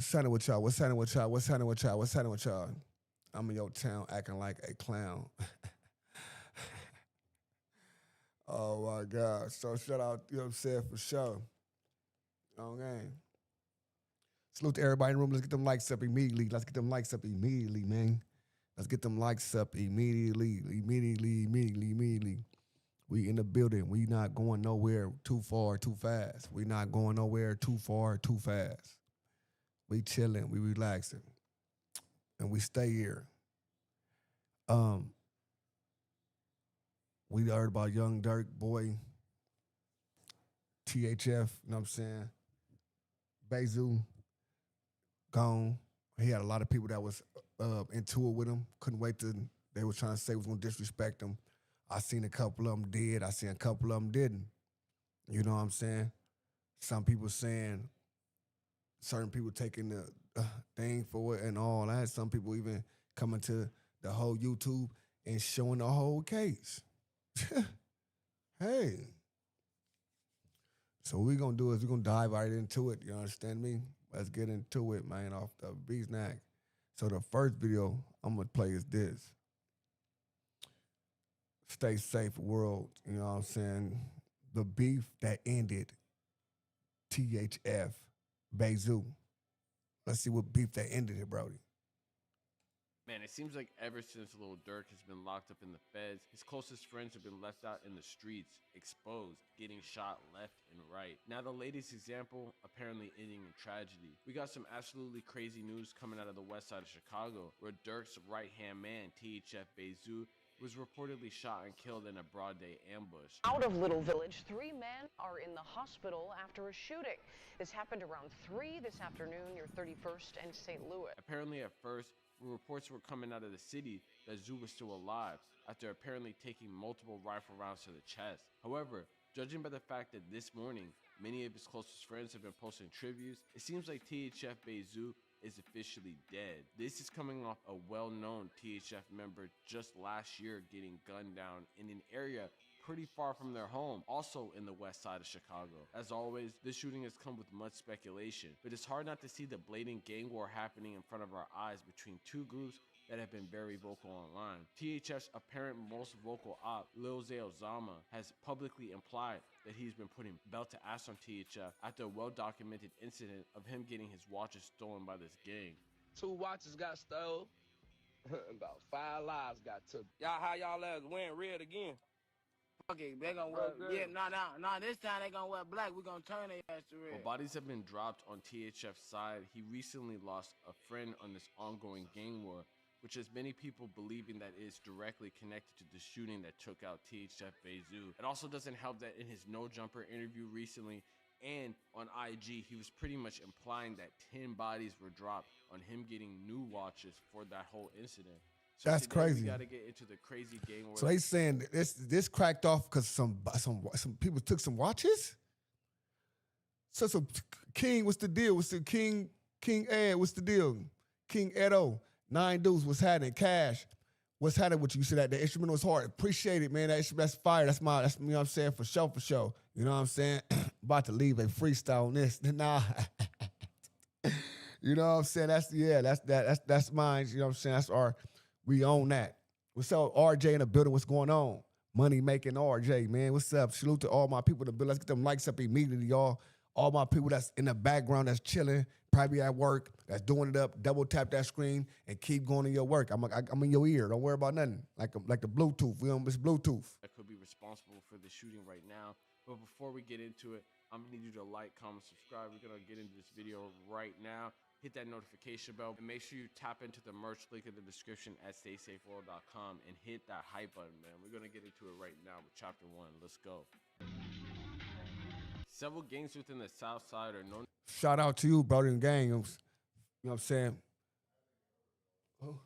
What's happening with y'all? What's happening with y'all? What's happening with y'all? What's happening with y'all? I'm in your town acting like a clown. Oh my God. So shout out, you know what I'm saying, for sure. Okay. Salute to everybody in the room. Let's get them likes up immediately. Let's get them likes up immediately, man. Let's get them likes up immediately. We in the building. We not going nowhere too far, too fast. We not going nowhere too far, too fast. We chilling. We relaxing. And we stay here. We heard about Young Dirk, boy, THF, you know what I'm saying? Bezoo, gone. He had a lot of people that was into it with him. Couldn't wait to, they were trying to say was going to disrespect him. I seen a couple of them did. I seen a couple of them didn't. You know what I'm saying? Some people saying, certain people taking the thing for it and all that. Some people even coming to the whole YouTube and showing the whole case. Hey. So what we gonna do is we're gonna dive right into it. You understand me? Let's get into it, man, off the beat snack. So the first video I'm gonna play is this. Stay safe, world. You know what I'm saying? The beef that ended THF Bayzoo. Let's see what beef that ended it, Brody. Man, it seems like ever since Lil Durk has been locked up in the feds, his closest friends have been left out in the streets, exposed, getting shot left and right. Now the latest example, apparently ending in tragedy. We got some absolutely crazy news coming out of the west side of Chicago, where Durk's right-hand man, THF Bayzoo, was reportedly shot and killed in a broad day ambush. Out of Little Village, 3 men are in the hospital after a shooting. This happened around 3 this afternoon near 31st and St. Louis. Apparently at first, reports were coming out of the city that Zoo was still alive after apparently taking multiple rifle rounds to the chest. However, judging by the fact that this morning, many of his closest friends have been posting tributes, it seems like THF Bayzoo is officially dead. This is coming off a well-known THF member just last year getting gunned down in an area pretty far from their home, also in the west side of Chicago. As always, this shooting has come with much speculation, but it's hard not to see the blatant gang war happening in front of our eyes between two groups that have been very vocal online. THF's apparent most vocal op, Lil Z Osama, has publicly implied that he's been putting belt to ass on THF after a well-documented incident of him getting his watches stolen by this gang. 2 watches got stole, about 5 lives got took. Y'all, how y'all ass win red again? Okay, they gonna wear, yeah, no, this time they gonna wear black. We gonna turn their ass to red. While bodies have been dropped on THF's side, he recently lost a friend on this ongoing gang war, which has many people believing that is directly connected to the shooting that took out THF Bayzoo. It also doesn't help that in his No Jumper interview recently and on IG, he was pretty much implying that 10 bodies were dropped on him getting new watches for that whole incident. So that's crazy. We gotta get into the crazy game. So they saying this cracked off because some people took some watches. So King, what's the deal? What's the King Ed? What's the deal? King Edo, 9 dudes. What's happening? Cash, what's happening with you? You said that the instrumental was hard. Appreciate it, man. That's fire. That's you know what I'm saying, for sure. You know what I'm saying? About to leave a freestyle on this. Nah. You know what I'm saying? That's mine. You know what I'm saying? That's our. We own that. What's up, RJ in the building? What's going on? Money making RJ, man. What's up? Salute to all my people in the building. Let's get them likes up immediately, y'all. All my people that's in the background that's chilling, probably at work, that's doing it up. Double tap that screen and keep going to your work. I'm in your ear. Don't worry about nothing. Like the Bluetooth. We on this Bluetooth. That could be responsible for the shooting right now. But before we get into it, I'm gonna need you to like, comment, subscribe. We're gonna get into this video right now. Hit that notification bell and make sure you tap into the merch link in the description at staysafeworld.com and hit that hype button, man. We're gonna get into it right now with chapter 1. Let's go. Several gangs within the South Side are known. Shout out to you, brother and gang. You know what I'm saying? Oh.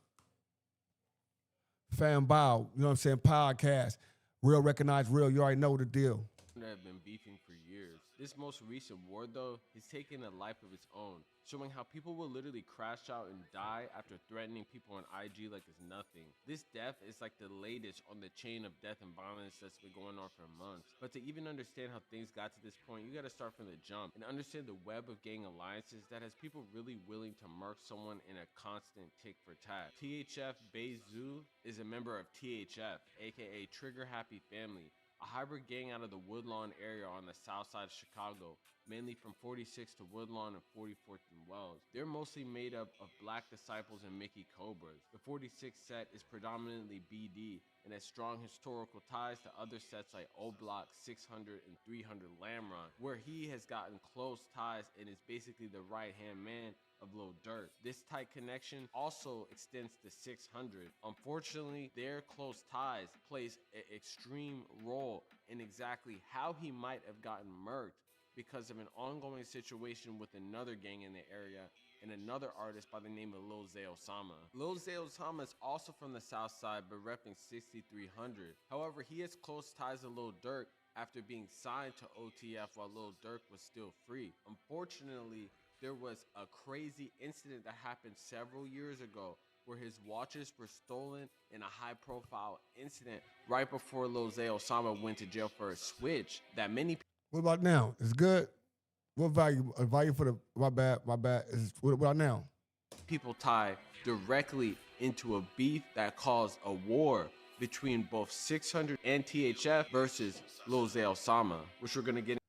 Fam Bow, you know what I'm saying? Podcast. Real recognized real. You already know the deal. that have been beefing for years. This most recent war, though, has taken a life of its own, showing how people will literally crash out and die after threatening people on IG like it's nothing. This death is like the latest on the chain of death and violence that's been going on for months. But to even understand how things got to this point, you gotta start from the jump and understand the web of gang alliances that has people really willing to murk someone in a constant tick for tat. THF Bayzoo is a member of THF, aka Trigger Happy Family, a hybrid gang out of the Woodlawn area on the south side of Chicago, mainly from 46 to Woodlawn and 44th and Wells. They're mostly made up of Black Disciples and Mickey Cobras. The 46 set is predominantly BD and has strong historical ties to other sets like O Block, 600, and 300 Lamron, where he has gotten close ties and is basically the right-hand man of Lil Durk. This tight connection also extends to 600. Unfortunately, their close ties plays an extreme role in exactly how he might have gotten murked because of an ongoing situation with another gang in the area and another artist by the name of Lil Z Osama. Lil Z Osama is also from the south side but repping 6300. However, he has close ties to Lil Durk after being signed to OTF while Lil Durk was still free. Unfortunately, there was a crazy incident that happened several years ago where his watches were stolen in a high-profile incident right before Lil Z Osama went to jail for a switch that many people... What about now? It's good? What value? A value for the... My bad. What about now? People tie directly into a beef that caused a war between both 600 and THF versus Lil Z Osama, which we're going to get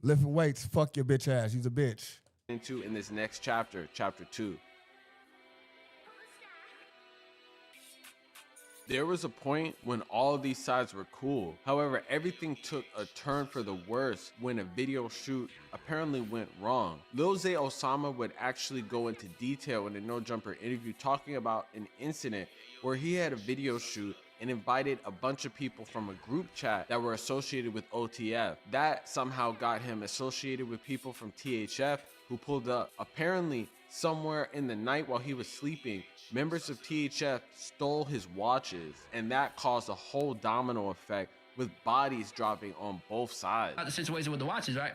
lifting weights, fuck your bitch ass. She's a bitch. into in this next chapter, chapter 2. There was a point when all of these sides were cool. However, everything took a turn for the worse when a video shoot apparently went wrong. Lil Z Osama would actually go into detail in a No Jumper interview talking about an incident where he had a video shoot and invited a bunch of people from a group chat that were associated with OTF. That somehow got him associated with people from THF who pulled up. Apparently, somewhere in the night while he was sleeping, members of THF stole his watches, and that caused a whole domino effect with bodies dropping on both sides. The situation with the watches, right?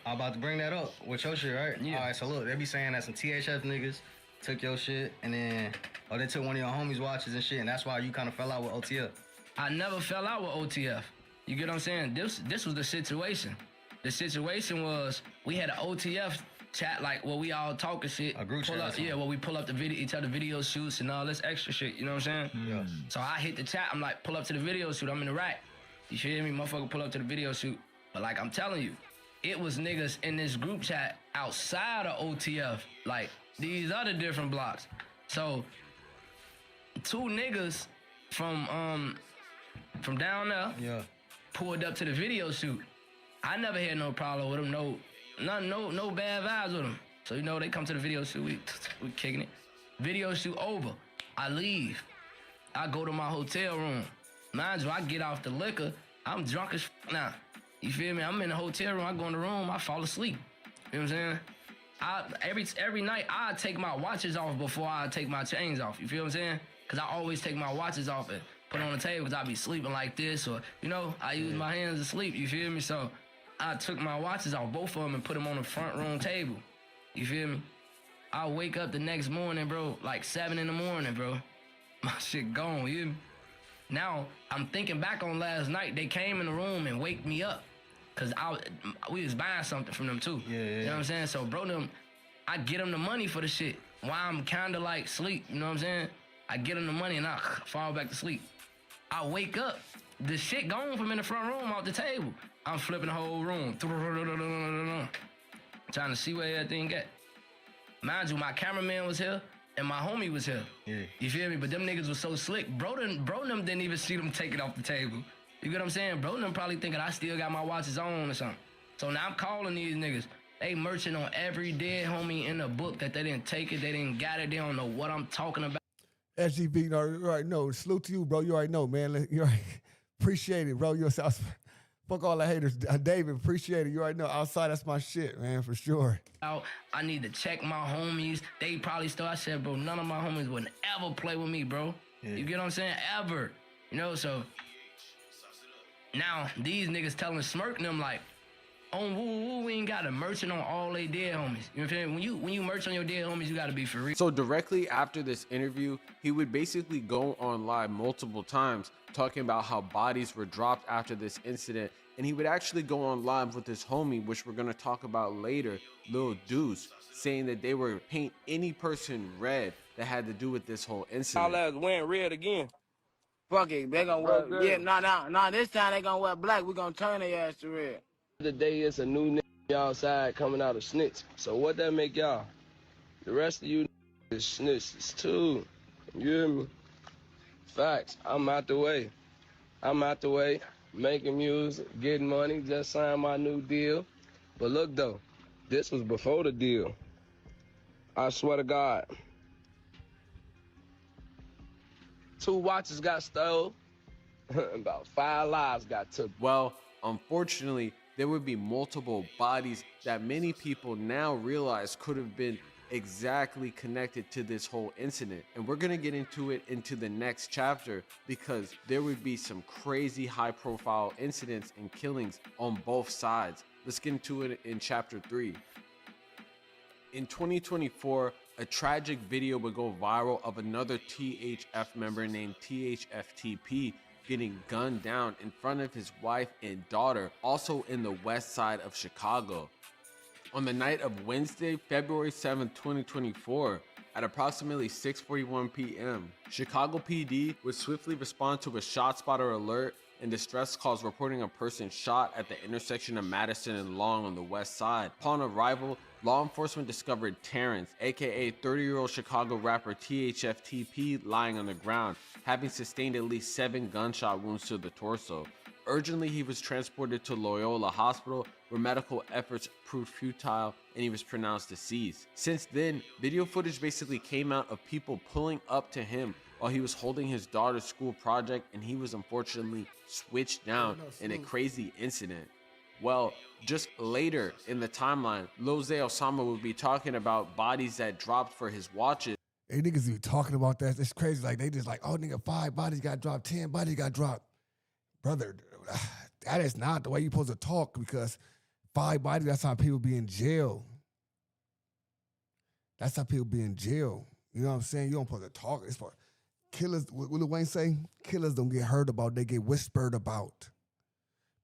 I'm about to bring that up with your shit, right? Yeah. All right, so look, they be saying that some THF niggas took your shit, and then, they took one of your homies' watches and shit, and that's why you kind of fell out with OTF. I never fell out with OTF. You get what I'm saying? This was the situation. The situation was we had an OTF chat, like where we all talking shit. A group chat. Where we pull up the video, each other video shoots and all this extra shit. You know what I'm saying? Yeah. So I hit the chat. I'm like, pull up to the video shoot. I'm in the rack. You feel me? Motherfucker, pull up to the video shoot. But like I'm telling you, it was niggas in this group chat outside of OTF, like these other different blocks. So 2 niggas from down there pulled up to the video shoot. I never had no problem with them, no bad vibes with them. So they come to the video shoot, we kicking it. Video shoot over, I leave. I go to my hotel room. Mind you, I get off the liquor, I'm drunk as now. You feel me? I'm in the hotel room, I go in the room, I fall asleep. You know what I'm saying? Every night I take my watches off before I take my chains off. You feel what I'm saying? Cause I always take my watches off and put it on the table because I be sleeping like this, or I use my hands to sleep. You feel me? So I took my watches off, both of them, and put them on the front room table. You feel me? I wake up the next morning, bro, like 7 in the morning, bro. My shit gone, you hear me? Now, I'm thinking back on last night. They came in the room and wake me up. Cause we was buying something from them too. Yeah. You know what I'm saying? So bro, I get them the money for the shit while I'm kinda like sleep, you know what I'm saying? I get them the money and I fall back to sleep. I wake up, the shit gone from in the front room off the table. I'm flipping the whole room. Trying to see where everything at. Mind you, my cameraman was here and my homie was here. Yeah. You feel me? But them niggas was so slick. Bro them didn't even see them take it off the table. You get what I'm saying? Bro them probably thinking I still got my watches on or something. So now I'm calling these niggas. They merching on every dead homie in the book that they didn't take it, they didn't got it, they don't know what I'm talking about. SGB, you already know. Salute to you, bro. You already know, man. You already appreciate it, bro. You're South. Fuck all the haters. David, appreciate it. You already know. Outside, that's my shit, man, for sure. I need to check my homies. They probably still, I said, bro, none of my homies would ever play with me, bro. Yeah. You get what I'm saying? Ever. So Now, these niggas telling Smirk and them like, on woo, we ain't got a merchant on all they dead homies. You know what I'm saying? When you merch on your dead homies, you gotta be for real. So directly after this interview, he would basically go on live multiple times talking about how bodies were dropped after this incident. And he would actually go on live with his homie, which we're gonna talk about later, Lil Deuce, saying that they were paint any person red that had to do with this whole incident. Y'all ass wearing red again. Fuck it, they gonna wear, yeah, nah, this time they gonna wear black, we gonna turn their ass to red. Today is a new nigga outside coming out of snitch. So what that make y'all? The rest of you is snitches too. You hear me? Facts. I'm out the way. Making music, getting money, just signed my new deal. But look though, this was before the deal. I swear to God. 2 watches got stole. About 5 lives got took. Well, unfortunately, there would be multiple bodies that many people now realize could have been exactly connected to this whole incident. And we're gonna get into it into the next chapter because there would be some crazy high profile incidents and killings on both sides. Let's get into it in chapter 3. In 2024, a tragic video would go viral of another THF member named THFTP getting gunned down in front of his wife and daughter, also in the west side of Chicago. On the night of Wednesday, February 7th, 2024, at approximately 6:41 p.m., Chicago PD would swiftly respond to a shot spotter alert and distress calls reporting a person shot at the intersection of Madison and Long on the west side. Upon arrival, law enforcement discovered Terrence, aka 30-year-old Chicago rapper THFTP, lying on the ground, having sustained at least 7 gunshot wounds to the torso. Urgently, he was transported to Loyola Hospital, where medical efforts proved futile and he was pronounced deceased. Since then, video footage basically came out of people pulling up to him while he was holding his daughter's school project, and he was unfortunately switched down in a crazy incident. Well, just later in the timeline, Lil Z Osama would be talking about bodies that dropped for his watches. They niggas be talking about that. It's crazy. Like, they just like, oh, nigga, 5 bodies got dropped, 10 bodies got dropped. Brother, that is not the way you're supposed to talk, because 5 bodies, that's how people be in jail. That's how people be in jail. You know what I'm saying? You don't supposed to talk. It's for killers, what Lil Wayne say? Killers don't get heard about, they get whispered about.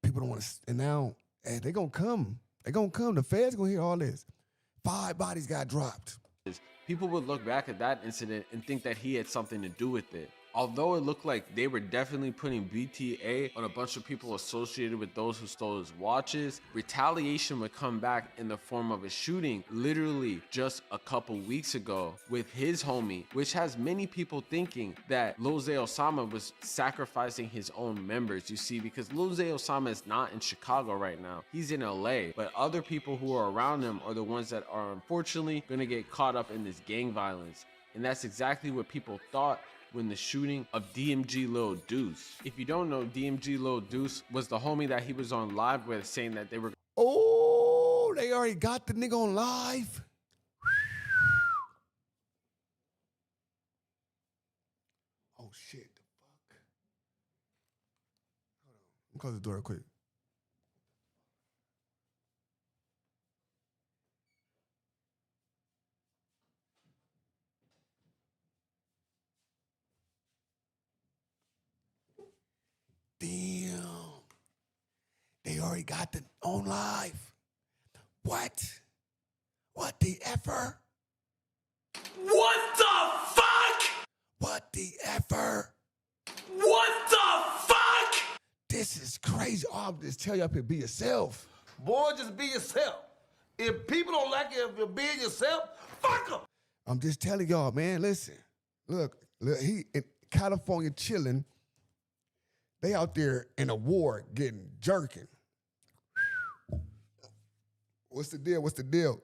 People don't want to, and now, hey, they gonna come. They gonna come. The feds gonna hear all this. 5 bodies got dropped. People would look back at that incident and think that he had something to do with it. Although it looked like they were definitely putting BTA on a bunch of people associated with those who stole his watches, retaliation would come back in the form of a shooting literally just a couple weeks ago with his homie, which has many people thinking that Lil Z Osama was sacrificing his own members, you see, because Lil Z Osama is not in Chicago right now. He's in LA, but other people who are around him are the ones that are unfortunately gonna get caught up in this gang violence. And that's exactly what people thought when the shooting of DMG Lil Deuce. If you don't know, DMG Lil Deuce was the homie that he was on live with, saying that they were... Oh, they already got the nigga on live. Oh, shit. The fuck? Hold on. Let me close the door real quick. Damn. They already got the on live. What? What the effer? What the fuck? What the effer? What the fuck? This is crazy. Oh, I'm just tell you up here, be yourself. Boy, just be yourself. If people don't like it if you're being yourself, fuck them. I'm just telling y'all, man, listen. Look, he in California chilling. They out there in a war getting jerking. What's the deal? What's the deal?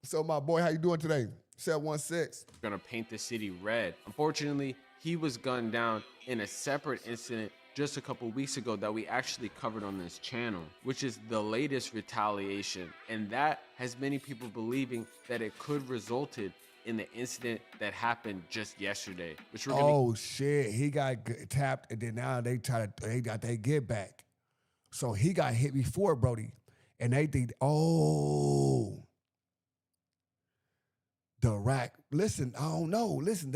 So my boy, how you doing today? 716. Gonna paint the city red. Unfortunately, he was gunned down in a separate incident just a couple weeks ago that we actually covered on this channel, which is the latest retaliation. And that has many people believing that it could resulted in the incident that happened just yesterday, which we're gonna Oh shit, he got tapped, and then now they got they get back. So he got hit before Brody, and they think, oh, the rack. Listen, I don't know. Listen,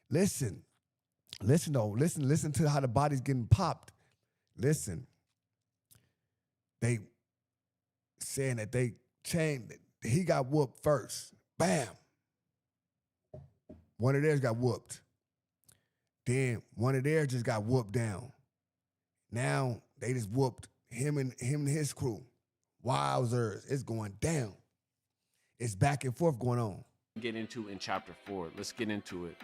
listen to how the body's getting popped. Listen, they saying that they changed. He got whooped first. Bam. One of theirs got whooped. Then one of theirs just got whooped down. Now they just whooped him and his crew. Wowzers, it's going down. It's back and forth going on. get into in chapter 4. Let's get into it.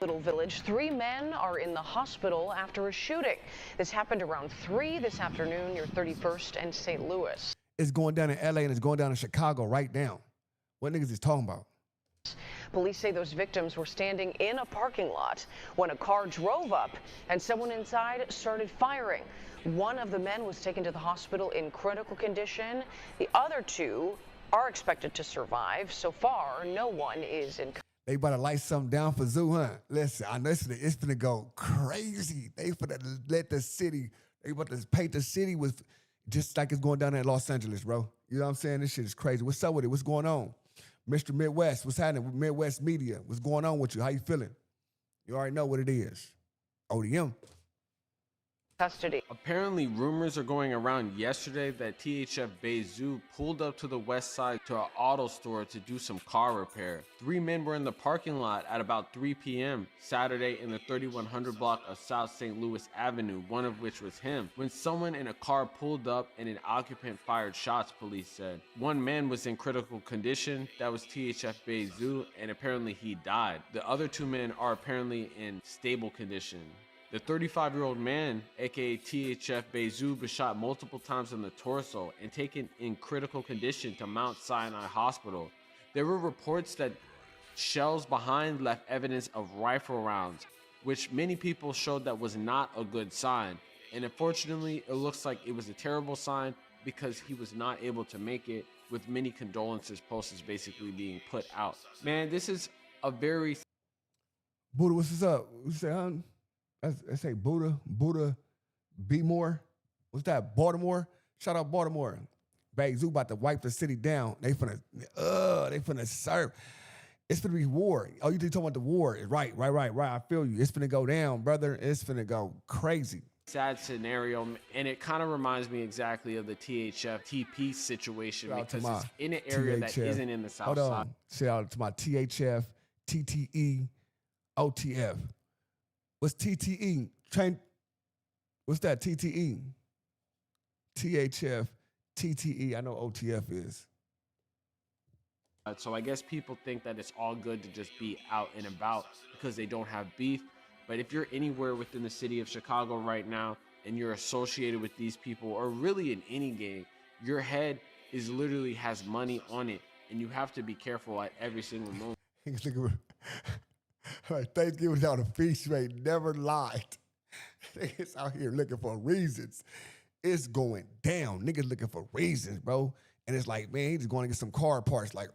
Little Village. 3 men are in the hospital after a shooting. This happened around 3 this afternoon near 31st and St. Louis. It's going down in LA and it's going down in Chicago right now. What niggas is talking about? Police say those victims were standing in a parking lot when a car drove up and someone inside started firing. One of the men was taken to the hospital in critical condition. The other 2 are expected to survive. So far, no one is in. They about to light something down for Zoo, huh? Listen, I know it's finna go crazy. They finna let the city, they about to paint the city with just like it's going down in Los Angeles, bro. You know what I'm saying? This shit is crazy. What's up with it? What's going on? Mr. Midwest, what's happening with Midwest Media? What's going on with you? How you feeling? You already know what it is. ODM. Custody. Apparently, rumors are going around yesterday that THF Bayzoo pulled up to the west side to an auto store to do some car repair. 3 men were in the parking lot at about 3 p.m. Saturday in the 3100 block of South St. Louis Avenue, one of which was him, when someone in a car pulled up and an occupant fired shots, police said. 1 man was in critical condition, that was THF Bayzoo, and apparently he died. The other 2 men are apparently in stable condition. The 35-year-old man, aka THF Bayzoo, was shot multiple times in the torso and taken in critical condition to Mount Sinai Hospital. There were reports that shells behind left evidence of rifle rounds, which many people showed that was not a good sign. And unfortunately, it looks like it was a terrible sign because he was not able to make it, with many condolences posters basically being put out. Man, this is a very... Buddha, what's up? What you say, huh? I say Buddha, be more. What's that? Baltimore. Shout out Baltimore. Bezoo about to wipe the city down. They finna serve. It's finna be war. Oh, you talking about the war? Right. I feel you. It's finna go down, brother. It's finna go crazy. Sad scenario, and it kind of reminds me exactly of the THF TP situation because it's in an area that isn't in the South Side. Hold on. Shout out to my THF, TTE, OTF. What's TTE? What's that? TTE? THF, TTE. I know OTF is. So I guess people think that it's all good to just be out and about because they don't have beef. But if you're anywhere within the city of Chicago right now and you're associated with these people, or really in any gang, your head is literally has money on it, and you have to be careful at every single moment. Like Thanksgiving down the feast rate never lied. Niggas out here looking for reasons. It's going down. Niggas looking for reasons, bro. And it's like, man, he's just going to get some car parts. Like,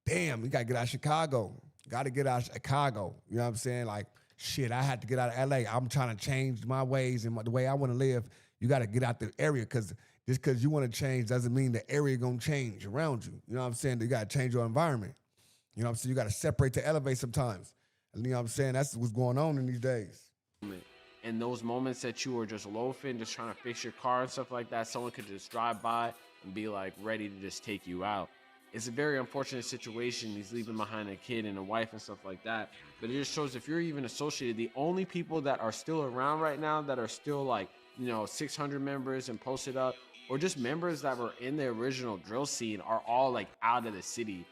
damn, we got to get out of Chicago. Got to get out of Chicago. You know what I'm saying? Like, shit, I had to get out of LA. I'm trying to change my ways and the way I want to live. You got to get out the area because just because you want to change doesn't mean the area going to change around you. You know what I'm saying? You got to change your environment. You know what I'm saying? You got to separate to elevate sometimes. You know what I'm saying? That's what's going on in these days. In those moments that you are just loafing, just trying to fix your car and stuff like that, someone could just drive by and be like ready to just take you out. It's a very unfortunate situation. He's leaving behind a kid and a wife and stuff like that. But it just shows if you're even associated, the only people that are still around right now that are still like, 600 members and posted up, or just members that were in the original drill scene are all like out of the city.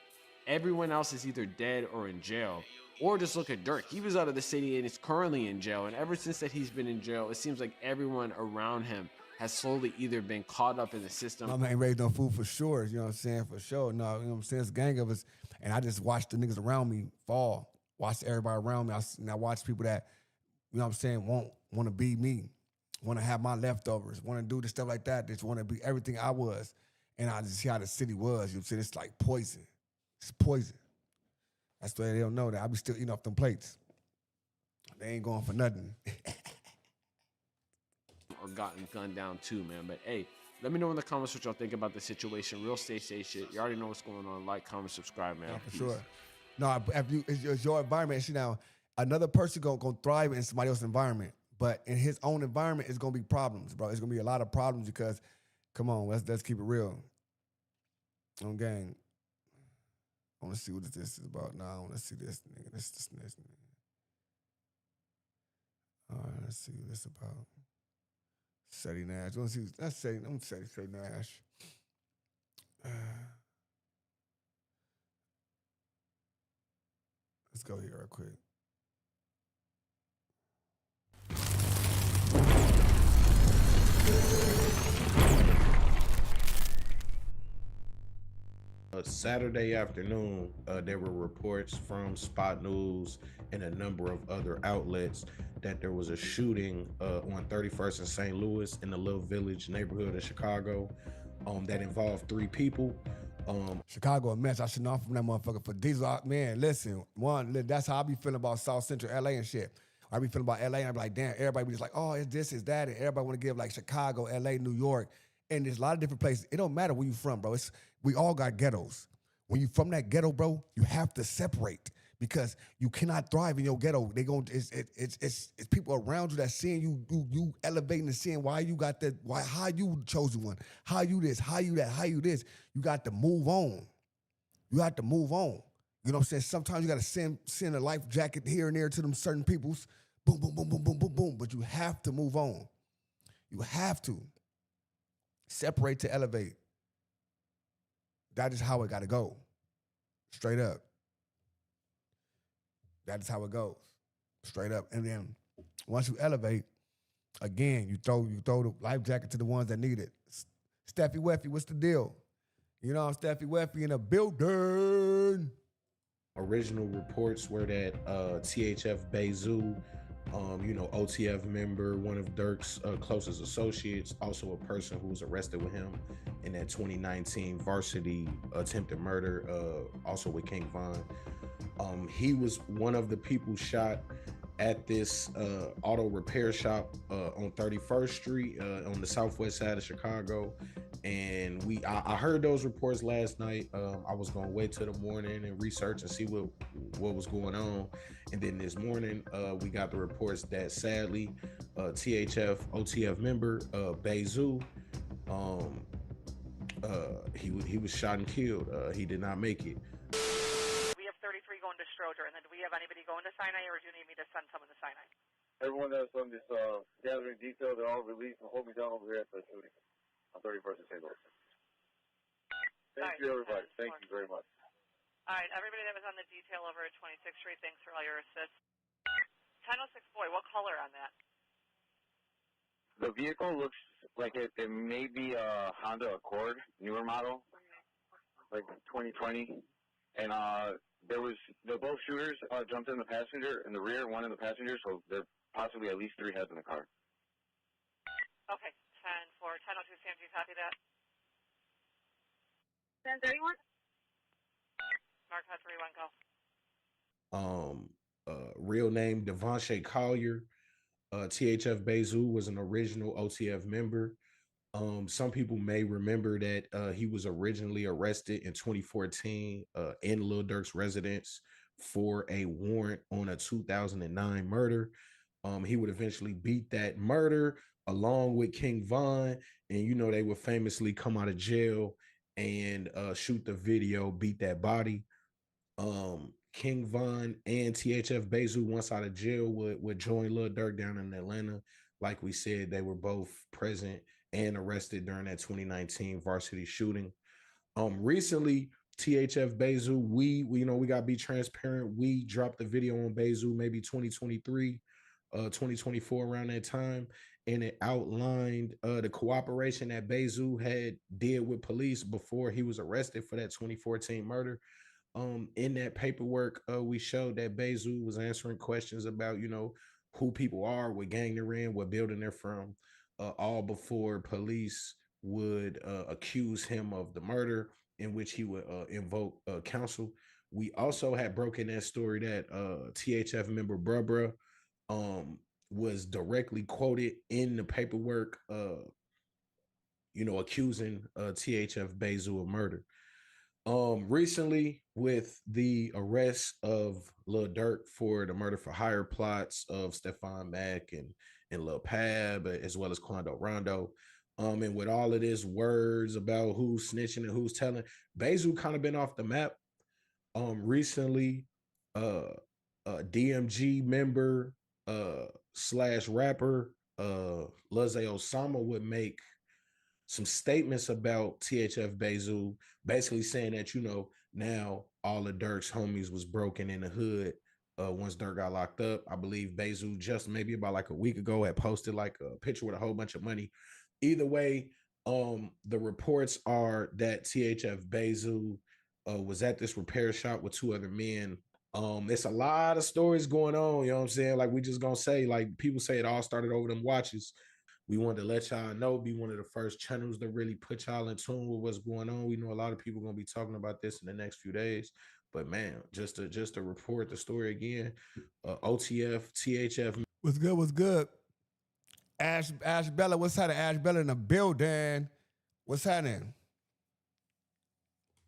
Everyone else is either dead or in jail. Or just look at Dirk. He was out of the city and is currently in jail. And ever since that he's been in jail, it seems like everyone around him has slowly either been caught up in the system. My man raised no food for sure. You know what I'm saying? For sure. No, you know what I'm saying? It's a gang of us. And I just watched the niggas around me fall. Watched everybody around me. I watched people that, you know what I'm saying, want to be me. Want to have my leftovers. Want to do the stuff like that. Just want to be everything I was. And I just see how the city was. You know what I'm saying? It's like poison. It's poison. That's why they don't know that. I be still eating off them plates. They ain't going for nothing. Or gotten gunned down too, man. But hey, let me know in the comments what y'all think about the situation. Real stay safe shit. You already know what's going on. Like, comment, subscribe, man. Yeah, for Peace. sure. No, it's your environment. See, now, another person gonna thrive in somebody else's environment, but in his own environment, it's gonna be problems, bro. It's gonna be a lot of problems because, come on, let's keep it real. On gang. I want to see what this is about. Nah, I want to see this nigga. This nigga. All right, let's see what this is about. Seti Nash. I'm Seti Nash. Let's go here real quick. Saturday afternoon, there were reports from Spot News and a number of other outlets that there was a shooting on 31st and St. Louis in the Little Village neighborhood of Chicago that involved 3 people. Chicago a mess. I should know from that motherfucker for diesel. Man, listen, that's how I be feeling about South Central LA and shit. I be feeling about LA and I be like, damn, everybody be just like, oh, it's this, it's that, and everybody want to give like Chicago, LA, New York, and there's a lot of different places. It don't matter where you from, bro. We all got ghettos. When you from that ghetto, bro, you have to separate because you cannot thrive in your ghetto. It's people around you that seeing you elevating and seeing why you got that, how you the chosen one, how you this, how you that, how you this. You got to move on. You got to move on. You know what I'm saying? Sometimes you got to send a life jacket here and there to them certain peoples. Boom, boom, boom, boom, boom, boom, boom. But you have to move on. You have to separate to elevate. That is how it got to go. Straight up. That is how it goes. Straight up. And then once you elevate, again, you throw the life jacket to the ones that need it. Steffi Weffy, what's the deal? You know, I'm Steffi Weffy in the building. Original reports were that THF Bayzoo, OTF member, one of Dirk's closest associates, also a person who was arrested with him in that 2019 varsity attempted murder, also with King Von. He was one of the people shot at this auto repair shop on 31st Street on the southwest side of Chicago. And I heard those reports last night. I was gonna wait till the morning and research and see what was going on. And then this morning, we got the reports that sadly, THF OTF member Bezoo, he was shot and killed. He did not make it. We have 33 going to Stroger, and then do we have anybody going to Sinai, or do you need me to send someone to Sinai? Everyone that's on this gathering detail, they're all released and hold me down over here at the shooting on 31st and St. Louis. Thank you, everybody. Thank you very much. All right, everybody that was on the detail over at 26th Street, thanks for all your assists. 1006 boy, what color on that? The vehicle looks like it may be a Honda Accord, newer model, like 2020. And the both shooters jumped in the passenger in the rear, one in the passenger, so there possibly at least 3 heads in the car. Okay, 10-4, 1002 Sam, do you copy that? 1031? Mark 31, go. Real name Devontae Collier. THF Bayzoo was an original OTF member. Some people may remember that he was originally arrested in 2014 in Lil Durk's residence for a warrant on a 2009 murder. He would eventually beat that murder along with King Von, and they would famously come out of jail and shoot the video, beat that body. King Von and THF Bayzoo, once out of jail, would join Lil Durk down in Atlanta. Like we said, they were both present and arrested during that 2019 varsity shooting. Recently, THF Bayzoo, we gotta be transparent. We dropped the video on Bayzoo maybe 2023, 2024, around that time, and it outlined the cooperation that Bayzoo had did with police before he was arrested for that 2014 murder. In that paperwork, we showed that Bezoo was answering questions about, who people are, what gang they're in, what building they're from, all before police would accuse him of the murder. in which he would invoke counsel. We also had broken that story that THF member Bruh was directly quoted in the paperwork, accusing THF Bayzoo of murder. Recently, with the arrest of Lil Durk for the murder for hire plots of Stephon Mack and Lil Pab, as well as Quando Rondo, and with all of this words about who's snitching and who's telling, Bezoo kind of been off the map. Recently, DMG member slash rapper Lil Z Osama would make some statements about THF Bayzoo, basically saying that, now all of Durk's homies was broken in the hood once Durk got locked up. I believe Bezoo just maybe about like a week ago had posted like a picture with a whole bunch of money. Either way, the reports are that THF Bayzoo was at this repair shop with two other men. It's a lot of stories going on, you know what I'm saying? Like, we just gonna say, like, people say it all started over them watches. We wanted to let y'all know, be one of the first channels to really put y'all in tune with what's going on. We know a lot of people gonna be talking about this in the next few days, but man, just to report the story again, OTF, THF. What's good? What's good? Ash Bella, what's happening? Ash Bella in the building. What's happening?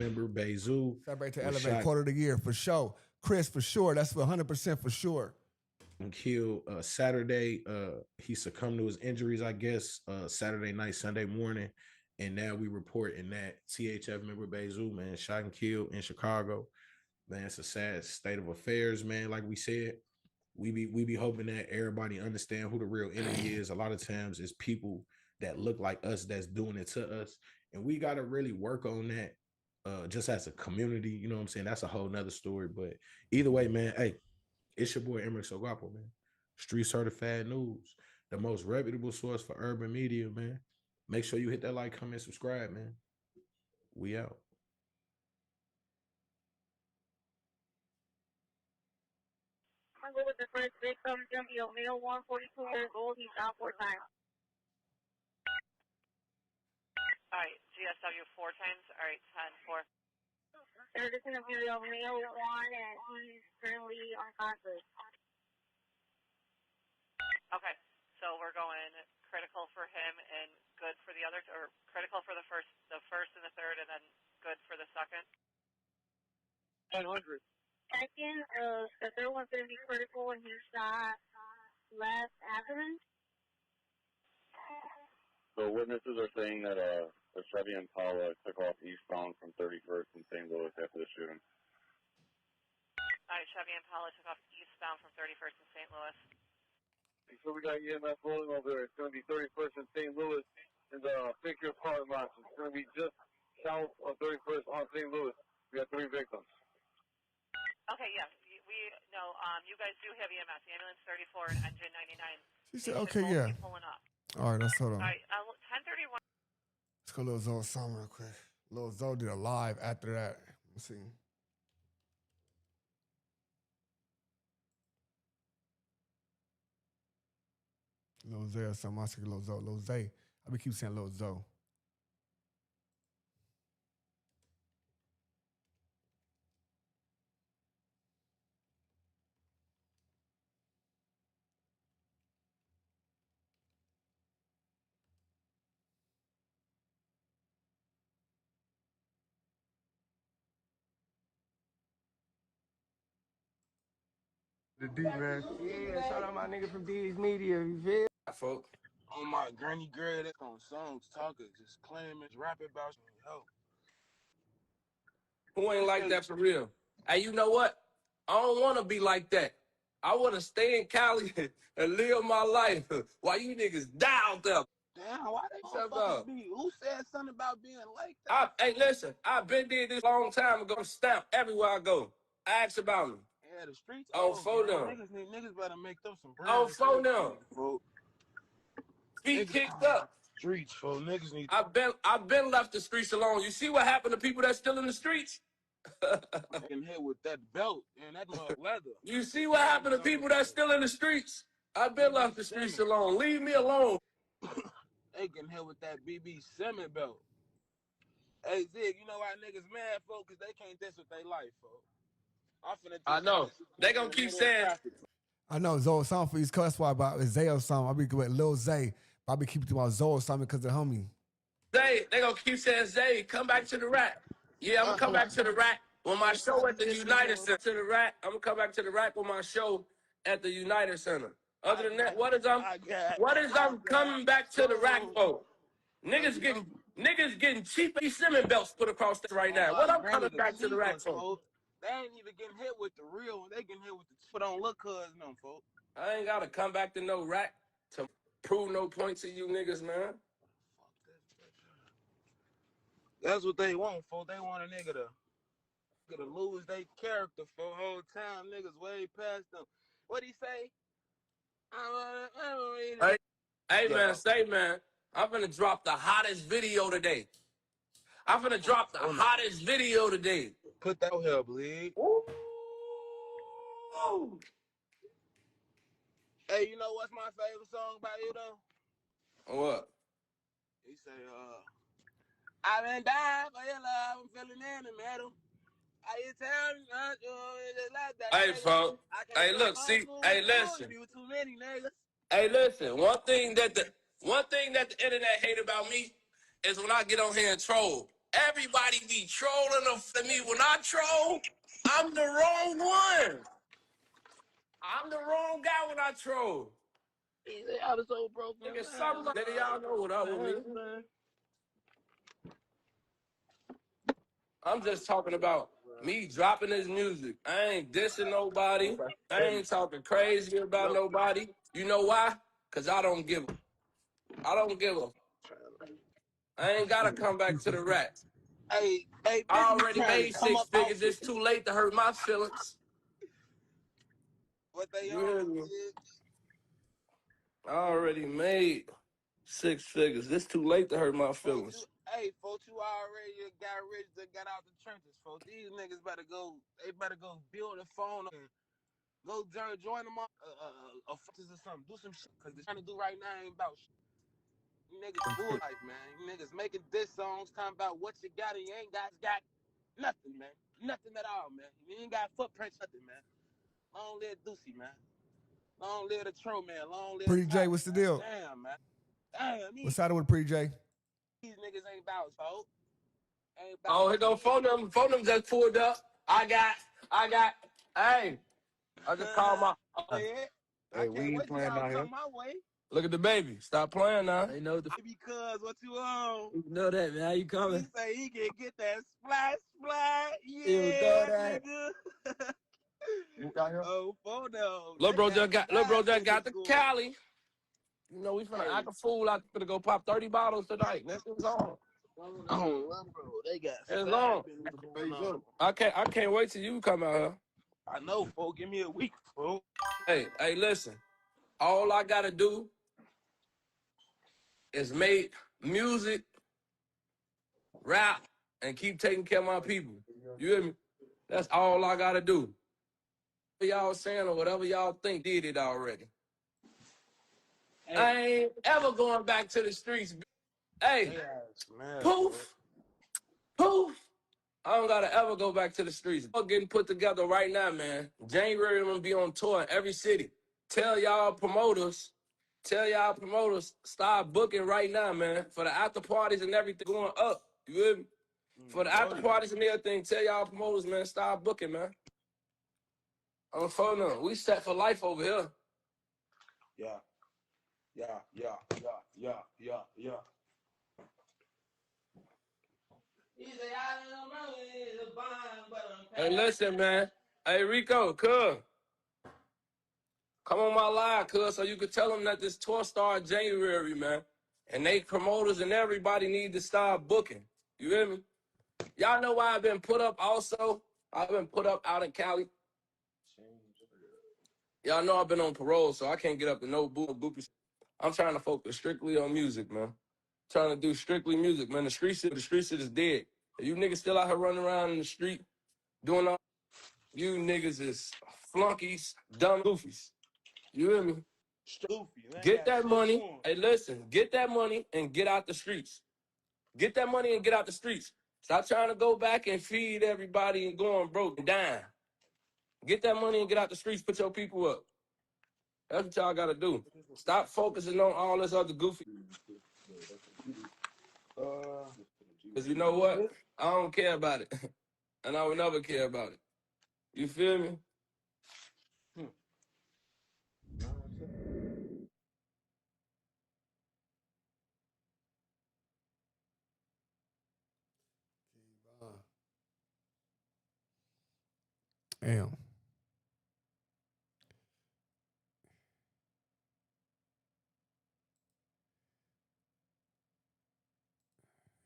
Member Bezoo. Celebrate to elevate quarter of the year for sure. Chris, for sure. That's 100% for sure. Killed Saturday. He succumbed to his injuries, I guess, Saturday night, Sunday morning. And now we reporting that THF member Bezoo, man, shot and killed in Chicago. Man, it's a sad state of affairs, man. Like we said, we be hoping that everybody understand who the real enemy is. A lot of times it's people that look like us that's doing it to us. And we got to really work on that just as a community. You know what I'm saying? That's a whole nother story. But either way, man, hey, it's your boy Emerick Sogapo, man. Street Certified News, the most reputable source for urban media, man. Make sure you hit that like, comment, subscribe, man. We out. I'm going with the first victim, male 142 years old. He's out 4 times. All right, GSW 4 times. All right, 10-4. They're just in a video of male 1, and he's currently unconscious. Okay, so we're going critical for him and good for the other, or critical for the first and the third, and then good for the second. 100. Second, the third one's going to be critical, and he shot left abdomen. So witnesses are saying that a Chevy Impala took off eastbound from 31st in St. Louis after the shooting. All right, Chevy Impala took off eastbound from 31st in St. Louis. So we got EMS rolling over there. It's going to be 31st in St. Louis in the Figure Park lot. It's going to be just south of 31st on St. Louis. We have 3 victims. Okay, yeah. We know you guys do have EMS. Ambulance 34 and engine 99. She said, okay, yeah. Pulling up. All right, let's hold on. All right, 10:31. Let's go Lil Z Osama real quick. Lil Z did a live after that. Let's see. Lil Z Osama. I say Lil Z. Lil Zay. I be keep saying Lil Z. The D, man. Yeah, shout out my nigga from D's Media, you feel? Folks, on my granny girl, that's on songs, talking, just claiming, rapping about yo. Who ain't like that for real? Hey, you know what? I don't want to be like that. I want to stay in Cali and live my life while you niggas die out there. Damn, why they motherfuckers be? Who said something about being like that? Hey, listen, I've been did this long time ago. Stamp everywhere I go. I ask about them. Yeah, the streets. On phone them. Niggas better make them some bread. On phone them. Feet kicked up. Streets, folks. Niggas need. I've been left the streets alone. You see what happened to people that's still in the streets? Getting hit with that belt and that leather. You see what happened to people that's still in the streets? I've been left the streets alone. Leave me alone. They getting hit with that BB Simmons belt. Hey, Zig, you know why niggas mad, folks? Because they can't diss what they like, folks. I'm finna I know. They gonna keep saying. I know Zoe Osama for East Coast. That's why about Zay Osama. I be with Lil Zay. I be keeping about Zoe Osama because the homie. Zay, they gonna keep saying, Zay, come back to the rack. Yeah, I'm gonna come back to the rack when my show at the United Center. To the rack, I'm gonna come back to the rack with my show at the United Center. Other than that, what is I'm coming back to the rack for? Niggas getting cheap Simmons belts put across this right now. What I'm coming back to the rack for? They ain't even getting hit with the real one. They getting hit with the put on look cuz them, folks. I ain't gotta come back to no rack to prove no point to you niggas, man. That's what they want, folks. They want a nigga to lose their character for the whole time. Niggas way past them. What he say? Hey man, say man, I'm finna drop the hottest video today. I'm finna drop the hottest video today. Put that here, bleed. Hey, you know what's my favorite song by you though? What? He say, I've been dying for your love, I'm feeling in the middle. I you tell me not you just like that. Hey, folks. Hey, look, see. Hey, listen. Hey, listen. One thing that the internet hate about me is when I get on here and troll. Everybody be trolling me. When I troll, I'm the wrong one. I'm the wrong guy when I troll. I was so broke. Nigga, y'all know what up with me. I'm just talking about me dropping this music. I ain't dissing nobody. I ain't talking crazy about nobody. You know why? Because I don't give a. I ain't got to come back to the rats. Hey, I already made 6 figures. It's too late to hurt my feelings. What they I already made 6 figures. It's too late to hurt my feelings. Hey, folks, you already got rich that got out the trenches, folks. These niggas better go build a phone and go join them on or something. Do some shit, because they're trying to do right now ain't about shit. You niggas bull life, man. You niggas making diss songs talking about what you got and you ain't got nothing, man. Nothing at all, man. You ain't got footprints, nothing, man. Long live Deucey, man. Long live the Tro, man. Long live Pretty J, what's the deal? Damn, man. Damn, What's out with Pretty J? These niggas ain't about folks. Oh, here go phone them. Phone them just pulled up. I got. Hey, I just called my. Hey, we ain't playing out here. My way. Look at the baby. Stop playing now. They know the because what you on? You know that, man. How you coming? He say he can get that splash. Yeah, nigga. Oh, photo. Little bro just got the Cali. You know, we finna act a fool out there to go pop 30 bottles tonight. That's what's on. Oh, bro, they got it's long. I can't wait till you come out here. I know, folks. Give me a week, folks. Hey, listen. All I gotta do is make music, rap, and keep taking care of my people. You hear me? That's all I gotta do. Y'all saying or whatever y'all think did it already. Hey. I ain't ever going back to the streets. Hey, poof. I don't gotta ever go back to the streets. We're getting put together right now, man. January, I'm gonna be on tour in every city. Tell y'all promoters, start booking right now, man. For the after parties and everything going up. You hear me? For the after parties and everything, tell y'all promoters, man, start booking, man. On phone number. We set for life over here. Yeah. Hey, listen, man. Hey, Rico, cuz. Come on my live, cuz, so you could tell them that this tour started January, man. And they promoters and everybody need to start booking. You hear me? Y'all know why I've been put up also? I've been put up out in Cali. Y'all know I've been on parole, so I can't get up to no boopy. I'm trying to focus strictly on music, man. Trying to do strictly music, man. The street shit is dead. You niggas still out here running around in the street doing all. You niggas is flunkies, dumb goofies. You hear me? Get that money. Hey, listen. Get that money and get out the streets. Get that money and get out the streets. Stop trying to go back and feed everybody and going broke and dying. Get that money and get out the streets, put your people up. That's what y'all gotta do. Stop focusing on all this other goofy. Cause you know what? I don't care about it. And I will never care about it. You feel me? Damn.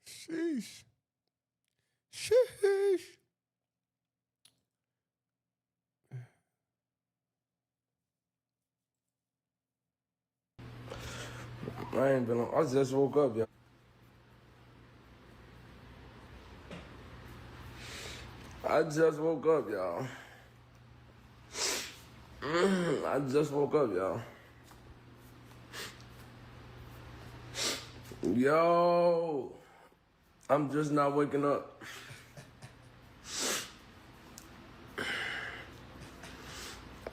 Sheesh. Sheesh. I ain't been on. I just woke up, y'all. I just woke up, y'all. I just woke up, y'all. Yo, I'm just not waking up.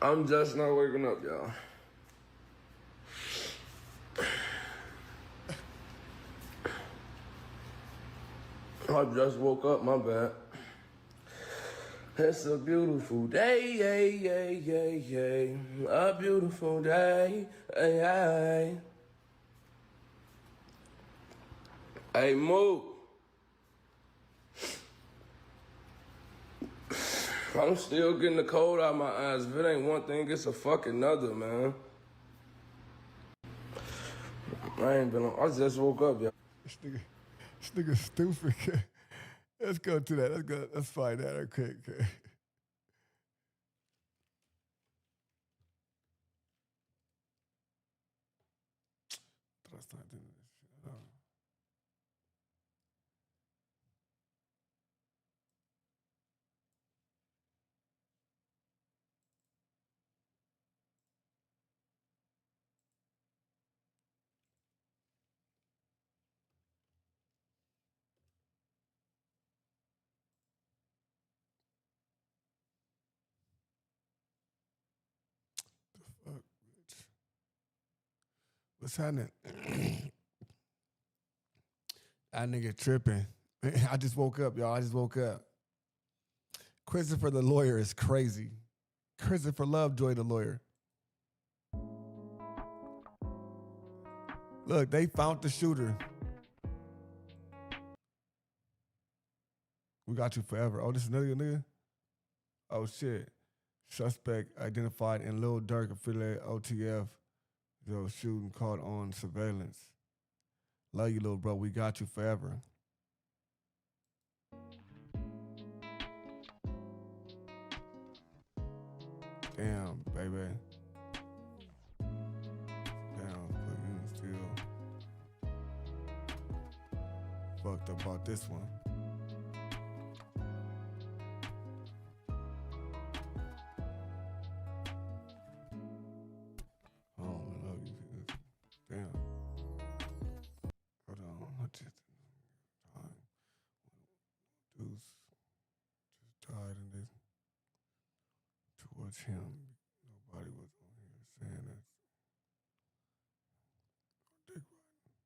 I'm just not waking up, y'all. I just woke up, my bad. It's a beautiful day, a beautiful day, Hey, move. I'm still getting the cold out my eyes. If it ain't one thing, it's a fucking other, man. I ain't been on. I just woke up, y'all. This nigga stupid. Let's go to that. Let's go. Let's find that real quick. That's not doing this shit. Oh. Fuck, bitch. What's happening? That nigga tripping. I just woke up, y'all. I just woke up. Christopher the lawyer is crazy. Christopher Lovejoy the lawyer. Look, they found the shooter. We got you forever. Oh, this is another nigga? Oh, shit. Suspect identified in Lil Durk affiliate OTF. Yo, shooting caught on surveillance. Love you, little bro. We got you forever. Damn, baby. Damn, but you still fucked up about this one. Oh, I love you. Damn. Hold on. I just dudes just died and they towards him. Nobody was on here saying that. Dick riding.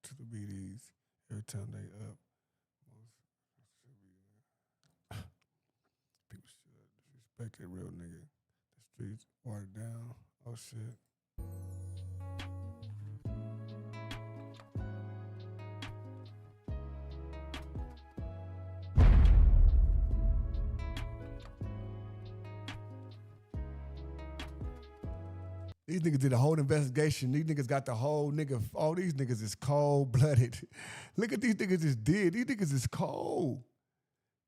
To the BDs every time they up. People should respect that real nigga. The streets watered down. Oh shit. These niggas did a whole investigation. These niggas got the whole nigga. All these niggas is cold-blooded. Look at these niggas just did. These niggas is cold.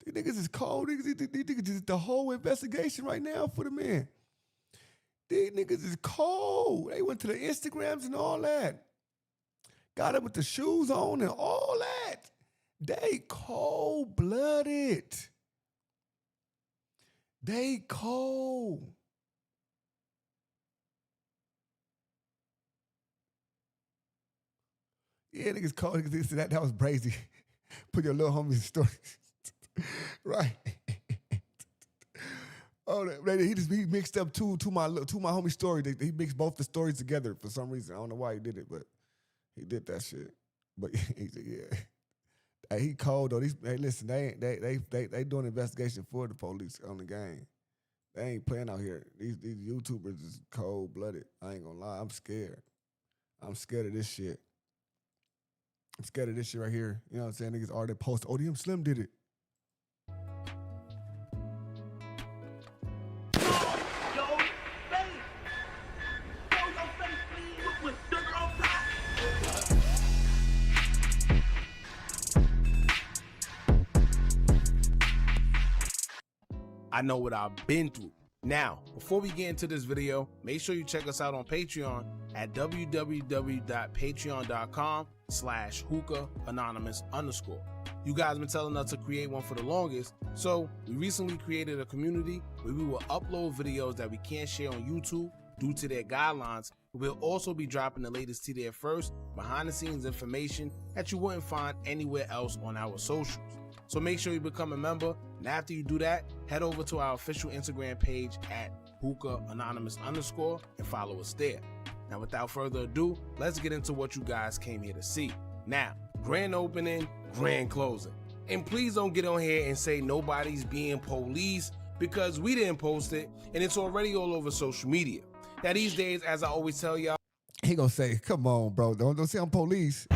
These niggas is cold. These niggas just the whole investigation right now for the man. These niggas is cold. They went to the Instagrams and all that. Got up with the shoes on and all that. They cold-blooded. They cold. Yeah, niggas called. That was crazy. Put your little homie's story. Right. Oh, he mixed up two my homie story. He mixed both the stories together for some reason. I don't know why he did it, but he did that shit. But he said, yeah. Hey, he cold though. Hey, listen, they doing investigation for the police on the game. They ain't playing out here. These YouTubers is cold blooded. I ain't gonna lie. I'm scared. I'm scared of this shit. I'm scared of this shit right here. You know what I'm saying? Niggas already post. ODM Slim did it. I know what I've been through. Now, before we get into this video, make sure you check us out on Patreon at www.patreon.com/hookah_anonymous. You guys been telling us to create one for the longest, so we recently created a community where we will upload videos that we can't share on YouTube due to their guidelines. We'll also be dropping the latest TDF first, behind the scenes information that you wouldn't find anywhere else on our socials. So make sure you become a member, and after you do that, head over to our official Instagram page at hookah_anonymous and follow us there. Now, without further ado, let's get into what you guys came here to see. Now, grand opening, grand closing. And please don't get on here and say nobody's being police, because we didn't post it, and it's already all over social media. Now, these days, as I always tell y'all, he gonna say, come on, bro, don't say I'm police.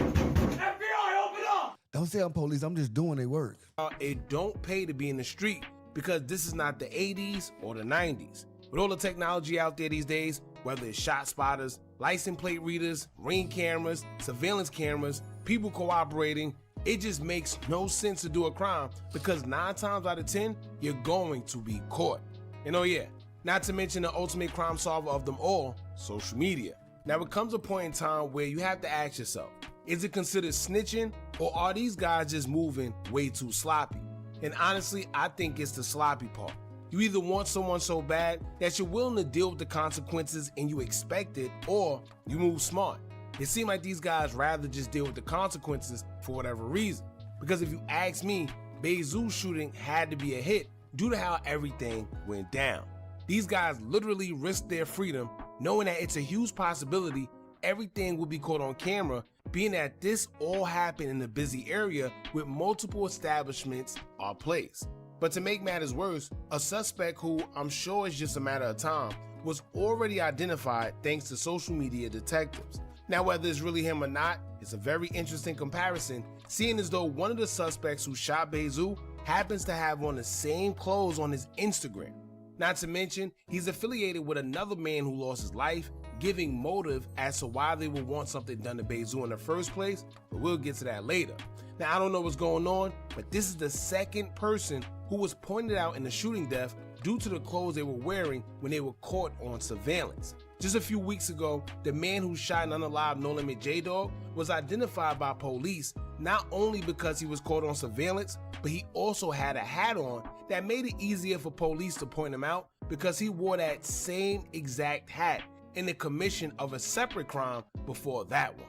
Don't say I'm police, I'm just doing their work. It don't pay to be in the street, because this is not the 80s or the 90s. With all the technology out there these days, whether it's shot spotters, license plate readers, ring cameras, surveillance cameras, people cooperating, it just makes no sense to do a crime, because 9 times out of 10, you're going to be caught. And oh yeah, not to mention the ultimate crime solver of them all, social media. Now it comes a point in time where you have to ask yourself, is it considered snitching, or are these guys just moving way too sloppy? And honestly, I think it's the sloppy part. You either want someone so bad that you're willing to deal with the consequences and you expect it, or you move smart. It seems like these guys rather just deal with the consequences for whatever reason. Because if you ask me, Bezoo shooting had to be a hit due to how everything went down. These guys literally risked their freedom knowing that it's a huge possibility everything will be caught on camera, being that this all happened in a busy area with multiple establishments are placed. But to make matters worse, a suspect who I'm sure is just a matter of time was already identified thanks to social media detectives. Now, whether it's really him or not, it's a very interesting comparison, seeing as though one of the suspects who shot Bezoo happens to have on the same clothes on his Instagram. Not to mention, he's affiliated with another man who lost his life, giving motive as to why they would want something done to Bezoo in the first place, but we'll get to that later. Now, I don't know what's going on, but this is the second person who was pointed out in the shooting death due to the clothes they were wearing when they were caught on surveillance. Just a few weeks ago, the man who shot and unalived No Limit J-Dog was identified by police not only because he was caught on surveillance, but he also had a hat on that made it easier for police to point him out because he wore that same exact hat in the commission of a separate crime before that one.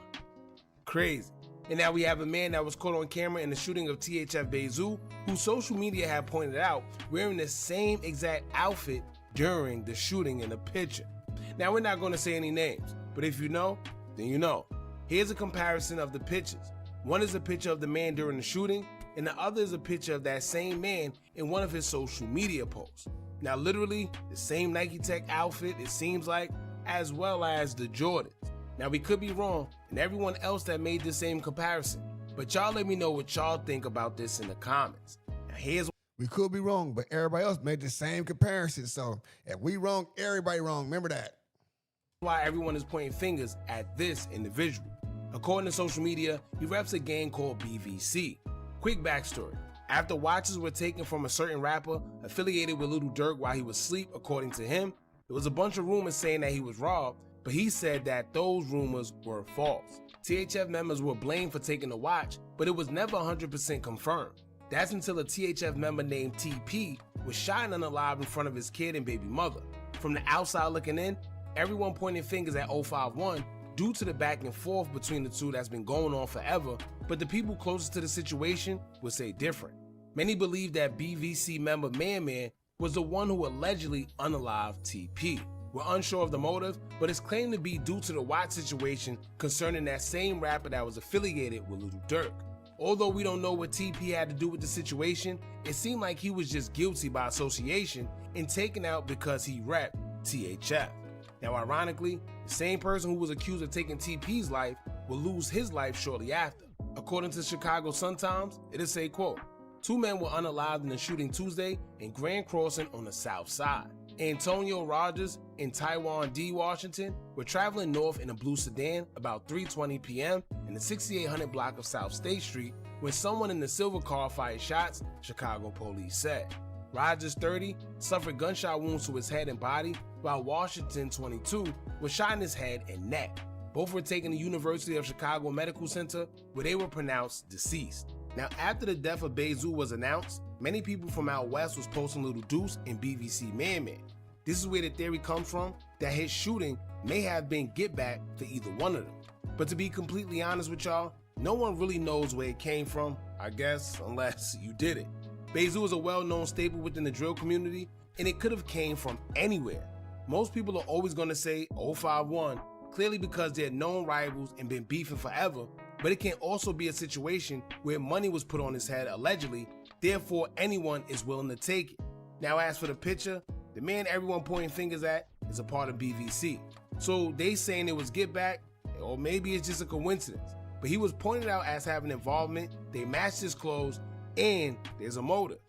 Crazy. And now we have a man that was caught on camera in the shooting of THF Bayzoo, who social media had pointed out wearing the same exact outfit during the shooting in the picture. Now, we're not going to say any names, but if you know, then you know. Here's a comparison of the pictures. One is a picture of the man during the shooting, and the other is a picture of that same man in one of his social media posts. Now, literally, the same Nike Tech outfit, it seems like, as well as the Jordans. Now, we could be wrong, and everyone else that made the same comparison, but y'all let me know what y'all think about this in the comments. Now, we could be wrong, but everybody else made the same comparison, so if we wrong, everybody wrong. Remember that. Why everyone is pointing fingers at this individual. According to social media, he reps a gang called BVC. Quick backstory. After watches were taken from a certain rapper affiliated with Lil Durk while he was asleep, according to him, there was a bunch of rumors saying that he was robbed, but he said that those rumors were false. THF members were blamed for taking the watch, but it was never 100% confirmed. That's until a THF member named TP was shot and unalive in front of his kid and baby mother. From the outside looking in, everyone pointed fingers at 051 due to the back and forth between the two that's been going on forever, but the people closest to the situation would say different. Many believe that BVC member Man Man was the one who allegedly unalived TP. We're unsure of the motive, but it's claimed to be due to the Watt situation concerning that same rapper that was affiliated with Lil Durk. Although we don't know what TP had to do with the situation, it seemed like he was just guilty by association and taken out because he repped THF. Now ironically, the same person who was accused of taking TP's life will lose his life shortly after. According to Chicago Sun-Times, it is a quote, "Two men were unalived in a shooting Tuesday in Grand Crossing on the south side. Antonio Rogers and Taiwan D. Washington were traveling north in a blue sedan about 3:20 p.m. in the 6800 block of South State Street when someone in the silver car fired shots, Chicago police said. Rogers, 30, suffered gunshot wounds to his head and body, while Washington, 22, was shot in his head and neck. Both were taken to University of Chicago Medical Center, where they were pronounced deceased. Now, after the death of Bezoo was announced, many people from out west was posting Little Deuce and BVC Man Man. This is where the theory comes from, that his shooting may have been get back for either one of them. But to be completely honest with y'all, no one really knows where it came from, I guess, unless you did it. Bezoo is a well-known staple within the drill community, and it could have came from anywhere. Most people are always going to say 051, clearly because they're known rivals and been beefing forever, but it can also be a situation where money was put on his head allegedly, therefore anyone is willing to take it. Now as for the picture, the man everyone pointing fingers at is a part of BVC. So they saying it was get back, or maybe it's just a coincidence, but he was pointed out as having involvement, they matched his clothes, and there's a motive.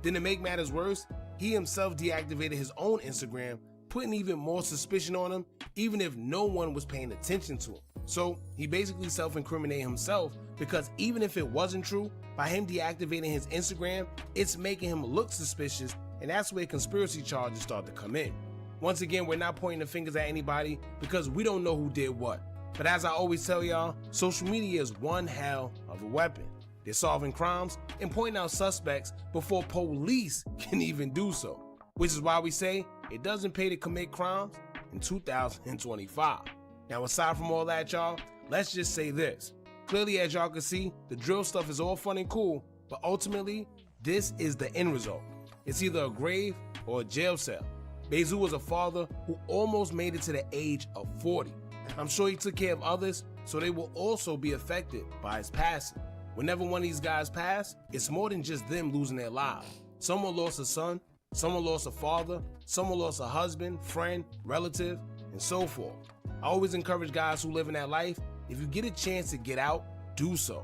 Then to make matters worse, he himself deactivated his own Instagram, putting even more suspicion on him, even if no one was paying attention to him. So he basically self-incriminated himself, because even if it wasn't true, by him deactivating his Instagram, it's making him look suspicious, and that's where conspiracy charges start to come in. Once again, we're not pointing the fingers at anybody because we don't know who did what. But as I always tell y'all, social media is one hell of a weapon. They're solving crimes and pointing out suspects before police can even do so. Which is why we say it doesn't pay to commit crimes in 2025. Now aside from all that, y'all, let's just say this. Clearly, as y'all can see, the drill stuff is all fun and cool, but ultimately, this is the end result. It's either a grave or a jail cell. Bezoo was a father who almost made it to the age of 40. I'm sure he took care of others, so they will also be affected by his passing. Whenever one of these guys pass, it's more than just them losing their lives. Someone lost a son, someone lost a father, someone lost a husband, friend, relative, and so forth. I always encourage guys who live in that life, if you get a chance to get out, do so.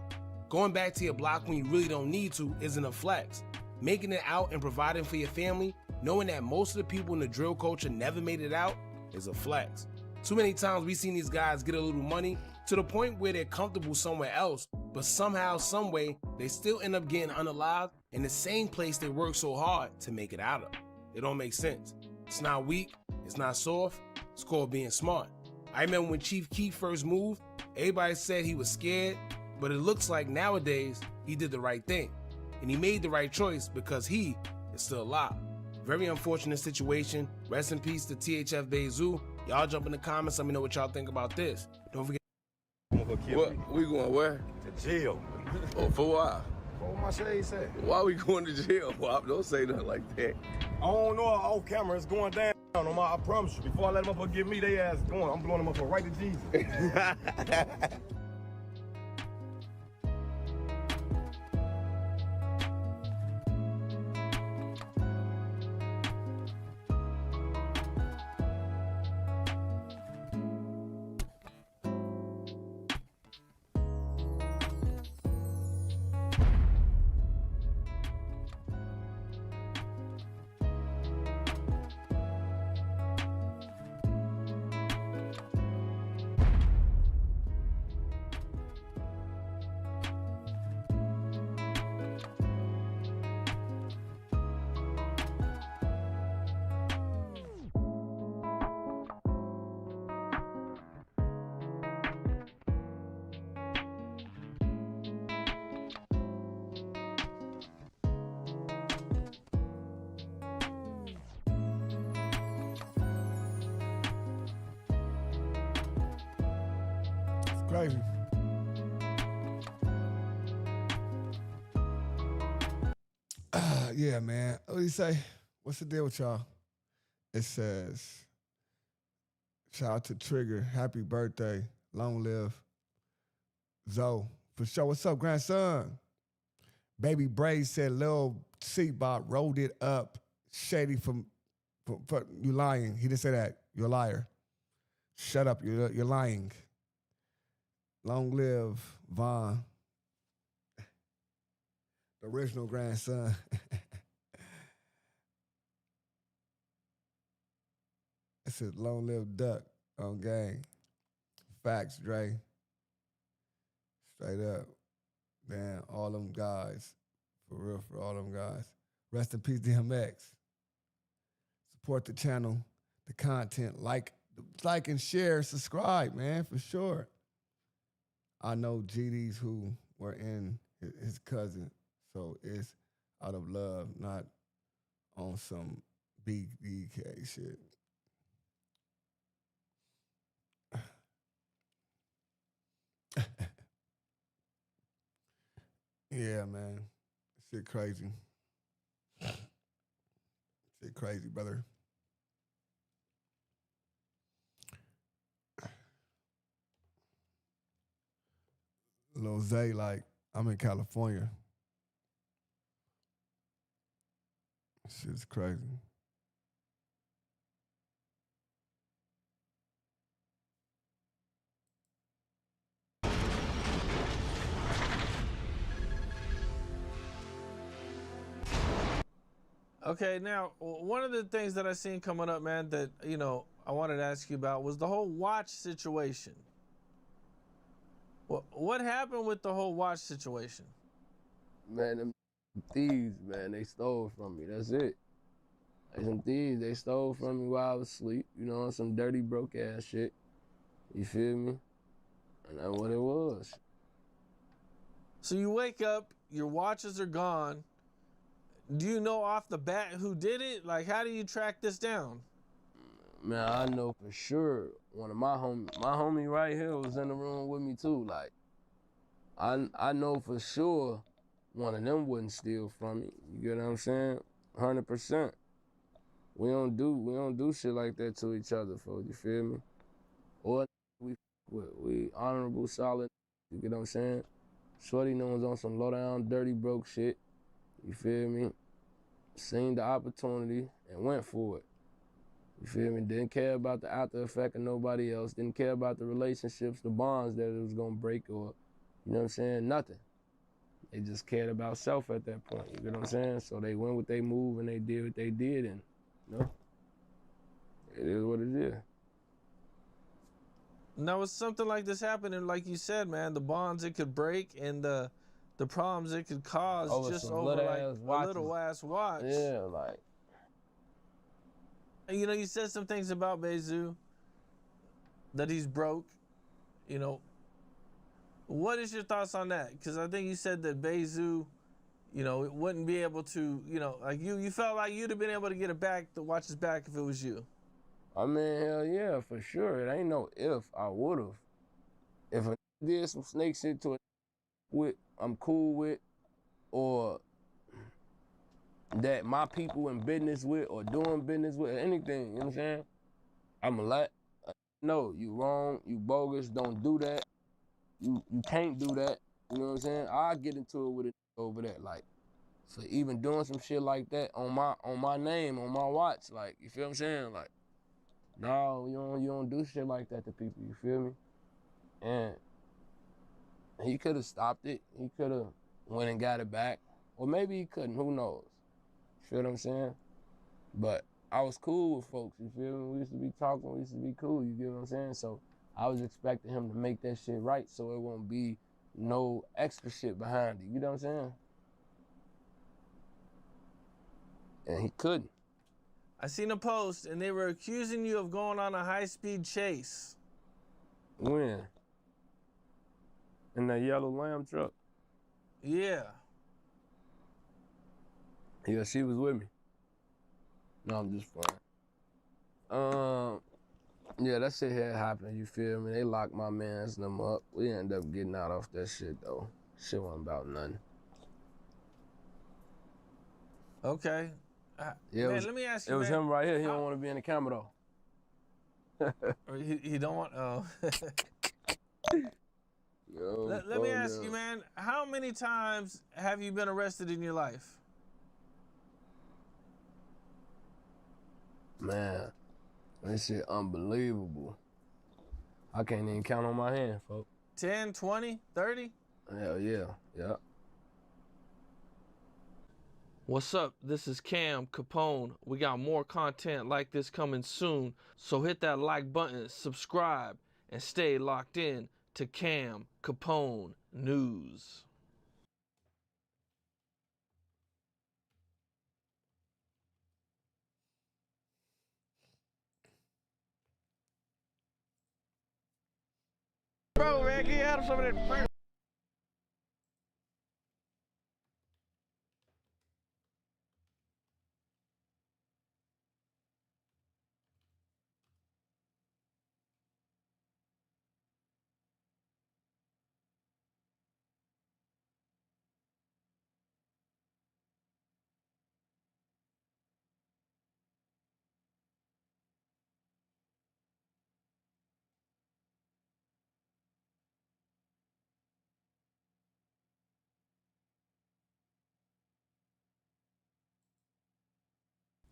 Going back to your block when you really don't need to isn't a flex. Making it out and providing for your family, knowing that most of the people in the drill culture never made it out, is a flex. Too many times we've seen these guys get a little money to the point where they're comfortable somewhere else, but somehow, some way, they still end up getting unalived in the same place they worked so hard to make it out of. It don't make sense. It's not weak, it's not soft, it's called being smart. I remember when Chief Keef first moved, everybody said he was scared, but it looks like nowadays he did the right thing. And he made the right choice because he is still alive. Very unfortunate situation. Rest in peace to THF Bayzoo. Y'all jump in the comments, let me know what y'all think about this. Don't forget. What? We going where? To jail. Oh, for why? For what my shade said. Why we going to jail? Wop? Don't say nothing like that. I don't know, off camera, it's going down. I promise you. Before I let them up get me, they ass going. I'm blowing them up right to Jesus. crazy. Yeah, man. What do you say? What's the deal with y'all? It says, shout out to Trigger. Happy birthday. Long live. Zoe. For sure. What's up, grandson? Baby Braid said Lil Seatbot rolled it up. Shady from you lying. He didn't say that. You're a liar. Shut up. You're lying. Long live Vaughn. The original grandson. It says long live Duck on gang. Facts, Dre. Straight up. Man, all them guys. For real, for all them guys. Rest in peace, DMX. Support the channel, the content. Like and share, subscribe, man, for sure. I know GDs who were in his cousin, so it's out of love, not on some BDK shit. Yeah, man. Shit crazy. Shit crazy, brother. Lil Zay, like, I'm in California. Shit's crazy. Okay, now, one of the things that I seen coming up, man, that, you know, I wanted to ask you about was the whole watch situation. What happened with the whole watch situation? Man, them thieves, man, they stole from me. That's it. Like some thieves, they stole from me while I was asleep. You know, on some dirty, broke ass shit. You feel me? And that's what it was. So you wake up, your watches are gone. Do you know off the bat who did it? Like, how do you track this down? Man, I know for sure one of my homie right here was in the room with me too. Like, I know for sure one of them wouldn't steal from me. You get what I'm saying? 100%. We don't do shit like that to each other, folks. You feel me? Or we honorable, solid. You get what I'm saying? Shorty knows on some low down, dirty, broke shit. You feel me? Seen the opportunity and went for it. You feel me? Didn't care about the after effect of nobody else. Didn't care about the relationships, the bonds that it was gonna break or, you know what I'm saying? Nothing. They just cared about self at that point. You know what I'm saying? So they went with their move and they did what they did, and you know, it is what it is. Now, with something like this happening, like you said, man, the bonds it could break and the problems it could cause just over like a little ass watch. Yeah, like. You know, you said some things about Bezoo, that he's broke. You know, what is your thoughts on that? Because I think you said that Bezoo, you know, it wouldn't be able to, you know, like you felt like you'd have been able to get it back, the watches back, if it was you. I mean, hell yeah, for sure. It ain't no if. I would've. If I did some snake shit to it, I'm cool with, or that my people in business with or doing business with, or anything, you know what I'm saying? I'ma let, no, you wrong, you bogus, don't do that. You can't do that, you know what I'm saying? I'll get into it with it over that, like, for even doing some shit like that on my name, on my watch, like, you feel what I'm saying? Like, no, you don't do shit like that to people, you feel me? And he could have stopped it. He could have went and got it back. Or maybe he couldn't, who knows? You feel what I'm saying? But I was cool with folks, you feel me? We used to be talking, we used to be cool, you get what I'm saying? So I was expecting him to make that shit right so it won't be no extra shit behind it, you know what I'm saying? And he couldn't. I seen a post and they were accusing you of going on a high-speed chase. When? In that yellow lamb truck? Yeah. Yeah, she was with me. No, I'm just playing. Yeah, that shit had happened, you feel me? They locked my mans and them up. We ended up getting out off that shit, though. Shit wasn't about nothing. Okay. Yeah, man, let me ask you, it was man, him right here. He don't want to be in the camera, though. he don't want, oh. Yo, let me ask you, man, how many times have you been arrested in your life? Man, this shit unbelievable. I can't even count on my hand, folks. 10, 20, 30? Hell yeah, yeah. What's up? This is Cam Capone. We got more content like this coming soon, so hit that like button, subscribe, and stay locked in to Cam Capone News. Bro, man, can you have some of that?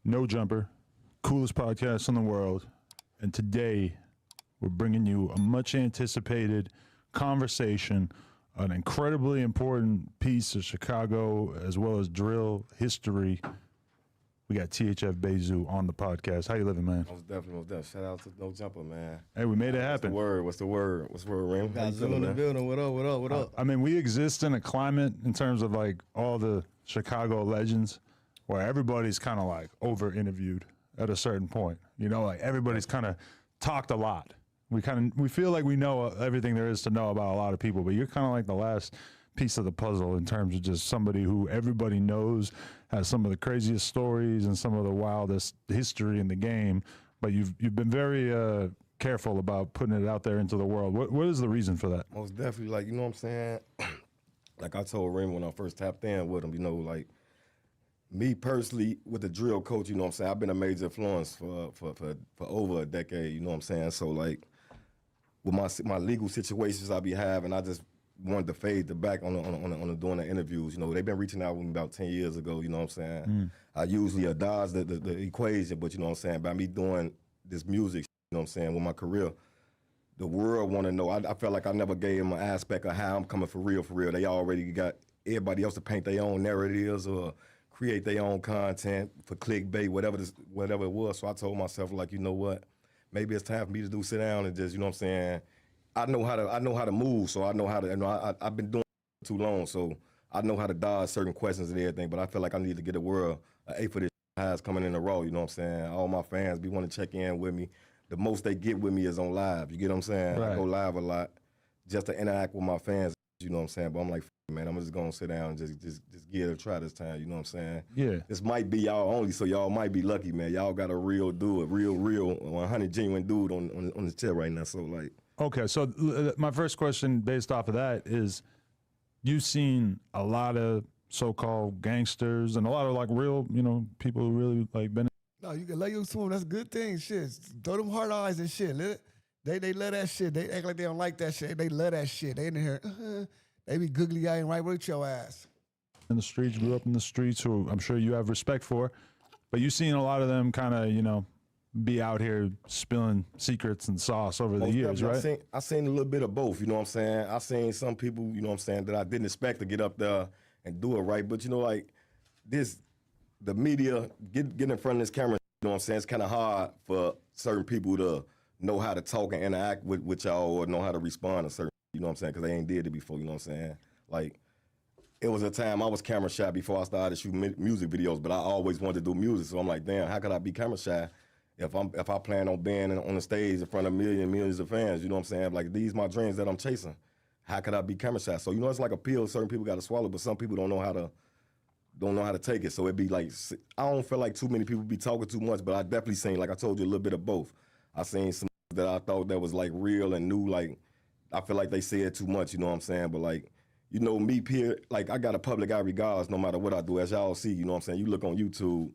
No Jumper, coolest podcast in the world. And today we're bringing you a much anticipated conversation, an incredibly important piece of Chicago as well as drill history. We got THF Bayzoo on the podcast. How you living, man? Most definitely. Shout out to No Jumper, man. Hey, we made it happen. What's the word, Rim? Bezoo in the building. What up? I mean, we exist in a climate in terms of like all the Chicago legends where everybody's kind of like over interviewed at a certain point. You know, like everybody's kind of talked a lot. We feel like we know everything there is to know about a lot of people, but you're kind of like the last piece of the puzzle in terms of just somebody who everybody knows, has some of the craziest stories and some of the wildest history in the game. But you've been very careful about putting it out there into the world. What is the reason for that? Most definitely, like, you know what I'm saying? Like I told Rim when I first tapped in with him, you know, like, me personally, with the drill coach, you know what I'm saying, I've been a major influence for over a decade, you know what I'm saying? So, like, with my legal situations I be having, I just wanted to fade the back on doing the interviews. You know, they've been reaching out with me about 10 years ago, you know what I'm saying? I usually dodge the equation, but you know what I'm saying, by me doing this music, you know what I'm saying, with my career, the world want to know. I felt like I never gave them an aspect of how I'm coming for real. They already got everybody else to paint their own narratives or create their own content for clickbait, whatever it was. So I told myself, like, you know what? Maybe it's time for me to sit down and just, you know what I'm saying? I know how to move, so I know how to. You know, I've been doing it too long, so I know how to dodge certain questions and everything. But I feel like I need to get the world an A for this highs coming in a row. You know what I'm saying? All my fans be want to check in with me. The most they get with me is on live. You get what I'm saying? Right. I go live a lot just to interact with my fans. You know what I'm saying? But I'm like, man, I'm just gonna sit down and just give it a try this time. You know what I'm saying? Yeah. This might be y'all only, so y'all might be lucky, man. Y'all got a real dude, real 100 genuine dude on the tip right now. So like. Okay, so my first question based off of that is, you've seen a lot of so-called gangsters and a lot of like real, you know, people who really like been. No, you can lay you to them. That's a good thing. Shit, throw them hard eyes and shit. They love that shit. They act like they don't like that shit. They love that shit. They in here. They be googly eyeing right with your ass. In the streets, grew up in the streets, who I'm sure you have respect for, but you've seen a lot of them kind of, you know, be out here spilling secrets and sauce over the years, right? I seen a little bit of both, you know what I'm saying? I seen some people, you know what I'm saying, that I didn't expect to get up there and do it right. But, you know, like, the media, get in front of this camera, you know what I'm saying? It's kind of hard for certain people to know how to talk and interact with y'all or know how to respond to certain, you know what I'm saying? Because they ain't did it before, you know what I'm saying? Like, it was a time I was camera shy before I started shooting music videos, but I always wanted to do music. So I'm like, damn, how could I be camera shy if I plan on being on the stage in front of millions of fans? You know what I'm saying? Like, these my dreams that I'm chasing. How could I be camera shy? So, you know, it's like a pill certain people got to swallow, but some people don't know how to take it. So it'd be like, I don't feel like too many people be talking too much, but I definitely seen, like I told you, a little bit of both. I seen some that I thought that was like real and new. Like, I feel like they said too much, you know what I'm saying? But like, you know, me, like I got a public eye regardless no matter what I do. As y'all see, you know what I'm saying? You look on YouTube,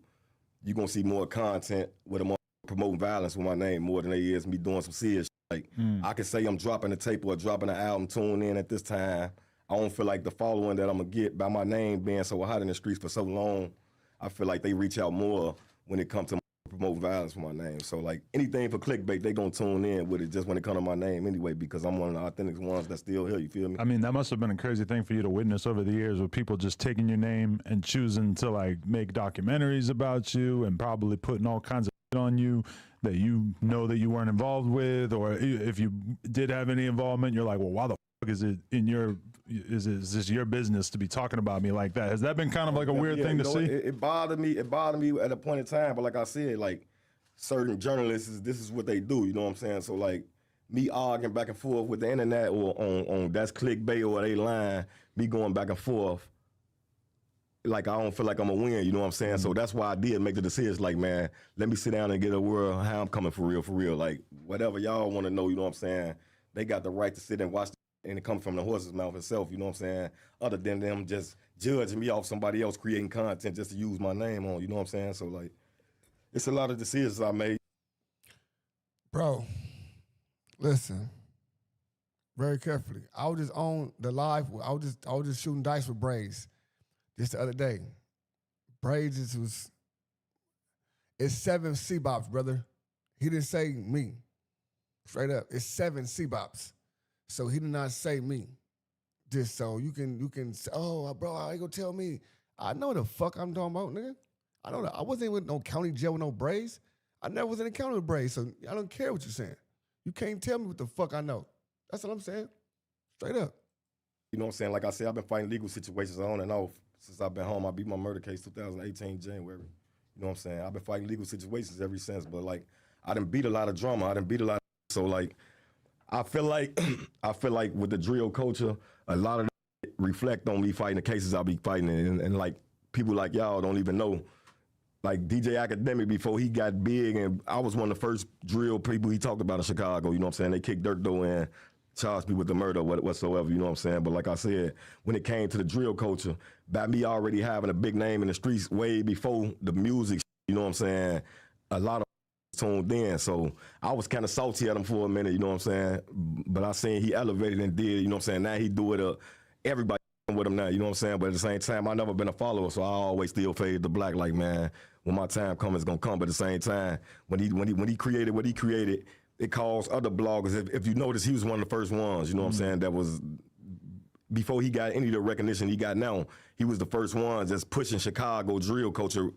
you gonna see more content with them promoting violence with my name more than they is me doing some serious shit. Like, I can say I'm dropping a tape or dropping an album, tune in at this time. I don't feel like the following that I'm gonna get by my name being so hot in the streets for so long, I feel like they reach out more when it comes to promote violence with my name. So like anything for clickbait, they gonna tune in with it just when it come to my name anyway, because I'm one of the authentic ones that's still here, you feel me? I mean, that must have been a crazy thing for you to witness over the years with people just taking your name and choosing to like make documentaries about you and probably putting all kinds of shit on you that you know that you weren't involved with, or if you did have any involvement, you're like, well, why the fuck is it in your, is this your business to be talking about me like that? Has that been kind of like a weird thing to see? It bothered me at a point in time, but like I said, like certain journalists, this is what they do, you know what I'm saying? So like me arguing back and forth with the internet or on that's clickbait or they lying, me going back and forth, like I don't feel like I'm gonna win, you know what I'm saying? So that's why I did make the decision, like, man, let me sit down and get a word on how I'm coming for real. Like, whatever y'all wanna know, you know what I'm saying? They got the right to sit and watch and it comes from the horse's mouth itself, you know what I'm saying? Other than them just judging me off somebody else creating content just to use my name on, you know what I'm saying? So like, it's a lot of decisions I made. Bro, listen, very carefully. I was just on the live, I was just shooting dice with Braids just the other day. Braids it's 7 C-bops, brother. He didn't say me. Straight up, it's 7 C-bops. So he did not say me. Just so you can say, oh, bro, how you gonna tell me? I know the fuck I'm talking about, nigga. I don't know. I wasn't with no county jail with no braids. I never was in a county with braids, so I don't care what you're saying. You can't tell me what the fuck I know. That's what I'm saying. Straight up. You know what I'm saying? Like I said, I've been fighting legal situations on and off since I've been home. I beat my murder case 2018 January. You know what I'm saying? I've been fighting legal situations ever since, but like I done beat a lot of drama. I done beat a lot of, so like I feel like with the drill culture, a lot of it reflect on me fighting the cases I be fighting, and like people like y'all don't even know. Like DJ Academic, before he got big, and I was one of the first drill people he talked about in Chicago, you know what I'm saying? They kicked Dirt Dough and charged me with the murder whatsoever, you know what I'm saying? But like I said, when it came to the drill culture, by me already having a big name in the streets way before the music, you know what I'm saying? A lot of tuned in, so I was kind of salty at him for a minute, you know what I'm saying? But I seen he elevated and did, you know what I'm saying? Now he do it, everybody with him now, you know what I'm saying? But at the same time, I never been a follower, so I always still fade the black, like, man, when my time comes, it's gonna come. But at the same time, when he created what he created, it caused other bloggers, if you notice, he was one of the first ones, you know what I'm saying, that was, before he got any of the recognition he got now, he was the first one just pushing Chicago drill culture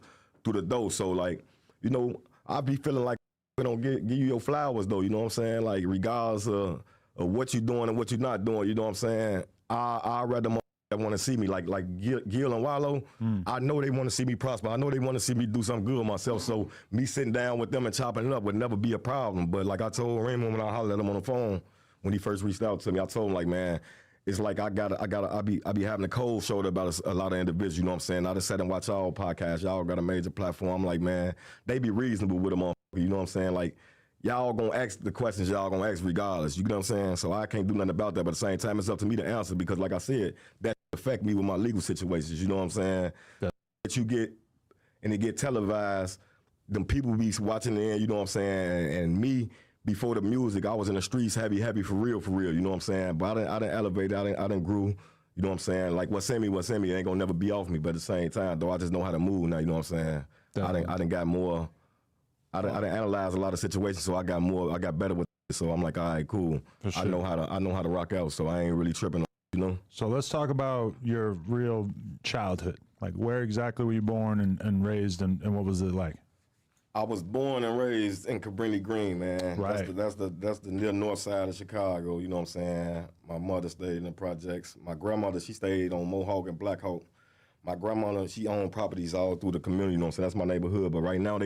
through the door. So like, you know, I be feeling like we don't give you your flowers though, you know what I'm saying? Like regardless of what you doing and what you're not doing, you know what I'm saying? I rather that want to see me like Gil and Wallow. I know they want to see me prosper. I know they want to see me do something good with myself. So me sitting down with them and chopping it up would never be a problem. But like I told Raymond when I hollered at him on the phone when he first reached out to me, I told him like, man, it's like I be having a cold shoulder about a lot of individuals, you know what I'm saying? I just sat and watch y'all podcasts. Y'all got a major platform. I'm like, man, they be reasonable with them, you know what I'm saying? Like, y'all gonna ask the questions y'all gonna ask regardless, you know what I'm saying? So I can't do nothing about that, but at the same time, it's up to me to answer because like I said, that affect me with my legal situations, you know what I'm saying? That you get, and it get televised, them people be watching the end, you know what I'm saying? And me, before the music, I was in the streets heavy for real, you know what I'm saying? But I didn't elevate, I didn't grew, you know what I'm saying? Like what's in me ain't gonna never be off me, but at the same time, though, I just know how to move now, you know what I'm saying? I done got more, I done analyzed a lot of situations, so I got better with it, so I'm like, all right, cool. Sure. I know how to rock out, so I ain't really tripping, you know? So let's talk about your real childhood. Like where exactly were you born and raised and what was it like? I was born and raised in Cabrini Green, man. Right. That's the near north side of Chicago, you know what I'm saying? My mother stayed in the projects. My grandmother, she stayed on Mohawk and Black Hawk. My grandmother, she owned properties all through the community, you know what I'm saying? That's my neighborhood, but right now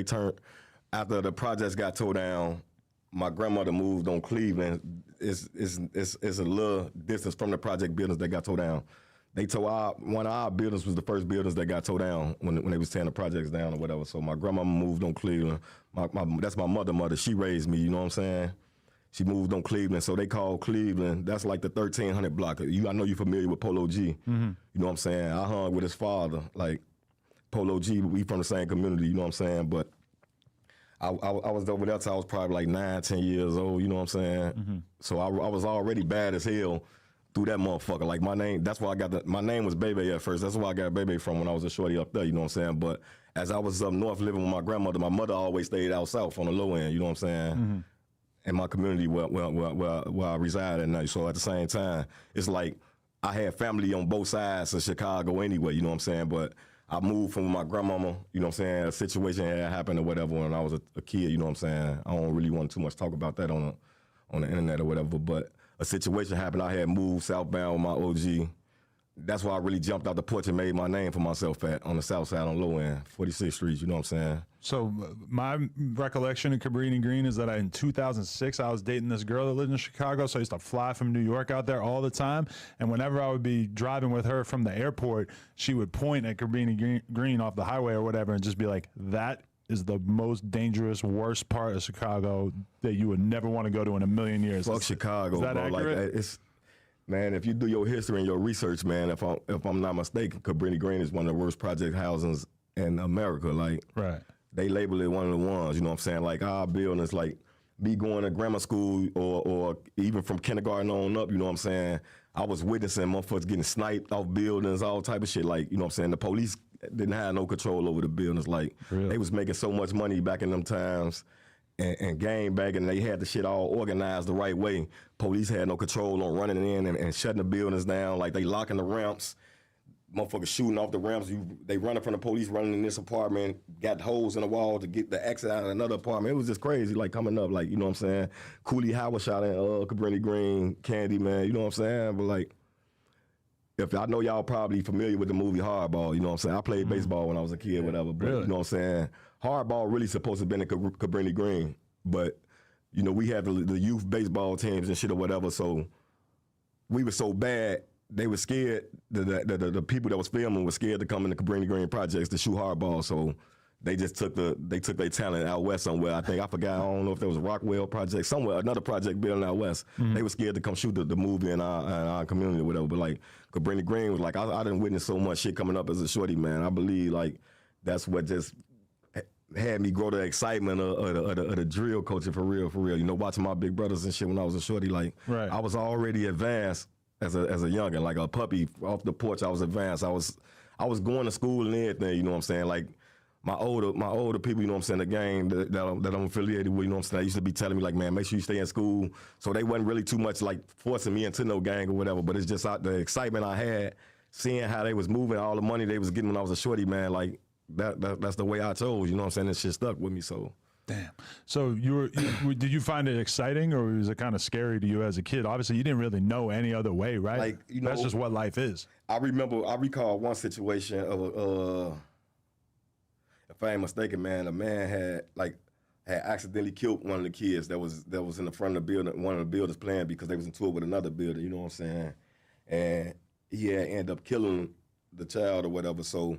after the projects got tore down, my grandmother moved on Cleveland. It's a little distance from the project buildings that got tore down. They tore one of our buildings was the first buildings that got tore down when they was tearing the projects down or whatever. So my grandmama moved on Cleveland. That's my mother. She raised me, you know what I'm saying? She moved on Cleveland, so they call Cleveland. That's like the 1300 block. I know you're familiar with Polo G. You know what I'm saying? I hung with his father, like Polo G. We from the same community. You know what I'm saying? But I was over there till I was probably like 9, 10 years old. You know what I'm saying? So I was already bad as hell through that motherfucker. Like my name, that's why I got my name was Bebe at first. That's why I got Bebe from when I was a shorty up there. You know what I'm saying? But as I was up north living with my grandmother, my mother always stayed out south on the low end. You know what I'm saying? In my community where I reside at night. So at the same time, it's like I had family on both sides of Chicago anyway, you know what I'm saying? But I moved from my grandmama, you know what I'm saying? A situation had happened or whatever when I was a kid, you know what I'm saying? I don't really want too much talk about that on the internet or whatever, but a situation happened. I had moved southbound with my OG. That's why I really jumped out the porch and made my name for myself on the south side on low end, 46th Street, you know what I'm saying? So my recollection of Cabrini Green is that in 2006, I was dating this girl that lived in Chicago, so I used to fly from New York out there all the time, and whenever I would be driving with her from the airport, she would point at Cabrini Green off the highway or whatever and just be like, that is the most dangerous, worst part of Chicago that you would never want to go to in a million years. Fuck Chicago, is that bro. accurate? Like, man, if you do your history and your research, man, if I'm not mistaken, Cabrini Green is one of the worst project housings in America. Like, they label it one of the ones, you know what I'm saying? Like, our buildings, like, me going to grammar school or even from kindergarten on up, you know what I'm saying? I was witnessing motherfuckers getting sniped off buildings, all type of shit. Like, you know what I'm saying? The police didn't have no control over the buildings. Like, they was making so much money back in them times. And gangbanging, they had the shit all organized the right way. Police had no control on running in and shutting the buildings down. Like, they locking the ramps, motherfuckers shooting off the ramps. They running from the police, running in this apartment, got holes in the wall to get the exit out of another apartment. It was just crazy, like, coming up, like, you know what I'm saying? Cooley Howard shot in Cabrini Green, Candyman, you know what I'm saying? But, like, if I know y'all probably familiar with the movie Hardball, you know what I'm saying? I played baseball when I was a kid, whatever, but you know what I'm saying? Hardball really supposed to have been in Cabrini Green, but, you know, we had the youth baseball teams and shit or whatever, so we were so bad, they were scared, the people that was filming were scared to come in the Cabrini Green projects to shoot hardball, so they just took their talent out west somewhere. I don't know if there was a Rockwell project, somewhere, another project building out west. They were scared to come shoot the movie in our community or whatever, but like, Cabrini Green was like, I didn't witness so much shit coming up as a shorty, man. I believe, like, that's what just had me grow the excitement of the drill culture for real. You know, watching my big brothers and shit when I was a shorty, like, I was already advanced as a youngin', like a puppy off the porch. I was advanced. I was going to school and everything. You know what I'm saying? Like, my older people, you know what I'm saying, the gang that I'm affiliated with, you know what I'm saying, they used to be telling me, like, man, make sure you stay in school. So they wasn't really too much, like, forcing me into no gang or whatever, but it's just the excitement I had, seeing how they was moving, all the money they was getting when I was a shorty, man, like, that's the way I chose, you know what I'm saying, this shit stuck with me, so. Damn. So did you find it exciting, or was it kind of scary to you as a kid? Obviously, you didn't really know any other way, right? Like, you know, that's just what life is. I recall one situation of if I ain't mistaken, man, a man had accidentally killed one of the kids that was in the front of the building, one of the builders playing, because they was in tour with another builder, you know what I'm saying? And he had ended up killing the child or whatever. So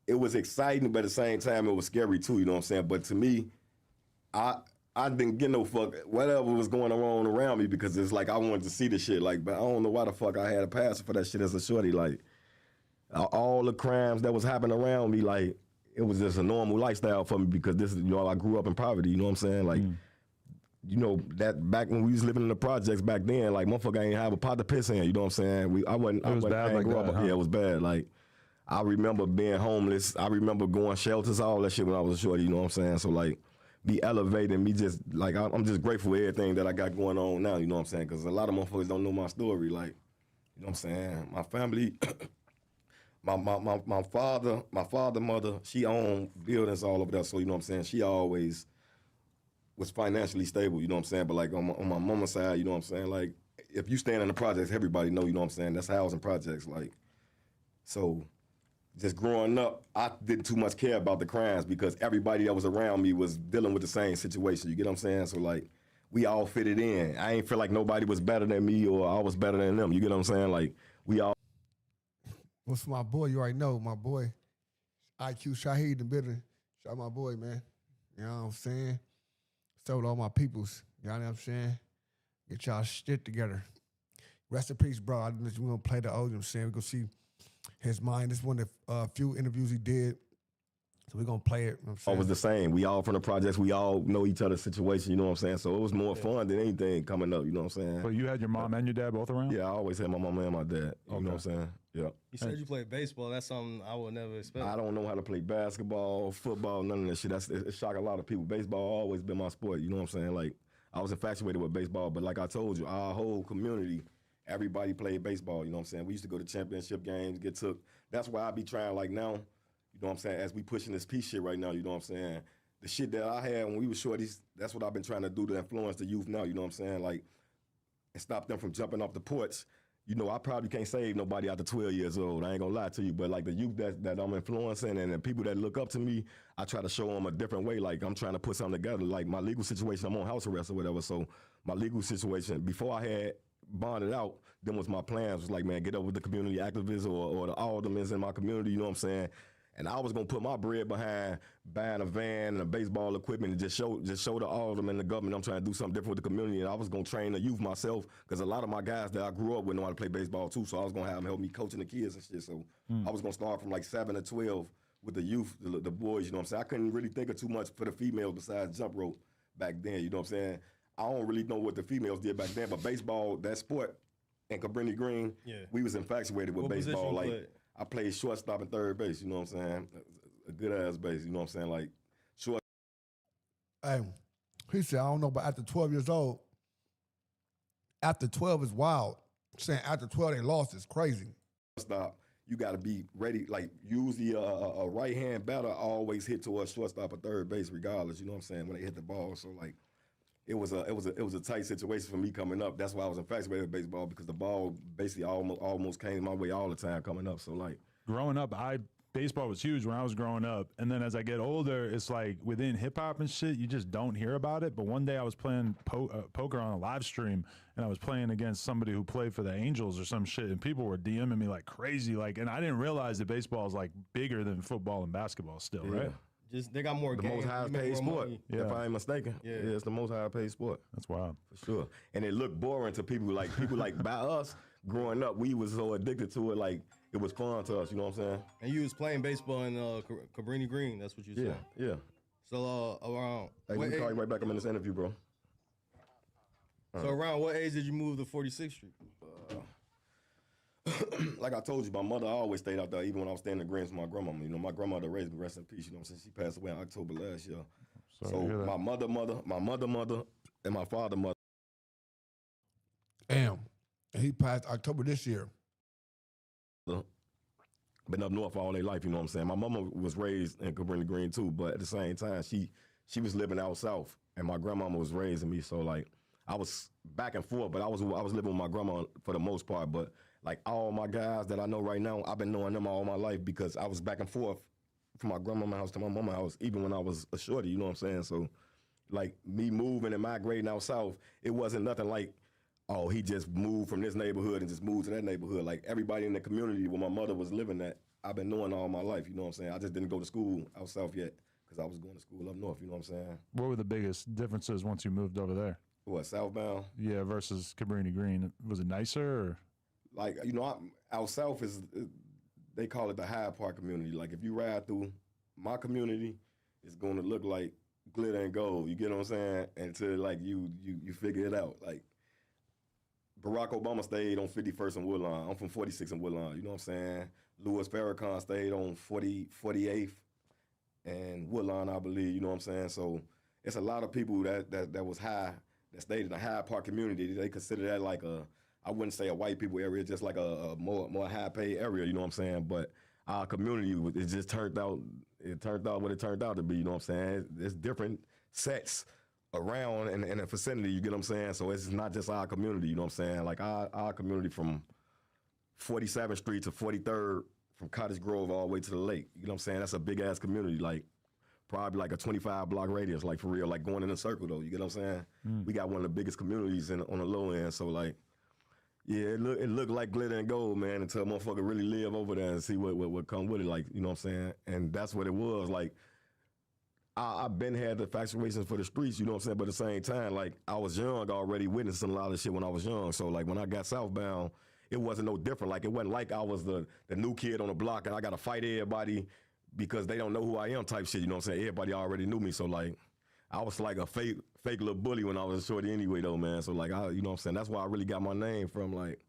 it was exciting, but at the same time, it was scary too, you know what I'm saying? But to me, I didn't get no fuck whatever was going on around me, because it's like I wanted to see the shit. Like, but I don't know why the fuck I had a passion for that shit as a shorty. Like, all the crimes that was happening around me, like, it was just a normal lifestyle for me, because this is, you know, I grew up in poverty, you know what I'm saying? Like, you know, that back when we was living in the projects back then, like, motherfucker ain't have a pot to piss in, you know what I'm saying? I wasn't bad like that, huh? Yeah, it was bad. Like, I remember being homeless. I remember going shelters, all that shit when I was a shorty, you know what I'm saying? So, like, be elevating me, just, like, I'm just grateful for everything that I got going on now, you know what I'm saying? Because a lot of motherfuckers don't know my story, like, you know what I'm saying? My family... My father, mother, she owned buildings all over there, so you know what I'm saying, she always was financially stable, you know what I'm saying, but like on my mama's side, you know what I'm saying, like, if you stand in the projects, everybody know, you know what I'm saying, that's housing projects, like, so just growing up, I didn't too much care about the crimes, because everybody that was around me was dealing with the same situation, you get what I'm saying, so like, we all fitted in. I ain't feel like nobody was better than me or I was better than them, you get what I'm saying, like, we all. What's my boy? You already know, my boy. IQ Shaheed the building. Shout out my boy, man. You know what I'm saying? So with all my peoples. You know what I'm saying? Get y'all shit together. Rest in peace, bro. We're going to play the audio. We're going to see his mind. This is one of the few interviews he did. So we're going to play it. You know All was the same. We all from the projects. We all know each other's situation, you know what I'm saying? So it was more fun than anything coming up, you know what I'm saying? But you had your mom and your dad both around? Yeah, I always had my mom and my dad, you know what I'm saying? Yeah. You said you played baseball. That's something I would never expect. I don't know how to play basketball, football, none of that shit. It shocked a lot of people. Baseball always been my sport, you know what I'm saying? Like, I was infatuated with baseball, but like I told you, our whole community, everybody played baseball, you know what I'm saying? We used to go to championship games, get took. That's why I be trying, like now, you know what I'm saying, as we pushing this peace shit right now, you know what I'm saying? The shit that I had when we were shorties, that's what I've been trying to do to influence the youth now, you know what I'm saying? Like, and stop them from jumping off the porch. You know, I probably can't save nobody after 12 years old. I ain't gonna lie to you, but like the youth that I'm influencing and the people that look up to me, I try to show them a different way. Like I'm trying to put something together. Like my legal situation, I'm on house arrest or whatever. So my legal situation, before I had bonded out, then was my plans was like, man, get up with the community activists or the aldermen in my community, you know what I'm saying? And I was gonna put my bread behind buying a van and a baseball equipment and just show the aldermen and the government I'm trying to do something different with the community. And I was gonna train the youth myself because a lot of my guys that I grew up with know how to play baseball too. So I was gonna have them help me coaching the kids and shit. So I was gonna start from like 7 to 12 with the youth, the boys. You know what I'm saying? I couldn't really think of too much for the females besides jump rope back then. You know what I'm saying? I don't really know what the females did back then, but baseball, that sport, in Cabrini Green, we was infatuated with baseball. Like. I played shortstop and third base, you know what I'm saying? A good-ass base, you know what I'm saying? Like, short. Hey, he said, I don't know, but after 12 years old, after 12 is wild. Saying after 12 they lost is crazy. Shortstop, you got to be ready. Like, usually a right-hand batter always hit towards shortstop or third base regardless, you know what I'm saying, when they hit the ball. So, like, it was a tight situation for me coming up. That's why I was infatuated with baseball because the ball basically almost came my way all the time coming up. So like growing up, baseball was huge when I was growing up, and then as I get older, it's like within hip hop and shit, you just don't hear about it. But one day I was playing poker on a live stream, and I was playing against somebody who played for the Angels or some shit, and people were DMing me like crazy, like, and I didn't realize that baseball is like bigger than football and basketball still, right? Just they got more the games. most highest paid sport, if I ain't mistaken. Yeah, it's the most highest paid sport. That's wild. For sure. And it looked boring to people like by us growing up, we was so addicted to it, like it was fun to us, you know what I'm saying? And you was playing baseball in Cabrini Green, that's what you said. Yeah. So around hey, let me call you right back. I'm in this interview, bro. So around what age did you move to 46th Street? Like I told you, my mother always stayed out there, even when I was staying in the Greens with my grandmama. You know, my grandmother raised me, rest in peace, you know what I'm saying? She passed away in October last year. So my mother, and my father, mother. Damn. And he passed October this year. Been up north all their life, you know what I'm saying? My mama was raised in Cabrini Green too, but at the same time, she was living out south, and my grandmama was raising me. So like, I was back and forth, but I was living with my grandma for the most part. But like all my guys that I know right now, I've been knowing them all my life because I was back and forth from my grandmama's house to my mama's house, even when I was a shorty, you know what I'm saying? So like me moving and migrating out south, it wasn't nothing like, oh, he just moved from this neighborhood and just moved to that neighborhood. Like everybody in the community where my mother was living at, I've been knowing all my life, you know what I'm saying? I just didn't go to school out south yet because I was going to school up north, you know what I'm saying? What were the biggest differences once you moved over there? What, southbound? Yeah, versus Cabrini Green. Was it nicer or? Like, you know, out south they call it the Hyde Park community. Like if you ride through my community, it's going to look like glitter and gold, you get what I'm saying? Until like you figure it out. Like Barack Obama stayed on 51st and Woodlawn. I'm from 46th and Woodlawn, you know what I'm saying? Louis Farrakhan stayed on 48th and Woodlawn, I believe, you know what I'm saying? So it's a lot of people that was high, that stayed in the Hyde Park community. They consider that like I wouldn't say a white people area, just like a more high paid area, you know what I'm saying? But our community, it just turned out what it turned out to be, you know what I'm saying? There's different sets around in the vicinity, you get what I'm saying? So it's not just our community, you know what I'm saying? Like our community from 47th Street to 43rd, from Cottage Grove all the way to the lake, you know what I'm saying? That's a big ass community, like probably like a 25 block radius, like for real, like going in a circle though, you get what I'm saying? We got one of the biggest communities on the low end, so like, yeah, it looked like glitter and gold, man, until a motherfucker really live over there and see what come with it, like, you know what I'm saying? And that's what it was, like, I've been had the infatuations for the streets, you know what I'm saying? But at the same time, like, I was young already, witnessing a lot of shit when I was young. So, like, when I got southbound, it wasn't no different. Like, it wasn't like I was the new kid on the block and I got to fight everybody because they don't know who I am type shit, you know what I'm saying? Everybody already knew me. So, like, I was like a fake little bully when I was a shorty anyway, though, man. So, like, you know what I'm saying? That's why I really got my name from, like,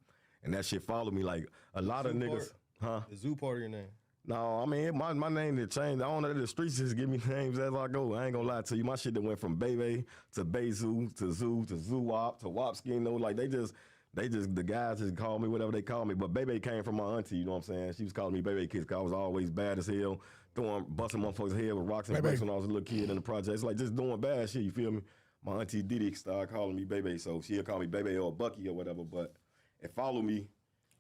and that shit followed me. Like, a lot of niggas, The Zoo part of your name. No, I mean, my name did change. I don't know, the streets just give me names as I go. I ain't gonna lie to you. My shit that went from Bebe to Bezoo to Zoo to Zoo-Wop to Wopski, you know, like they just, the guys just call me whatever they call me. But Bebe came from my auntie, you know what I'm saying? She was calling me Bebe Kids because I was always bad as hell, busting motherfuckers' head with rocks and bricks when I was a little kid in the projects. Like just doing bad shit, you feel me? My auntie Didi started calling me Bebe, so she'll call me Bebe or Bucky or whatever, but it followed me.